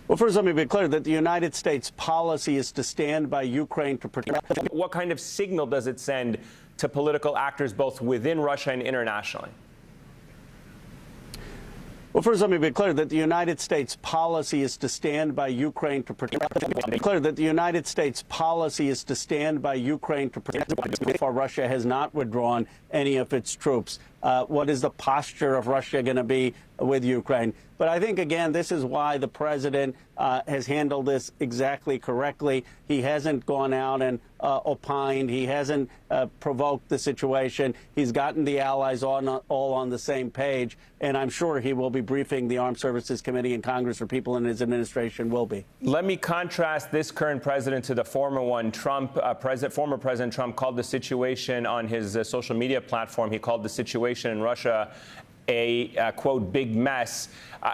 Well, first, let me be clear that the United States policy is to stand by Ukraine to protect. What kind of signal does it send to political actors both within Russia and internationally? Well, first, let me be clear that the United States policy is to stand by Ukraine to protect. Clear that the United States policy is to stand by Ukraine to protect. For Russia has not withdrawn any of its troops. What is the posture of Russia going to be with Ukraine? But I think, again, this is why the president has handled this exactly correctly. He hasn't gone out and opined. He hasn't provoked the situation. He's gotten the allies all on the same page. And I'm sure he will be briefing the Armed Services Committee in Congress, or people in his administration will be. Let me contrast this current president to the former one. Former President Trump called the situation on his social media platform. He called the situation in Russia a quote, big mess.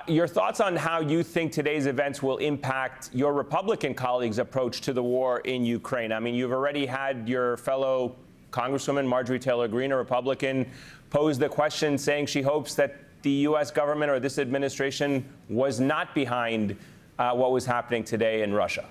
Your thoughts on how you think today's events will impact your Republican colleagues' approach to the war in Ukraine? I mean, you've already had your fellow Congresswoman Marjorie Taylor Greene, a Republican, pose the question saying she hopes that the U.S. government or this administration was not behind what was happening today in Russia.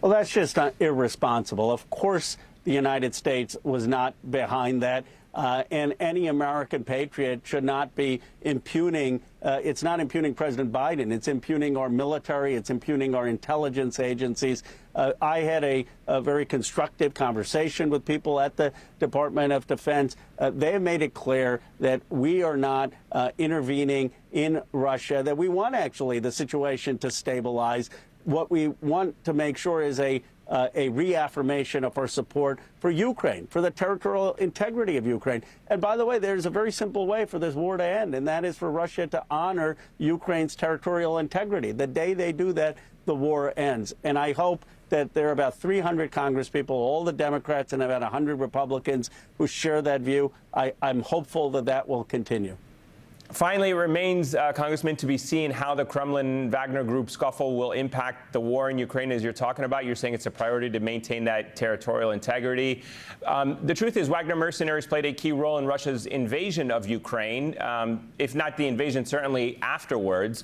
Well, that's just irresponsible. Of course, the United States was not behind that. And any American patriot should not be impugning. It's not impugning President Biden. It's impugning our military. It's impugning our intelligence agencies. I had a very constructive conversation with people at the Department of Defense. They have made it clear that we are not intervening in Russia, that we want actually the situation to stabilize. What we want to make sure is a reaffirmation of our support for Ukraine, for the territorial integrity of Ukraine. And by the way, there's a very simple way for this war to end, and that is for Russia to honor Ukraine's territorial integrity. The day they do that, the war ends. And I hope that there are about 300 congresspeople, all the Democrats and about 100 Republicans who share that view. I'm hopeful that that will continue. Finally, it remains, Congressman, to be seen how the Kremlin-Wagner group scuffle will impact the war in Ukraine, as you're talking about. You're saying it's a priority to maintain that territorial integrity. The truth is, Wagner mercenaries played a key role in Russia's invasion of Ukraine, if not the invasion, certainly afterwards.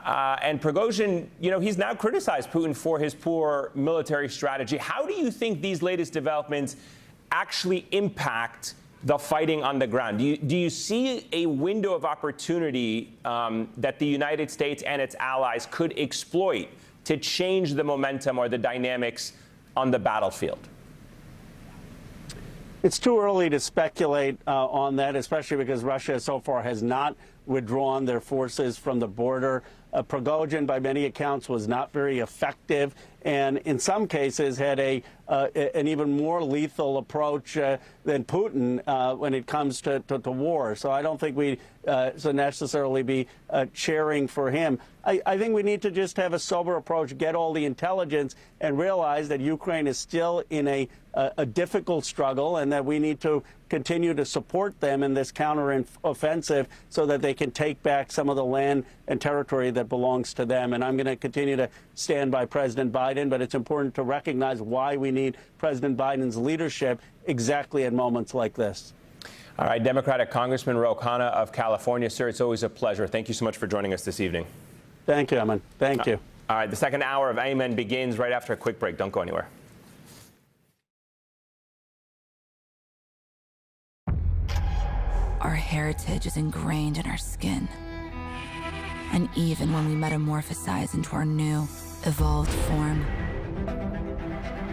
And Prigozhin, he's now criticized Putin for his poor military strategy. How do you think these latest developments actually impact the fighting on the ground? Do you see a window of opportunity that the United States and its allies could exploit to change the momentum or the dynamics on the battlefield? It's too early to speculate on that, especially because Russia so far has not withdrawn their forces from the border. Prigozhin, by many accounts, was not very effective, and in some cases had an even more lethal approach than Putin when it comes to war. So I don't think we should necessarily be cheering for him. I think we need to just have a sober approach, get all the intelligence, and realize that Ukraine is still in a difficult struggle, and that we need to continue to support them in this counteroffensive so that they can take back some of the land and territory that belongs to them. And I'm going to continue to stand by President Biden, but it's important to recognize why we need President Biden's leadership exactly at moments like this. All right, Democratic Congressman Ro Khanna of California. Sir, it's always a pleasure. Thank you so much for joining us this evening. Thank you, Eamon. Thank you. All right, the second hour of Amen begins right after a quick break. Don't go anywhere. Our heritage is ingrained in our skin. And even when we metamorphosize into our new, evolved form,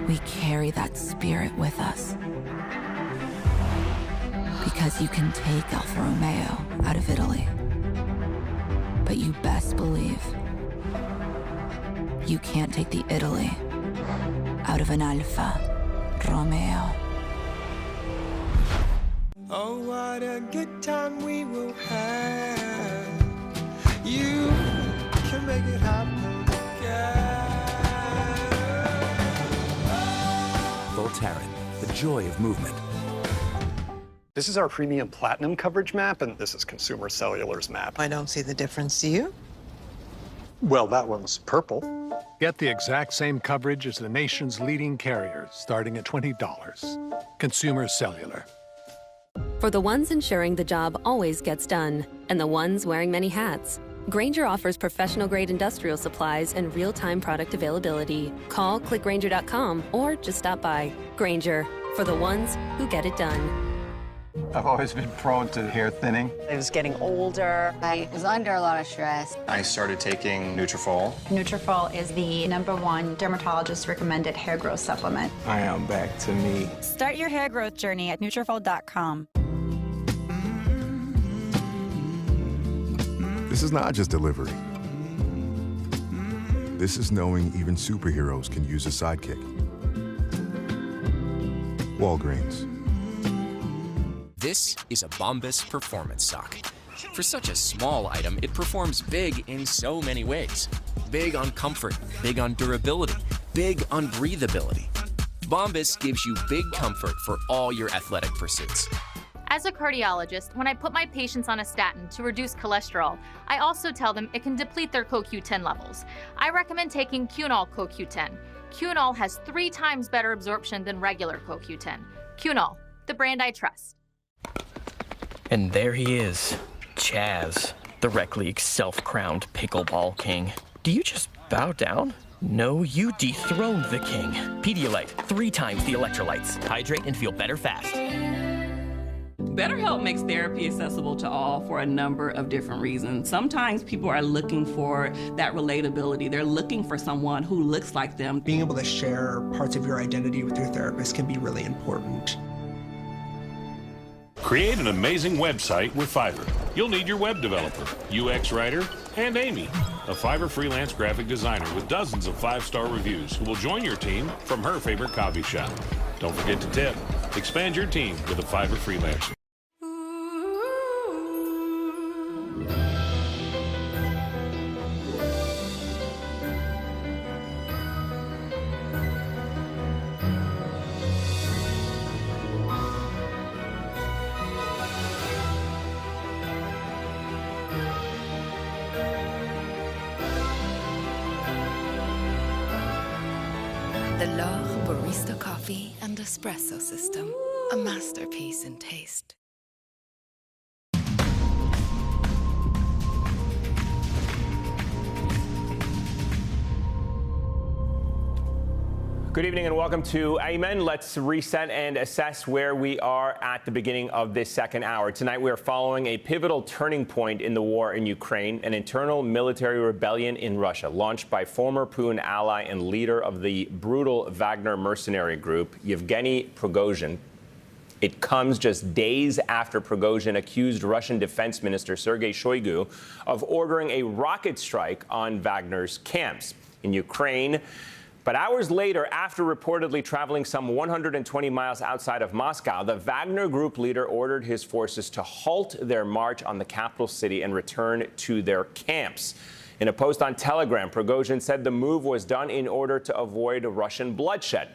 we carry that spirit with us. Because you can take Alfa Romeo out of Italy, but you best believe you can't take the Italy out of an Alfa Romeo. Oh, what a good time we will have. You can make it happen again. Voltaren, the joy of movement. This is our premium platinum coverage map, and this is Consumer Cellular's map. I don't see the difference, do you? Well, that one's purple. Get the exact same coverage as the nation's leading carriers, starting at $20. Consumer Cellular. For the ones ensuring the job always gets done, and the ones wearing many hats, Grainger offers professional-grade industrial supplies and real-time product availability. Call, click Grainger.com, or just stop by. Grainger, for the ones who get it done. I've always been prone to hair thinning. I was getting older. I was under a lot of stress. I started taking Nutrafol. Nutrafol is the #1 dermatologist-recommended hair growth supplement. I am back to me. Start your hair growth journey at Nutrafol.com. This is not just delivery. This is knowing even superheroes can use a sidekick. Walgreens. This is a Bombas performance sock. For such a small item, it performs big in so many ways. Big on comfort, big on durability, big on breathability. Bombas gives you big comfort for all your athletic pursuits. As a cardiologist, when I put my patients on a statin to reduce cholesterol, I also tell them it can deplete their CoQ10 levels. I recommend taking Cunol CoQ10. Cunol has 3 times better absorption than regular CoQ10. Cunol, the brand I trust. And there he is, Chaz, the rec league self-crowned pickleball king. Do you just bow down? No, you dethroned the king. Pedialyte, 3 times the electrolytes. Hydrate and feel better fast. BetterHelp makes therapy accessible to all for a number of different reasons. Sometimes people are looking for that relatability. They're looking for someone who looks like them. Being able to share parts of your identity with your therapist can be really important. Create an amazing website with Fiverr. You'll need your web developer, UX writer, and Amy, a Fiverr freelance graphic designer with dozens of 5-star reviews who will join your team from her favorite coffee shop. Don't forget to tip. Expand your team with a Fiverr freelancer. The L'Or Barista Coffee and Espresso System, a masterpiece in taste. Good evening and welcome to Amen. Let's reset and assess where we are at the beginning of this second hour. Tonight we are following a pivotal turning point in the war in Ukraine, an internal military rebellion in Russia launched by former Putin ally and leader of the brutal Wagner mercenary group, Yevgeny Prigozhin. It comes just days after Prigozhin accused Russian Defense Minister Sergei Shoigu of ordering a rocket strike on Wagner's camps in Ukraine. But hours later, after reportedly traveling some 120 miles outside of Moscow, the Wagner Group leader ordered his forces to halt their march on the capital city and return to their camps. In a post on Telegram, Prigozhin said the move was done in order to avoid Russian bloodshed.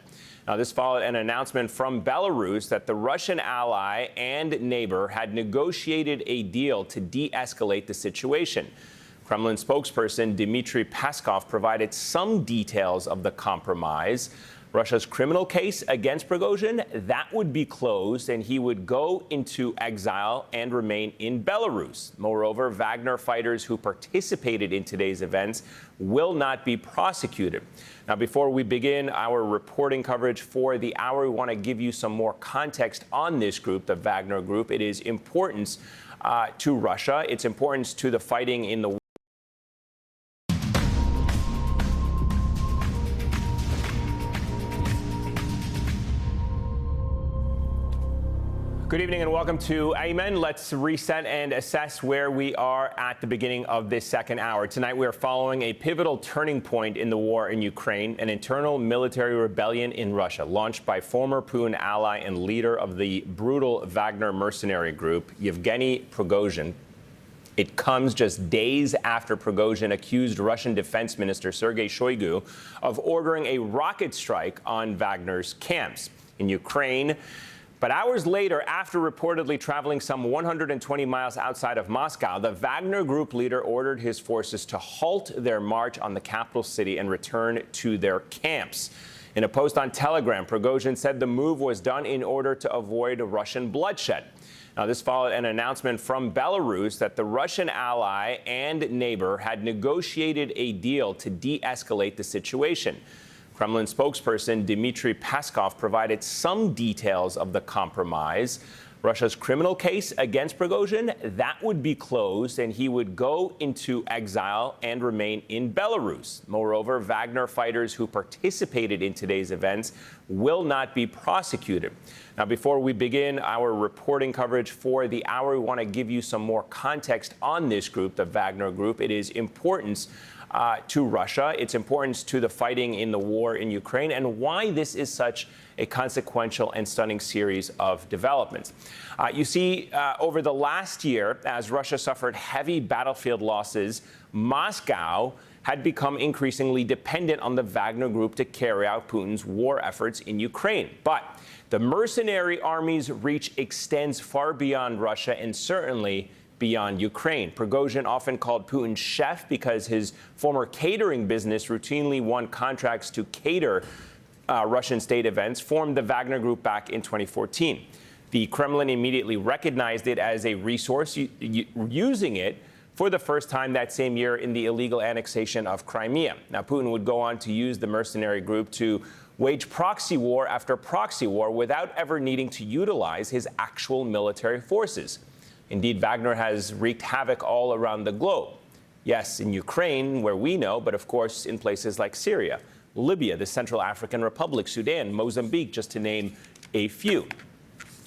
Now, this followed an announcement from Belarus that the Russian ally and neighbor had negotiated a deal to de-escalate the situation. Kremlin spokesperson Dmitry Peskov provided some details of the compromise. Russia's criminal case against Prigozhin, that would be closed, and he would go into exile and remain in Belarus. Moreover, Wagner fighters who participated in today's events will not be prosecuted. Now, before we begin our reporting coverage for the hour, we want to give you some more context on this group, the Wagner Group. It is importance to Russia. Its importance to the fighting in the Good evening and welcome to Amen. Let's reset and assess where we are at the beginning of this second hour. Tonight we are following a pivotal turning point in the war in Ukraine, an internal military rebellion in Russia launched by former Putin ally and leader of the brutal Wagner mercenary group, Yevgeny Prigozhin. It comes just days after Prigozhin accused Russian Defense Minister Sergei Shoigu of ordering a rocket strike on Wagner's camps in Ukraine. But hours later, after reportedly traveling some 120 miles outside of Moscow, the Wagner Group leader ordered his forces to halt their march on the capital city and return to their camps. In a post on Telegram, Prigozhin said the move was done in order to avoid Russian bloodshed. Now, this followed an announcement from Belarus that the Russian ally and neighbor had negotiated a deal to de-escalate the situation. Kremlin spokesperson Dmitry Peskov provided some details of the compromise. Russia's criminal case against Prigozhin, that would be closed, and he would go into exile and remain in Belarus. Moreover, Wagner fighters who participated in today's events will not be prosecuted. Now, before we begin our reporting coverage for the hour, we want to give you some more context on this group, the Wagner Group. It is importance to Russia, its importance to the fighting in the war in Ukraine, and why this is such a consequential and stunning series of developments. You see, over the last year, as Russia suffered heavy battlefield losses, Moscow had become increasingly dependent on the Wagner Group to carry out Putin's war efforts in Ukraine. But the mercenary army's reach extends far beyond Russia and certainly beyond Ukraine. Prigozhin often called Putin chef because his former catering business routinely won contracts to cater Russian state events, formed the Wagner Group back in 2014. The Kremlin immediately recognized it as a resource, using it for the first time that same year in the illegal annexation of Crimea. Now, Putin would go on to use the mercenary group to wage proxy war after proxy war without ever needing to utilize his actual military forces. Indeed, Wagner has wreaked havoc all around the globe. Yes, in Ukraine, where we know, but of course in places like Syria, Libya, the Central African Republic, Sudan, Mozambique, just to name a few.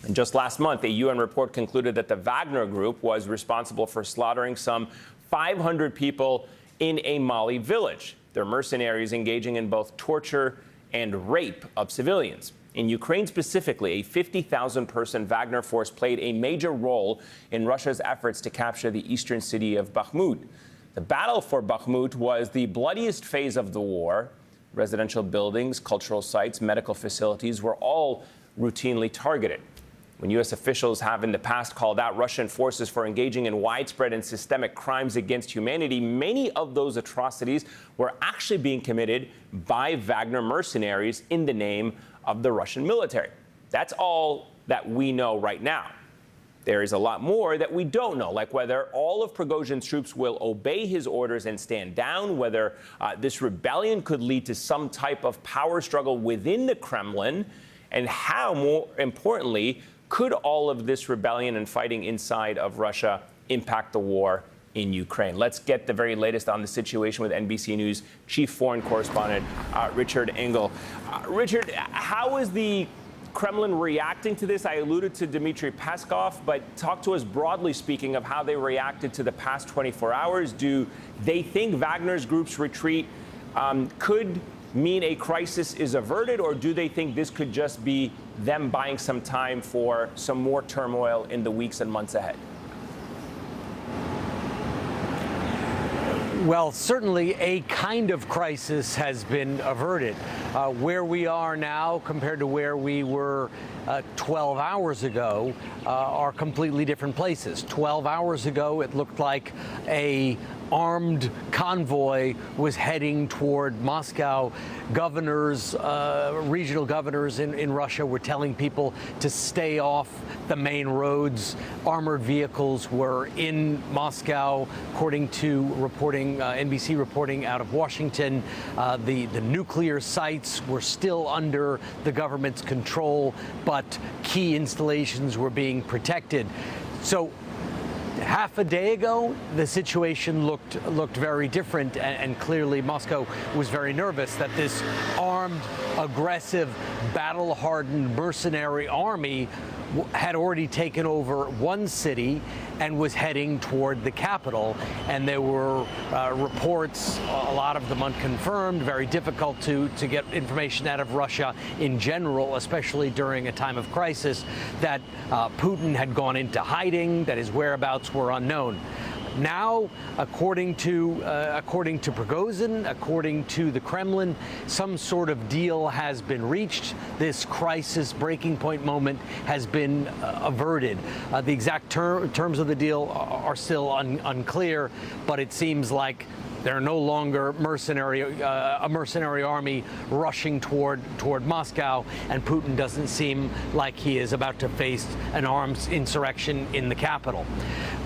And just last month, a UN report concluded that the Wagner Group was responsible for slaughtering some 500 people in a Mali village. They're mercenaries engaging in both torture and rape of civilians. In Ukraine specifically, a 50,000-person Wagner force played a major role in Russia's efforts to capture the eastern city of Bakhmut. The battle for Bakhmut was the bloodiest phase of the war. Residential buildings, cultural sites, medical facilities were all routinely targeted. When U.S. officials have in the past called out Russian forces for engaging in widespread and systemic crimes against humanity, many of those atrocities were actually being committed by Wagner mercenaries in the name of the Russian military. That's all that we know right now. There is a lot more that we don't know, like whether all of Prigozhin's troops will obey his orders and stand down, whether this rebellion could lead to some type of power struggle within the Kremlin, and how, more importantly, could all of this rebellion and fighting inside of Russia impact the war in Ukraine? Let's get the very latest on the situation with NBC News chief foreign correspondent Richard Engel. Richard, how is the Kremlin reacting to this? I alluded to Dmitry Peskov, but talk to us broadly speaking of how they reacted to the past 24 hours. Do they think Wagner's group's retreat could mean a crisis is averted, or do they think this could just be them buying some time for some more turmoil in the weeks and months ahead? Well, certainly a kind of crisis has been averted. Where we are now compared to where we were 12 hours ago are completely different places. 12 hours ago, it looked like a armed convoy was heading toward Moscow. Governors, regional governors in Russia were telling people to stay off the main roads. Armored vehicles were in Moscow, according to reporting, NBC reporting out of Washington. The nuclear sites were still under the government's control, but key installations were being protected. So half a day ago, the situation looked very different, and clearly Moscow was very nervous that this armed, aggressive, battle-hardened mercenary army had already taken over one city and was heading toward the capital. And there were reports, a lot of them unconfirmed, very difficult to get information out of Russia in general, especially during a time of crisis, that Putin had gone into hiding, that his whereabouts were unknown. Now, according to Prigozhin, according to the Kremlin, some sort of deal has been reached. This crisis breaking point moment has been averted. The exact terms of the deal are still unclear, but it seems like they're no longer a mercenary army rushing toward Moscow, and Putin doesn't seem like he is about to face an armed insurrection in the capital.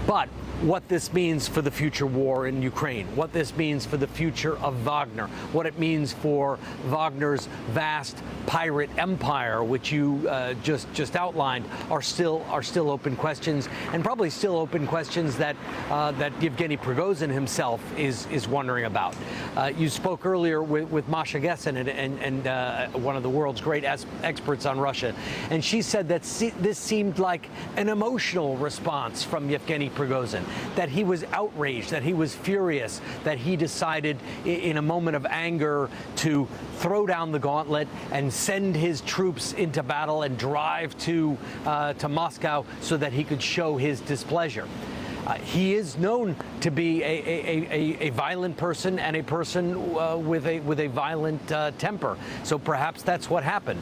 But what this means for the future war in Ukraine, what this means for the future of Wagner, what it means for Wagner's vast pirate empire, which you just outlined, are still open questions, and probably still open questions that Yevgeny Prigozhin himself is wondering about. You spoke earlier with Masha Gessen, and one of the world's great experts on Russia, and she said that this seemed like an emotional response from Yevgeny Prigozhin, that he was outraged, that he was furious, that he decided in a moment of anger to throw down the gauntlet and send his troops into battle and drive to Moscow so that he could show his displeasure. He is known to be a violent person and a person with a violent temper. So perhaps that's what happened.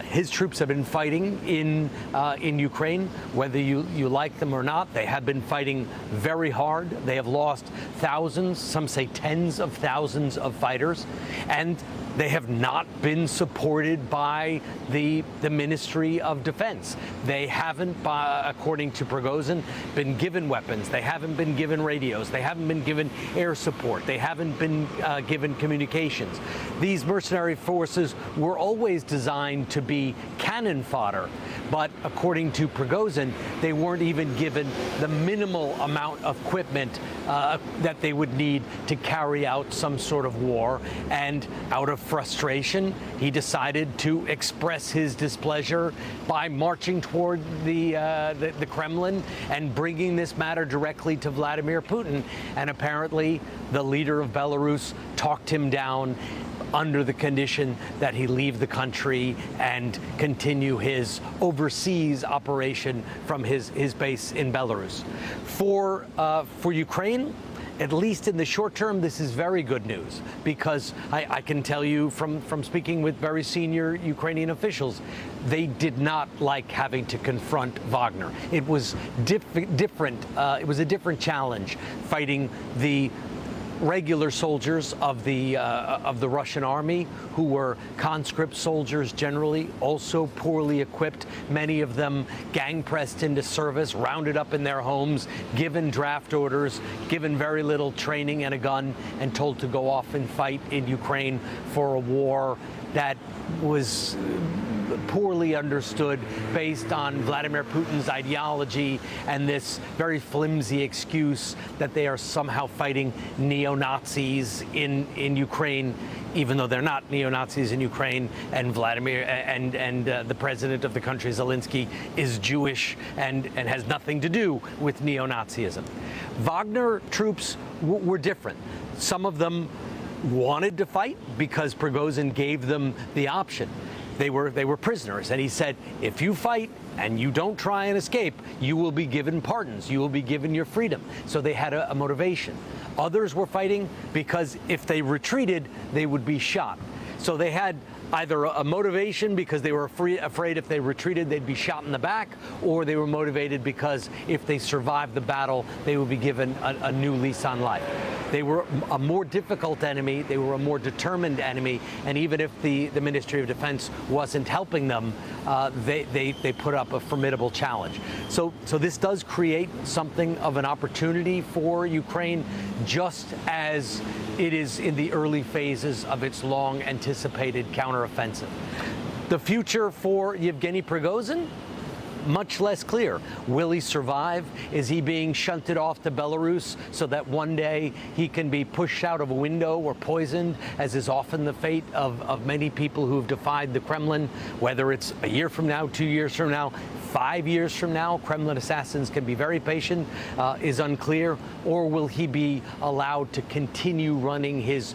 His troops have been fighting in Ukraine, whether you like them or not. They have been fighting very hard. They have lost thousands, some say tens of thousands of fighters, and they have not been supported by the Ministry of Defense. They haven't, according to Prigozhin, been given weapons. They haven't been given radios. They haven't been given air support. They haven't been given communications. These mercenary forces were always designed to be cannon fodder, but according to Prigozhin, they weren't even given the minimal amount of equipment that they would need to carry out some sort of war. And out of frustration, he decided to express his displeasure by marching toward the Kremlin and bringing this matter directly to Vladimir Putin. And apparently, the leader of Belarus talked him down under the condition that he leave the country and continue his overseas operation from his base in Belarus. For Ukraine, at least in the short term, this is very good news, because I can tell you from speaking with very senior Ukrainian officials, they did not like having to confront Wagner. It was different. It was a different challenge fighting the regular soldiers of the Russian army, who were conscript soldiers generally, also poorly equipped, many of them gang pressed into service, rounded up in their homes, given draft orders, given very little training and a gun, and told to go off and fight in Ukraine for a war that was poorly understood based on Vladimir Putin's ideology and this very flimsy excuse that they are somehow fighting neo-Nazis in Ukraine, even though they're not neo-Nazis in Ukraine, and Vladimir and the president of the country, Zelensky, is Jewish and has nothing to do with neo-Nazism. Wagner troops were different. Some of them wanted to fight because Prigozhin gave them the option. They were prisoners, and he said, if you fight and you don't try and escape, you will be given pardons. You will be given your freedom. So they had a motivation. Others were fighting because if they retreated, they would be shot. So they had either a motivation because they were afraid if they retreated, they'd be shot in the back, or they were motivated because if they survived the battle, they would be given a new lease on life. They were a more difficult enemy. They were a more determined enemy. And even if the Ministry of Defense wasn't helping them, they put up a formidable challenge. So this does create something of an opportunity for Ukraine, just as it is in the early phases of its long anticipated counteroffensive. The future for Yevgeny Prigozhin? Much less clear. Will he survive? Is he being shunted off to Belarus so that one day he can be pushed out of a window or poisoned, as is often the fate of many people who've defied the Kremlin, whether it's a year from now, 2 years from now, 5 years from now? Kremlin assassins can be very patient, is unclear. Or will he be allowed to continue running his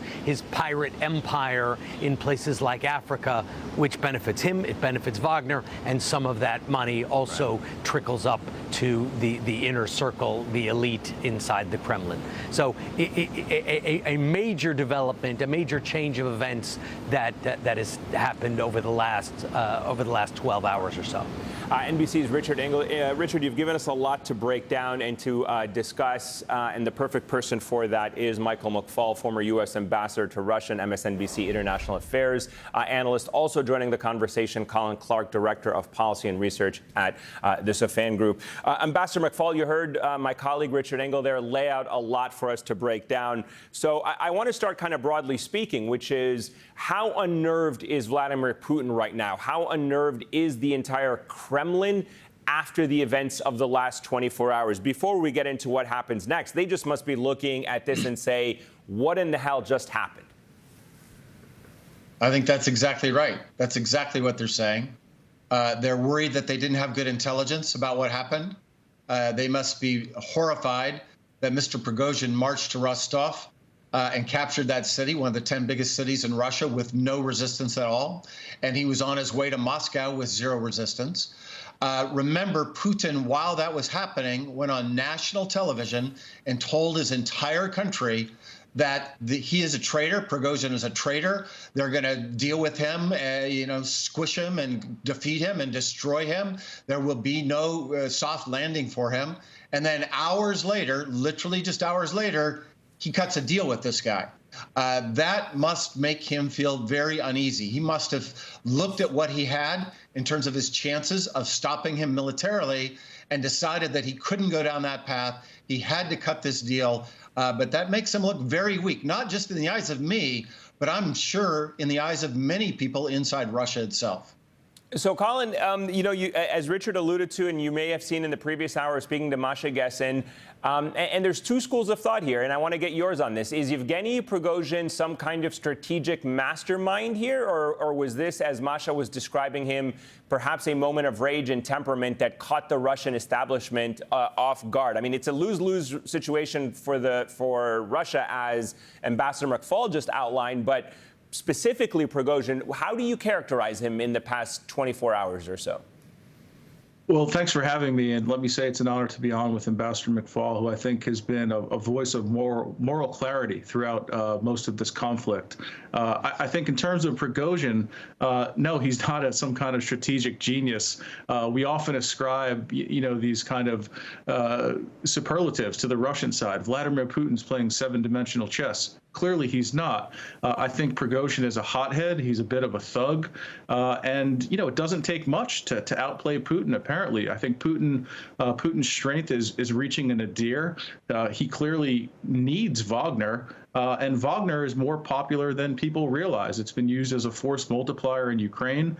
pirate empire in places like Africa, which benefits him, it benefits Wagner, and some of that money also trickles up to the inner circle, the elite inside the Kremlin. So a major development, a major change of events that has happened over the last 12 hours or so. NBC's Richard Engel. Richard, you've given us a lot to break down and to discuss, and the perfect person for that is Michael McFaul, former U.S. ambassador to Russia and MSNBC International Affairs analyst. Also joining the conversation, Colin Clark, director of policy and research at the Safan Group. Ambassador McFaul, you heard my colleague Richard Engel there lay out a lot for us to break down. So I want to start kind of broadly speaking, which is how unnerved is Vladimir Putin right now? How unnerved is the entire Kremlin after the events of the last 24 hours? Before we get into what happens next, they just must be looking at this and say, what in the hell just happened? I think that's exactly right. That's exactly what they're saying. They're worried that they didn't have good intelligence about what happened. They must be horrified that Mr. Prigozhin marched to Rostov and captured that city, one of the 10 biggest cities in Russia, with no resistance at all. And he was on his way to Moscow with zero resistance. Remember, Putin, while that was happening, went on national television and told his entire country that he is a traitor. Prigozhin is a traitor. They're going to deal with him, squish him and defeat him and destroy him. There will be no soft landing for him. And then hours later, literally just hours later, he cuts a deal with this guy. That must make him feel very uneasy. He must have looked at what he had in terms of his chances of stopping him militarily and decided that he couldn't go down that path. He had to cut this deal. But that makes him look very weak, not just in the eyes of me, but I'm sure in the eyes of many people inside Russia itself. So, Colin, as Richard alluded to, and you may have seen in the previous hour speaking to Masha Gessen, and there's two schools of thought here, and I want to get yours on this. Is Yevgeny Prigozhin some kind of strategic mastermind here, or was this, as Masha was describing him, perhaps a moment of rage and temperament that caught the Russian establishment off guard? I mean, it's a lose-lose situation for Russia, as Ambassador McFaul just outlined, but specifically Prigozhin, how do you characterize him in the past 24 hours or so? Well, thanks for having me, and let me say it's an honor to be on with Ambassador McFaul, who I think has been a voice of moral clarity throughout most of this conflict. I think in terms of Prigozhin, no, he's not some kind of strategic genius. We often ascribe, these kind of superlatives to the Russian side. Vladimir Putin's playing seven-dimensional chess. Clearly, he's not. I think Prigozhin is a hothead. He's a bit of a thug. And, it doesn't take much to outplay Putin, apparently. transparently. I think Putin's strength is reaching a nadir. He clearly needs Wagner. And Wagner is more popular than people realize. It's been used as a force multiplier in Ukraine,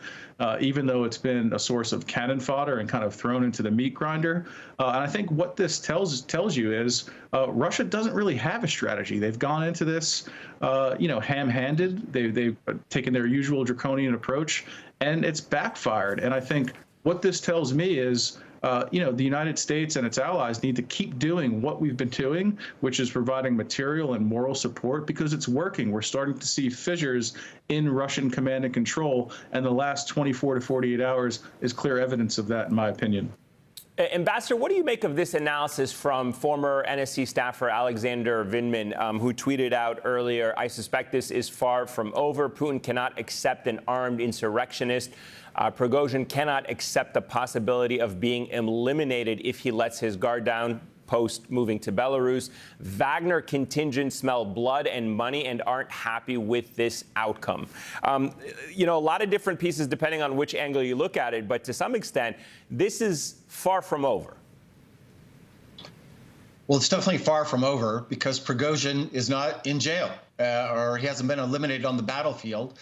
even though it's been a source of cannon fodder and kind of thrown into the meat grinder. And I think what this tells you is Russia doesn't really have a strategy. They've gone into this, ham-handed. They've taken their usual draconian approach, and it's backfired. And I think what this tells me is, the United States and its allies need to keep doing what we've been doing, which is providing material and moral support, because it's working. We're starting to see fissures in Russian command and control, and the last 24 to 48 hours is clear evidence of that, in my opinion. Ambassador, what do you make of this analysis from former NSC staffer Alexander Vindman, who tweeted out earlier, "I suspect this is far from over. Putin cannot accept an armed insurrectionist. Prigozhin cannot accept the possibility of being eliminated if he lets his guard down post moving to Belarus. Wagner contingents smell blood and money and aren't happy with this outcome." A lot of different pieces depending on which angle you look at it, but to some extent, this is far from over. Well, it's definitely far from over because Prigozhin is not in jail or he hasn't been eliminated on the battlefield.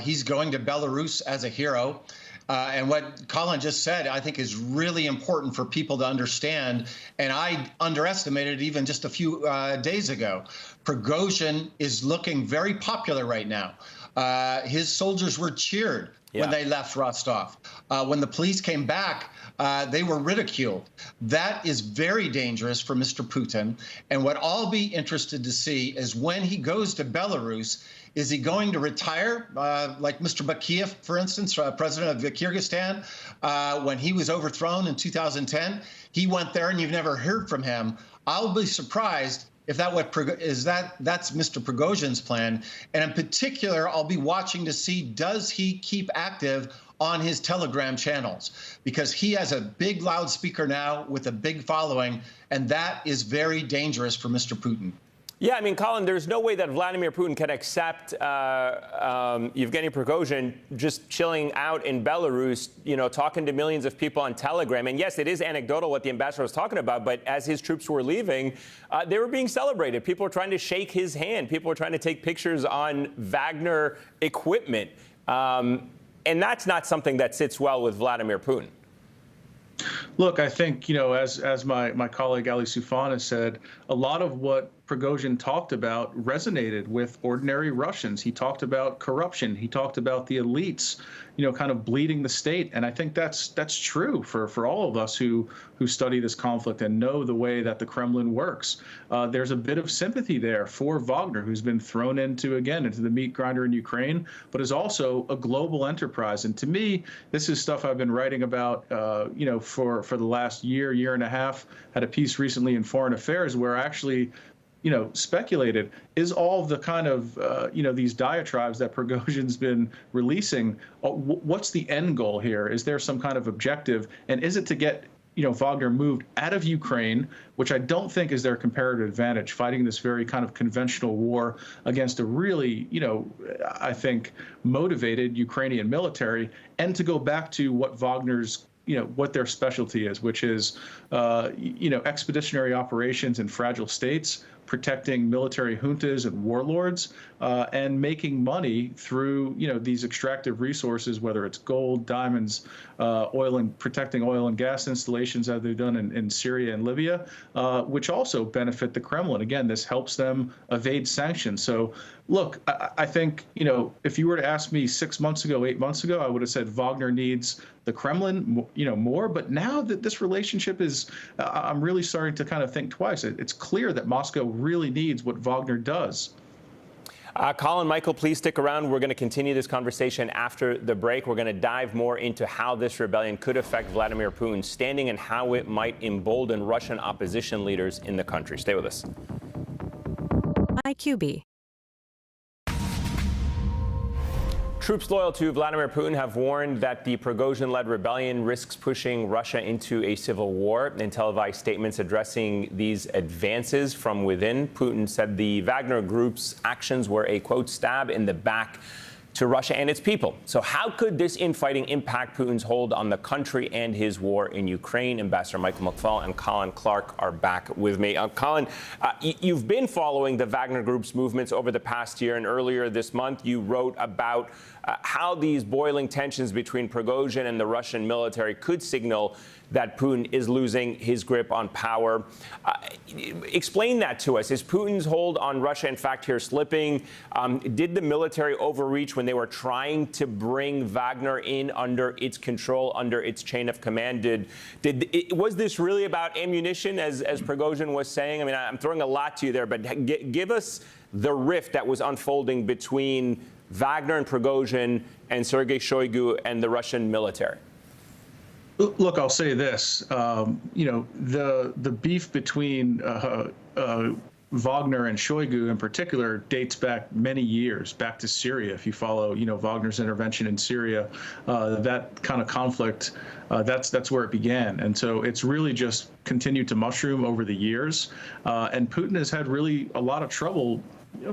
He's going to Belarus as a hero. And what Colin just said, I think, is really important for people to understand. And I underestimated even just a few days ago. Prigozhin is looking very popular right now. His soldiers were cheered when they left Rostov. When the police came back, they were ridiculed. That is very dangerous for Mr. Putin. And what I'll be interested to see is when he goes to Belarus, is he going to retire, like Mr. Bakiyev, for instance, president of Kyrgyzstan, when he was overthrown in 2010? He went there, and you've never heard from him. I'll be surprised if that's Mr. Prigozhin's plan. And in particular, I'll be watching to see, does he keep active on his Telegram channels? Because he has a big loudspeaker now with a big following, and that is very dangerous for Mr. Putin. Yeah, I mean, Colin, there's no way that Vladimir Putin can accept Yevgeny Prigozhin just chilling out in Belarus, talking to millions of people on Telegram. And yes, it is anecdotal what the ambassador was talking about, but as his troops were leaving, they were being celebrated. People were trying to shake his hand. People were trying to take pictures on Wagner equipment. And that's not something that sits well with Vladimir Putin. Look, I think, as my colleague Ali Soufan has said, a lot of what Prigozhin talked about resonated with ordinary Russians. He talked about corruption. He talked about the elites, kind of bleeding the state. And I think that's true for all of us who study this conflict and know the way that the Kremlin works. There's a bit of sympathy there for Wagner, who's been thrown into the meat grinder in Ukraine, but is also a global enterprise. And to me, this is stuff I've been writing about, for the last year and a half. Had a piece recently in Foreign Affairs where I actually speculated, is all the kind of, these diatribes that Prigozhin's been releasing, what's the end goal here? Is there some kind of objective? And is it to get, Wagner moved out of Ukraine, which I don't think is their comparative advantage, fighting this very kind of conventional war against a really, I think, motivated Ukrainian military, and to go back to what Wagner's what their specialty is, which is, expeditionary operations in fragile states, protecting military juntas and warlords, and making money through, these extractive resources, whether it's gold, diamonds, protecting oil and gas installations as they've done in Syria and Libya, which also benefit the Kremlin. Again, this helps them evade sanctions. So, look, I think, if you were to ask me 6 months ago, 8 months ago, I would have said Wagner needs the Kremlin, more. But now that this relationship is, I'm really starting to kind of think twice. It's clear that Moscow really needs what Wagner does. Colin, Michael, please stick around. We're going to continue this conversation after the break. We're going to dive more into how this rebellion could affect Vladimir Putin's standing and how it might embolden Russian opposition leaders in the country. Stay with us. IQB. Troops loyal to Vladimir Putin have warned that the Prigozhin-led rebellion risks pushing Russia into a civil war. In televised statements addressing these advances from within, Putin said the Wagner group's actions were a, quote, stab in the back to Russia and its people. So how could this infighting impact Putin's hold on the country and his war in Ukraine? Ambassador Michael McFaul and Colin Clark are back with me. Colin, you've been following the Wagner Group's movements over the past year, and earlier this month you wrote about how these boiling tensions between Prigozhin and the Russian military could signal that Putin is losing his grip on power. Explain that to us. Is Putin's hold on Russia, in fact, here slipping? Did the military overreach when they were trying to bring Wagner in under its control, under its chain of command? Was this really about ammunition, as Prigozhin was saying? I mean, I'm throwing a lot to you there, but give us the rift that was unfolding between Wagner and Prigozhin and Sergei Shoigu and the Russian military. Look, I'll say this. The beef between Wagner and Shoigu in particular dates back many years, back to Syria. If you follow, Wagner's intervention in Syria, that kind of conflict, that's where it began. And so it's really just continued to mushroom over the years. And Putin has had really a lot of trouble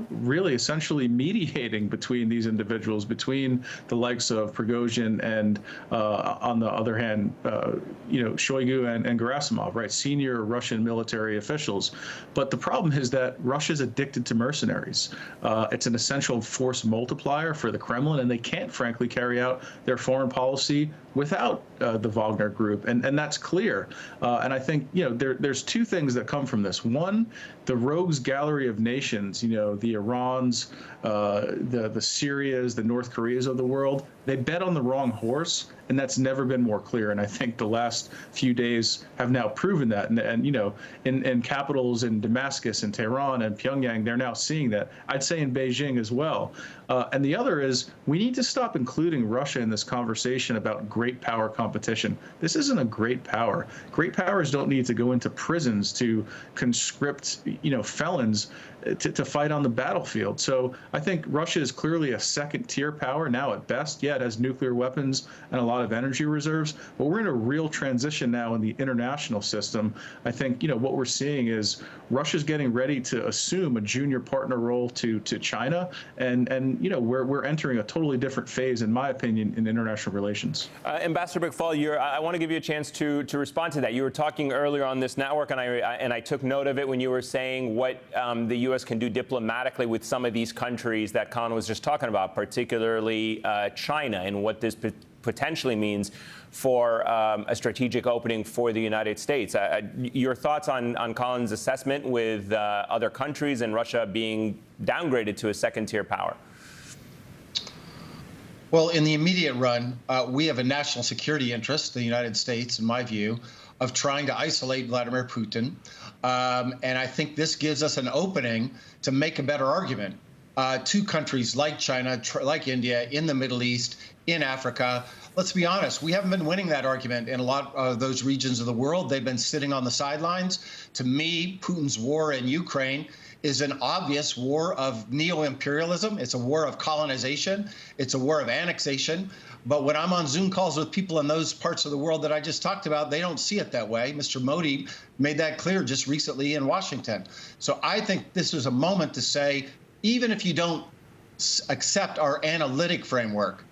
really essentially mediating between these individuals, between the likes of Prigozhin and, on the other hand, Shoigu and Gerasimov, right? Senior Russian military officials. But the problem is that Russia's addicted to mercenaries. It's an essential force multiplier for the Kremlin, and they can't, frankly, carry out their foreign policy without the Wagner Group, and that's clear. And I think there's two things that come from this. One, the rogues gallery of nations, the Irans, the Syrias, the North Koreas of the world, they bet on the wrong horse, and that's never been more clear. And I think the last few days have now proven that. And in capitals in Damascus and Tehran and Pyongyang, they're now seeing that. I'd say in Beijing as well. And the other is we need to stop including Russia in this conversation about great power competition. This isn't a great power. Great powers don't need to go into prisons to conscript, felons to fight on the battlefield. So I think Russia is clearly a second-tier power now at best. Yeah, it has nuclear weapons and a lot of energy reserves, but we're in a real transition now in the international system. I think, what we're seeing is Russia's getting ready to assume a junior partner role to China, and we're entering a totally different phase, in my opinion, in international relations. Ambassador McFaul, I want to give you a chance to respond to that. You were talking earlier on this network, and I took note of it when you were saying what the U.S. can do diplomatically with some of these countries that Colin was just talking about, particularly China, and what this potentially means for a strategic opening for the United States. Your thoughts on Colin's assessment with other countries and Russia being downgraded to a second-tier power? Well, in the immediate run, we have a national security interest, the United States, in my view, of trying to isolate Vladimir Putin. And I think this gives us an opening to make a better argument to countries like China, like India, in the Middle East, in Africa. Let's be honest, we haven't been winning that argument in a lot of those regions of the world. They've been sitting on the sidelines. To me, Putin's war in Ukraine is an obvious war of neo-imperialism. It's a war of colonization. It's a war of annexation. But when I'm on Zoom calls with people in those parts of the world that I just talked about, they don't see it that way. Mr. Modi made that clear just recently in Washington. So I think this is a moment to say, even if you don't accept our analytic framework,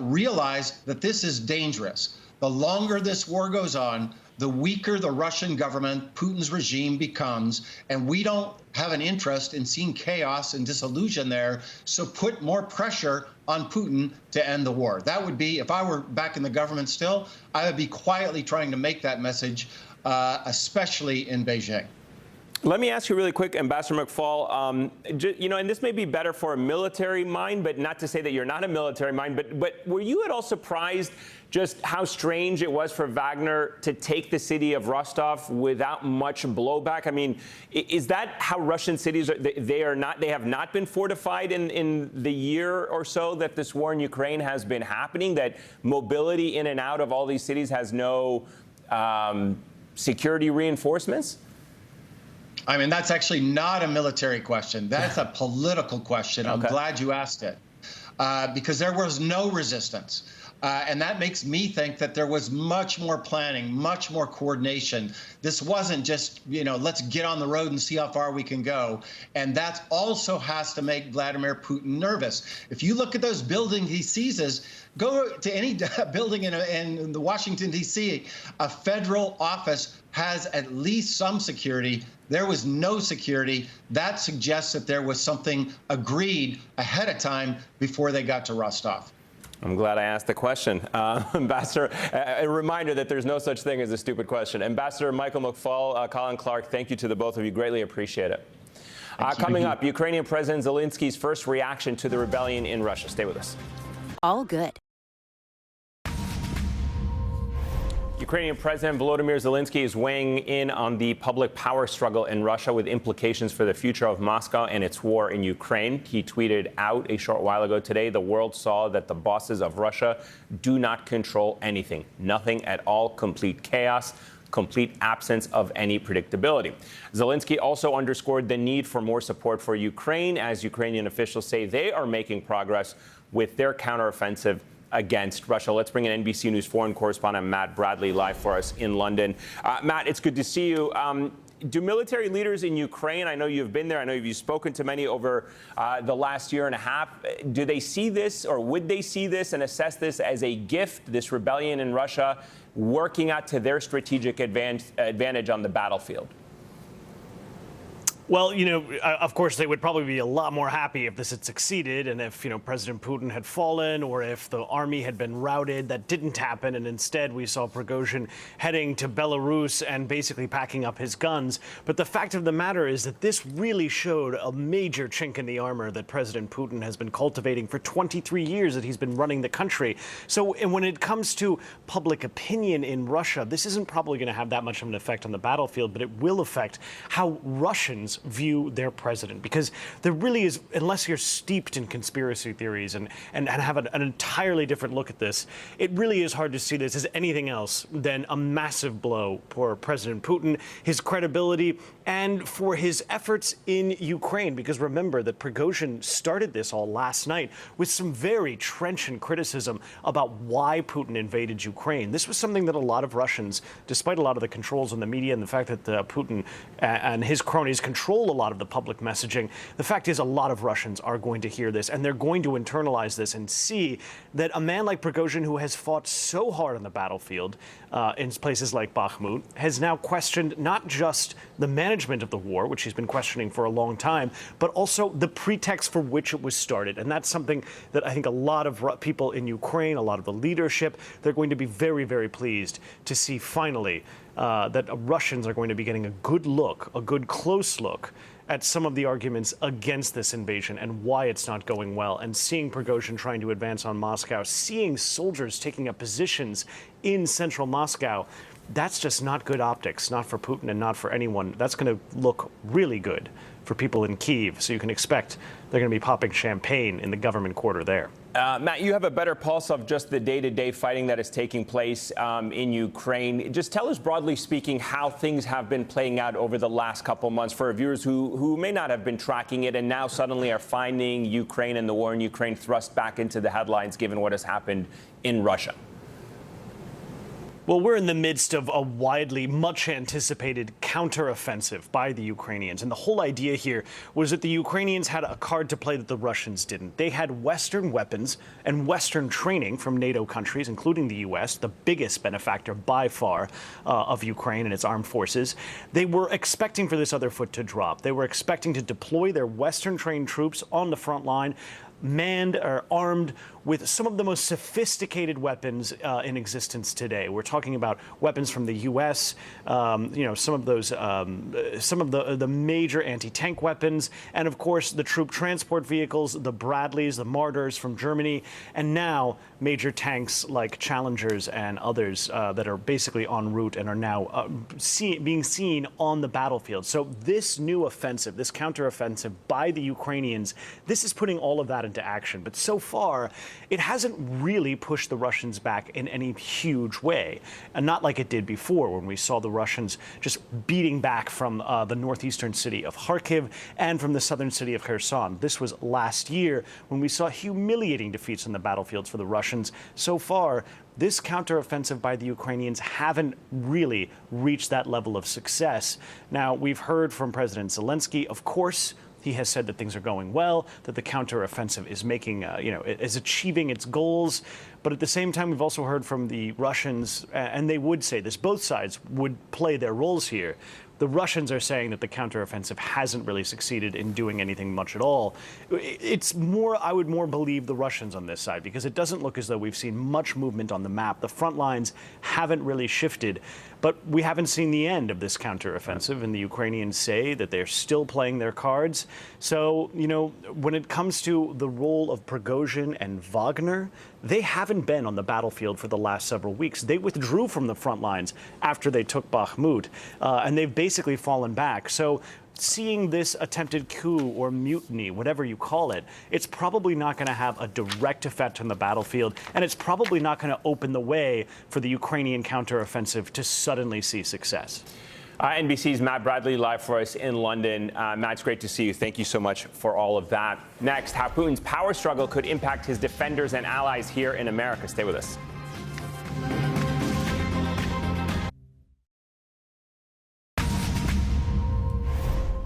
realize that this is dangerous. The longer this war goes on, the weaker the Russian government, Putin's regime becomes, and we don't have an interest in seeing chaos and disillusion there. So put more pressure on Putin to end the war. That would be, if I were back in the government still, I would be quietly trying to make that message, especially in Beijing. Let me ask you really quick, Ambassador McFaul, and this may be better for a military mind, but not to say that you're not a military mind, but were you at all surprised just how strange it was for Wagner to take the city of Rostov without much blowback? I mean, is that how Russian cities are? They have not been fortified in the year or so that this war in Ukraine has been happening, that mobility in and out of all these cities has no security reinforcements? I mean, that's actually not a military question. That's a political question. I'm glad you asked it. because there was no resistance. And that makes me think that there was much more planning, much more coordination. This wasn't just, let's get on the road and see how far we can go. And that also has to make Vladimir Putin nervous. If you look at those buildings he seizes, go to any building in the Washington, D.C., a federal office has at least some security. There was no security. That suggests that there was something agreed ahead of time before they got to Rostov. I'm glad I asked the question. Ambassador, a reminder that there's no such thing as a stupid question. Ambassador Michael McFaul, Colin Clark, thank you to the both of you. Greatly appreciate it. Coming up, Ukrainian President Zelensky's first reaction to the rebellion in Russia. Stay with us. All good. Ukrainian President Volodymyr Zelensky is weighing in on the public power struggle in Russia with implications for the future of Moscow and its war in Ukraine. He tweeted out a short while ago today, the world saw that the bosses of Russia do not control anything. Nothing at all. Complete chaos. Complete absence of any predictability. Zelensky also underscored the need for more support for Ukraine, as Ukrainian officials say they are making progress with their counteroffensive against Russia. Let's bring in NBC News foreign correspondent Matt Bradley live for us in London. Matt, it's good to see you. Do military leaders in Ukraine, I know you've been there, I know you've spoken to many over the last year and a half, do they see this, or would they see this and assess this as a gift, this rebellion in Russia, working out to their strategic advantage on the battlefield? Well, of course, they would probably be a lot more happy if this had succeeded and if, President Putin had fallen or if the army had been routed. That didn't happen. And instead, we saw Prigozhin heading to Belarus and basically packing up his guns. But the fact of the matter is that this really showed a major chink in the armor that President Putin has been cultivating for 23 years that he's been running the country. So when it comes to public opinion in Russia, this isn't probably going to have that much of an effect on the battlefield, but it will affect how Russians view their president, because there really is, unless you're steeped in conspiracy theories and have an entirely different look at this, it really is hard to see this as anything else than a massive blow for President Putin, his credibility, and for his efforts in Ukraine. Because remember that Prigozhin started this all last night with some very trenchant criticism about why Putin invaded Ukraine. This was something that a lot of Russians, despite a lot of the controls on the media and the fact that Putin and his cronies control a lot of the public messaging, the fact is a lot of Russians are going to hear this and they're going to internalize this and see that a man like Prigozhin, who has fought so hard on the battlefield in places like Bakhmut, has now questioned not just the management of the war, which he's been questioning for a long time, but also the pretext for which it was started. And that's something that I think a lot of people in Ukraine, a lot of the leadership, they're going to be very, very pleased to see finally that Russians are going to be getting a good look, a good close look at some of the arguments against this invasion and why it's not going well, and seeing Prigozhin trying to advance on Moscow, seeing soldiers taking up positions in central Moscow. That's just not good optics, not for Putin and not for anyone. That's going to look really good for people in Kyiv. So you can expect they're going to be popping champagne in the government quarter there. Matt, you have a better pulse of just the day-to-day fighting that is taking place in Ukraine. Just tell us, broadly speaking, how things have been playing out over the last couple months for our viewers who may not have been tracking it and now suddenly are finding Ukraine and the war in Ukraine thrust back into the headlines given what has happened in Russia. Well, we're in the midst of a widely, much anticipated counteroffensive by the Ukrainians. And the whole idea here was that the Ukrainians had a card to play that the Russians didn't. They had Western weapons and Western training from NATO countries, including the U.S., the biggest benefactor by far of Ukraine and its armed forces. They were expecting for this other foot to drop. They were expecting to deploy their Western-trained troops on the front line, manned or armed with some of the most sophisticated weapons in existence today. We're talking about weapons from the U.S., some of the major anti-tank weapons, and of course the troop transport vehicles, the Bradleys, the Martyrs from Germany, and now major tanks like Challengers and others that are basically en route and are now being seen on the battlefield. So this new offensive, this counteroffensive by the Ukrainians, this is putting all of that into action. But so far, it hasn't really pushed the Russians back in any huge way, and not like it did before when we saw the Russians just beating back from the northeastern city of Kharkiv and from the southern city of Kherson. This was last year when we saw humiliating defeats on the battlefields for the Russians. So far, this counteroffensive by the Ukrainians haven't really reached that level of success. Now, we've heard from President Zelensky, of course. He has said that things are going well, that the counteroffensive is making, is achieving its goals. But at the same time, we've also heard from the Russians, and they would say this, both sides would play their roles here. The Russians are saying that the counteroffensive hasn't really succeeded in doing anything much at all. It's more, I would more believe the Russians on this side, because it doesn't look as though we've seen much movement on the map. The front lines haven't really shifted, but we haven't seen the end of this counteroffensive, and the Ukrainians say that they're still playing their cards. So, when it comes to the role of Prigozhin and Wagner, they haven't been on the battlefield for the last several weeks. They withdrew from the front lines after they took Bakhmut, and they've basically fallen back. So seeing this attempted coup or mutiny, whatever you call it, it's probably not going to have a direct effect on the battlefield, and it's probably not going to open the way for the Ukrainian counteroffensive to suddenly see success. NBC's Matt Bradley live for us in London. Matt, it's great to see you. Thank you so much for all of that. Next, how Putin's power struggle could impact his defenders and allies here in America. Stay with us.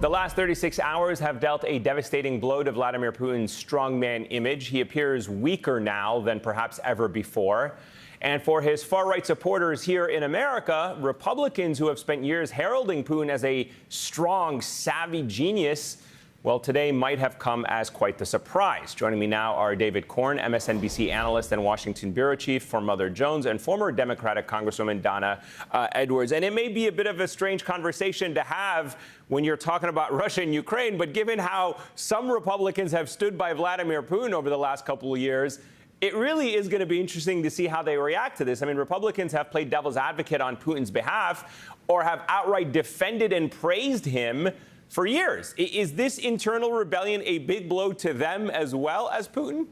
The last 36 hours have dealt a devastating blow to Vladimir Putin's strongman image. He appears weaker now than perhaps ever before. And for his far-right supporters here in America, Republicans who have spent years heralding Putin as a strong, savvy genius, well, today might have come as quite the surprise. Joining me now are David Corn, MSNBC analyst and Washington bureau chief for Mother Jones, and former Democratic Congresswoman Donna Edwards. And it may be a bit of a strange conversation to have when you're talking about Russia and Ukraine, but given how some Republicans have stood by Vladimir Putin over the last couple of years, it really is going to be interesting to see how they react to this. I mean, Republicans have played devil's advocate on Putin's behalf or have outright defended and praised him for years. Is this internal rebellion a big blow to them as well as Putin?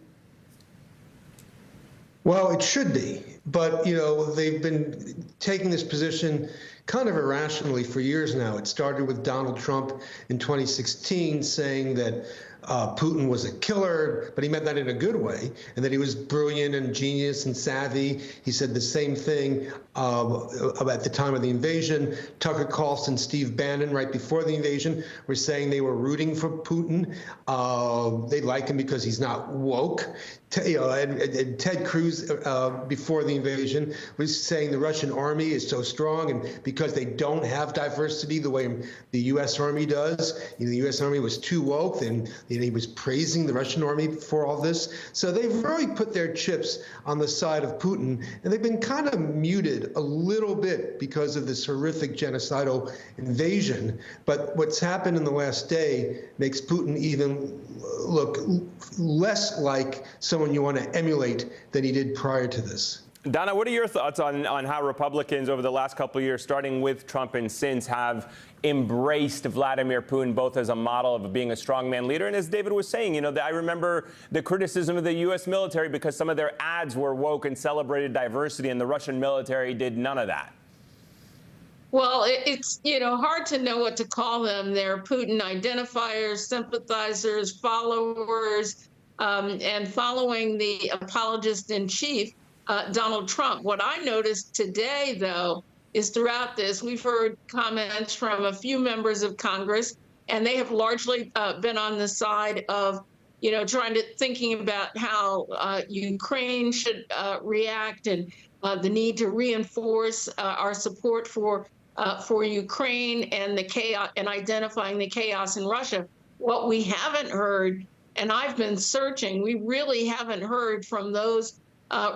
Well, it should be. But, they've been taking this position kind of irrationally for years now. It started with Donald Trump in 2016 saying that Putin was a killer, but he meant that in a good way, and that he was brilliant and genius and savvy. He said the same thing at the time of the invasion. Tucker Carlson, Steve Bannon, right before the invasion, were saying they were rooting for Putin. They like him because he's not woke. And Ted Cruz, before the invasion, was saying the Russian army is so strong, and because they don't have diversity the way the U.S. Army does, the U.S. Army was too woke, and he was praising the Russian army for all this. So they've really put their chips on the side of Putin, and they've been kind of muted a little bit because of this horrific genocidal invasion. But what's happened in the last day makes Putin even look less like someone you want to emulate than he did prior to this. Donna, what are your thoughts on how Republicans over the last couple of years, starting with Trump and since, have embraced Vladimir Putin both as a model of being a strongman leader and, as David was saying, I remember the criticism of the U.S. military because some of their ads were woke and celebrated diversity, and the Russian military did none of that. Well, it's, hard to know what to call them. They're Putin identifiers, sympathizers, followers, and following the apologist-in-chief, Donald Trump. What I noticed today, though, is throughout this, we've heard comments from a few members of Congress, and they have largely been on the side of, thinking about how Ukraine should react and the need to reinforce our support for Ukraine and the chaos and identifying the chaos in Russia. What we haven't heard, and I've been searching, we really haven't heard from those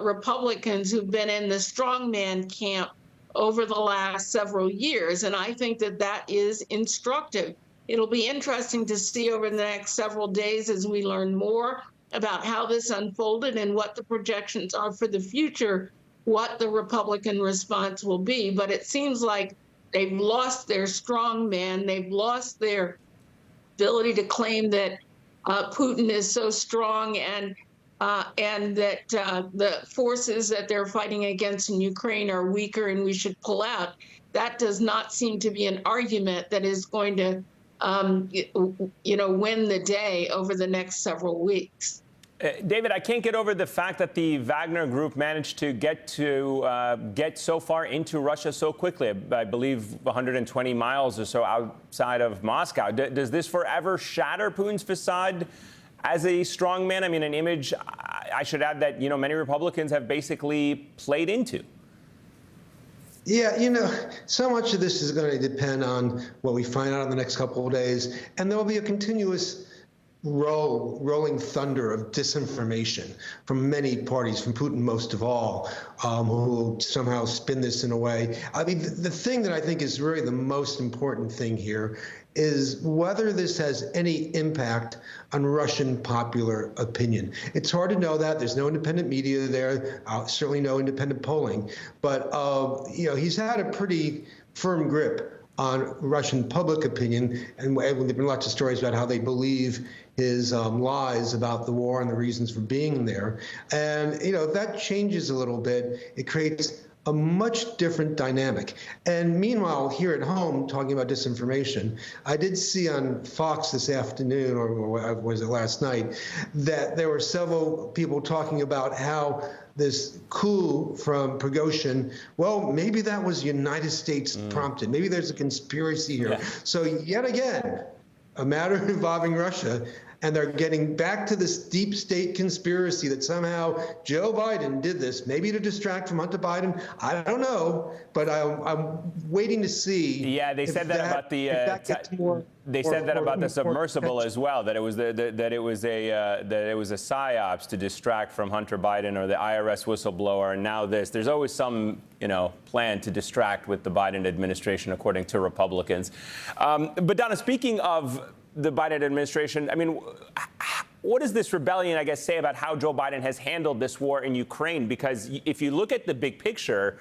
Republicans who've been in the strongman camp over the last several years. And I think that is instructive. It'll be interesting to see over the next several days as we learn more about how this unfolded and what the projections are for the future, what the Republican response will be. But it seems like they've lost their strongman. They've lost their ability to claim that Putin is so strong and and that the forces that they're fighting against in Ukraine are weaker and we should pull out, that does not seem to be an argument that is going to, win the day over the next several weeks. David, I can't get over the fact that the Wagner group managed to get so far into Russia so quickly. I believe 120 miles or so outside of Moscow. Does this forever shatter Putin's facade as a strong man? I mean, an image, I should add, that many Republicans have basically played into. Yeah, so much of this is going to depend on what we find out in the next couple of days, and there will be a continuous rolling thunder of disinformation from many parties, from Putin most of all, who somehow spin this in a way. I mean, the thing that I think is really the most important thing here is whether this has any impact on Russian popular opinion. It's hard to know that. There's no independent media there, certainly no independent polling. But, he's had a pretty firm grip on Russian public opinion, and there have been lots of stories about how they believe his lies about the war and the reasons for being there. And, if that changes a little bit, it creates a much different dynamic. And meanwhile, here at home, talking about disinformation, I did see on Fox this afternoon, or was it last night, that there were several people talking about how this coup from Prigozhin, well, maybe that was United States prompted. Maybe there's a conspiracy here. Yeah. So yet again, a matter involving Russia, and they're getting back to this deep state conspiracy that somehow Joe Biden did this, maybe to distract from Hunter Biden. I don't know, but I'm waiting to see. Yeah, they said that about the. They said that about the submersible as well. That it was that it was a psyops to distract from Hunter Biden or the IRS whistleblower. And now this. There's always some plan to distract with the Biden administration, according to Republicans. But Donna, speaking of the Biden administration, I mean, what does this rebellion, I guess, say about how Joe Biden has handled this war in Ukraine? Because if you look at the big picture,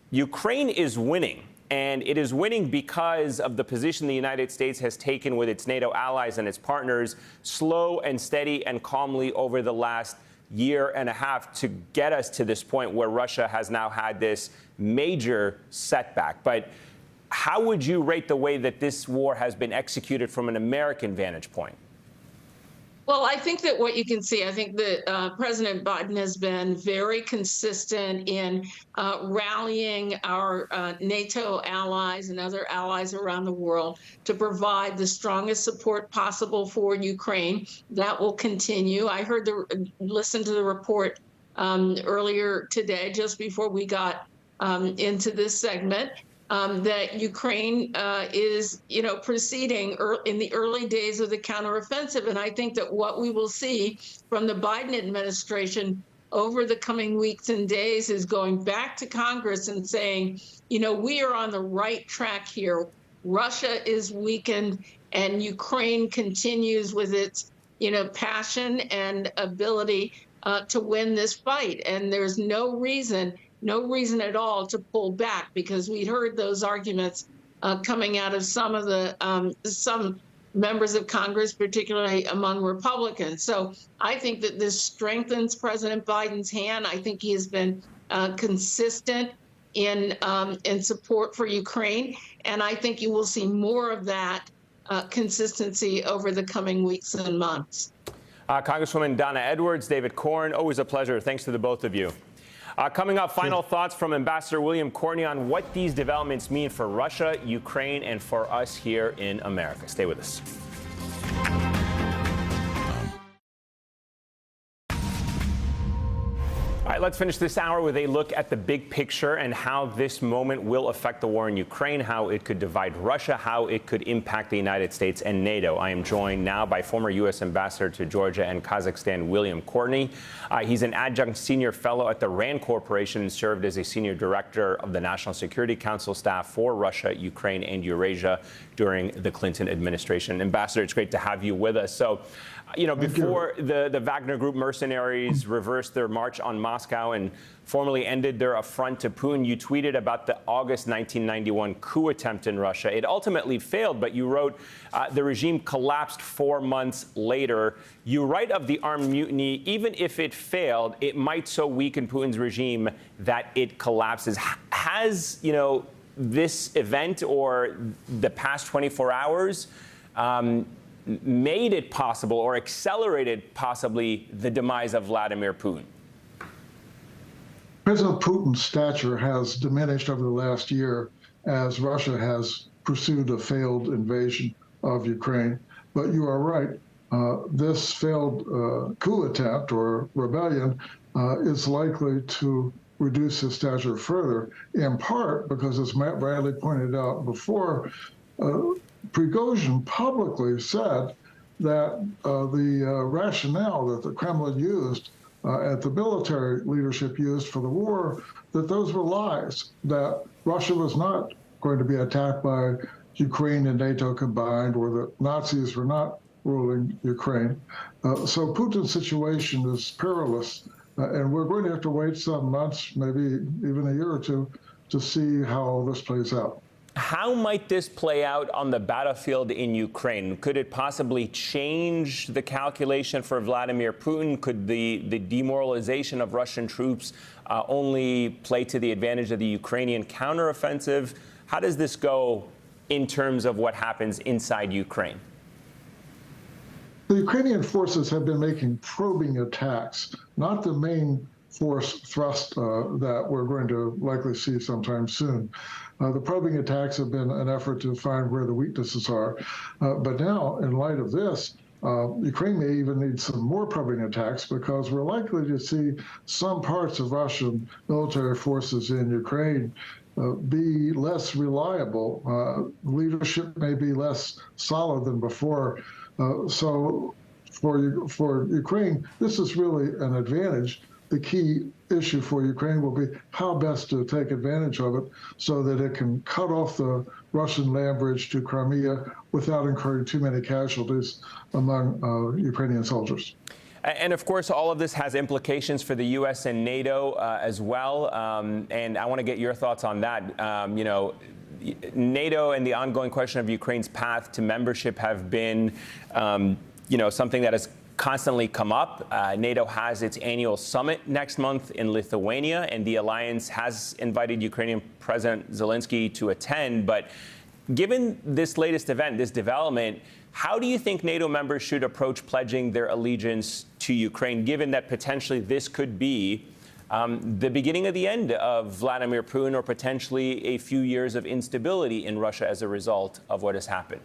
Ukraine is winning. And it is winning because of the position the United States has taken with its NATO allies and its partners, slow and steady and calmly over the last year and a half to get us to this point where Russia has now had this major setback. But how would you rate the way that this war has been executed from an American vantage point? Well, I think that what you can see, I think that President Biden has been very consistent in rallying our NATO allies and other allies around the world to provide the strongest support possible for Ukraine. That will continue. I listened to the report earlier today, just before we got into this segment. That Ukraine is, proceeding in the early days of the counteroffensive. And I think that what we will see from the Biden administration over the coming weeks and days is going back to Congress and saying, we are on the right track here. Russia is weakened and Ukraine continues with its, passion and ability to win this fight. And there's no reason at all to pull back, because we heard those arguments coming out of some of the some members of Congress, particularly among Republicans. So I think that this strengthens President Biden's hand. I think he has been consistent in support for Ukraine, and I think you will see more of that consistency over the coming weeks and months. Congresswoman Donna Edwards, David Corn, always a pleasure. Thanks to the both of you. Coming up, final thoughts from Ambassador William Courtney on what these developments mean for Russia, Ukraine, and for us here in America. Stay with us. All right, let's finish this hour with a look at the big picture and how this moment will affect the war in Ukraine, how it could divide Russia, how it could impact the United States and NATO. I am joined now by former U.S. Ambassador to Georgia and Kazakhstan, William Courtney. He's an adjunct senior fellow at the RAND Corporation and served as a senior director of the National Security Council staff for Russia, Ukraine, and Eurasia during the Clinton administration. Ambassador, it's great to have you with us. So You know, before the Wagner Group mercenaries reversed their march on Moscow and formally ended their affront to Putin, you tweeted about the August 1991 coup attempt in Russia. It ultimately failed, but you wrote the regime collapsed 4 months later. You write of the armed mutiny, even if it failed, it might so weaken Putin's regime that it collapses. Has, you know, this event or the past 24 hours made it possible or accelerated possibly the demise of Vladimir Putin? President Putin's stature has diminished over the last year as Russia has pursued a failed invasion of Ukraine. But you are right, this failed coup attempt or rebellion is likely to reduce his stature further, in part because, as Matt Bradley pointed out before, Prigozhin publicly said that the rationale that the Kremlin used at the military leadership used for the war, that those were lies, that Russia was not going to be attacked by Ukraine and NATO combined, or that Nazis were not ruling Ukraine. So Putin's situation is perilous, and we're going to have to wait some months, maybe even a year or two, to see how this plays out. How might this play out on the battlefield in Ukraine? Could it possibly change the calculation for Vladimir Putin? Could the demoralization of Russian troops only play to the advantage of the Ukrainian counteroffensive? How does this go in terms of what happens inside Ukraine? The Ukrainian forces have been making probing attacks, not the main force thrust that we're going to likely see sometime soon. The probing attacks have been an effort to find where the weaknesses are. But now, in light of this, Ukraine may even need some more probing attacks because we're likely to see some parts of Russian military forces in Ukraine be less reliable. Leadership may be less solid than before. So for Ukraine, this is really an advantage. The key issue for Ukraine will be how best to take advantage of it so that it can cut off the Russian land bridge to Crimea without incurring too many casualties among Ukrainian soldiers. And of course, all of this has implications for the U.S. and NATO as well. And I want to get your thoughts on that. You know, NATO and the ongoing question of Ukraine's path to membership have been, you know, something that has constantly come up. NATO has its annual summit next month in Lithuania, and the alliance has invited Ukrainian President Zelensky to attend. But given this latest event, this development, how do you think NATO members should approach pledging their allegiance to Ukraine, given that potentially this could be the beginning of the end of Vladimir Putin, or potentially a few years of instability in Russia as a result of what has happened?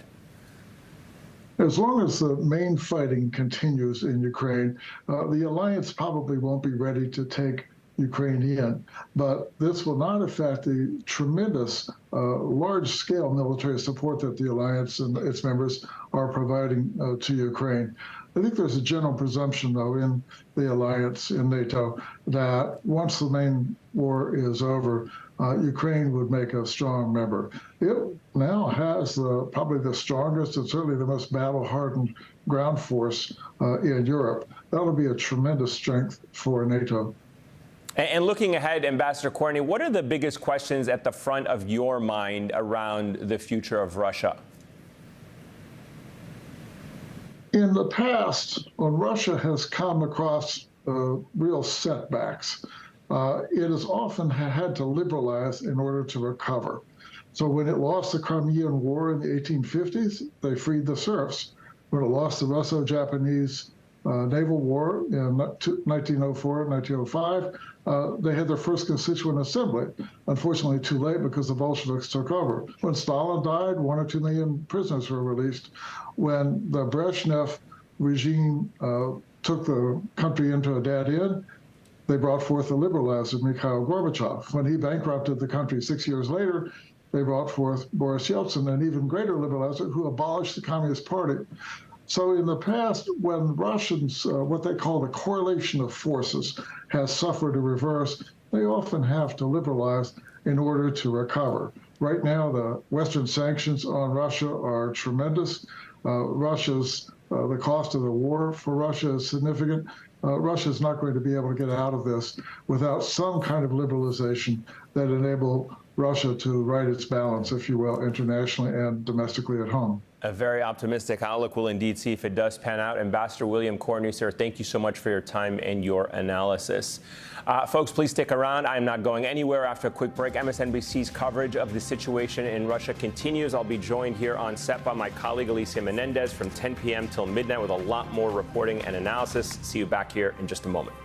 As long as the main fighting continues in Ukraine, the alliance probably won't be ready to take Ukraine in. But this will not affect the tremendous, large-scale military support that the alliance and its members are providing to Ukraine. I think there's a general presumption, though, in the alliance, in NATO, that once the main war is over, Ukraine would make a strong member. It now has probably the strongest and certainly the most battle-hardened ground force in Europe. That'll be a tremendous strength for NATO. And looking ahead, Ambassador Corney, what are the biggest questions at the front of your mind around the future of Russia? In the past, when Russia has come across real setbacks, it has often had to liberalize in order to recover. So when it lost the Crimean War in the 1850s, they freed the serfs. When it lost the Russo-Japanese naval war in 1904 and 1905, they had their first constituent assembly. Unfortunately, too late because the Bolsheviks took over. When Stalin died, 1 or 2 million prisoners were released. When the Brezhnev regime took the country into a dead end, they brought forth the liberalizer, Mikhail Gorbachev. When he bankrupted the country 6 years later, they brought forth Boris Yeltsin, an even greater liberalizer who abolished the Communist Party. So in the past, when Russians, what they call the correlation of forces, has suffered a reverse, they often have to liberalize in order to recover. Right now, the Western sanctions on Russia are tremendous. Russia's The cost of the war for Russia is significant. Russia is not going to be able to get out of this without some kind of liberalization that enable Russia to right its balance, if you will, internationally and domestically at home. A very optimistic outlook. We'll indeed see if it does pan out. Ambassador William Cornu, thank you so much for your time and your analysis. Folks, please stick around. I'm not going anywhere after a quick break. MSNBC's coverage of the situation in Russia continues. I'll be joined here on set by my colleague Alicia Menendez from 10 p.m. till midnight with a lot more reporting and analysis. See you back here in just a moment.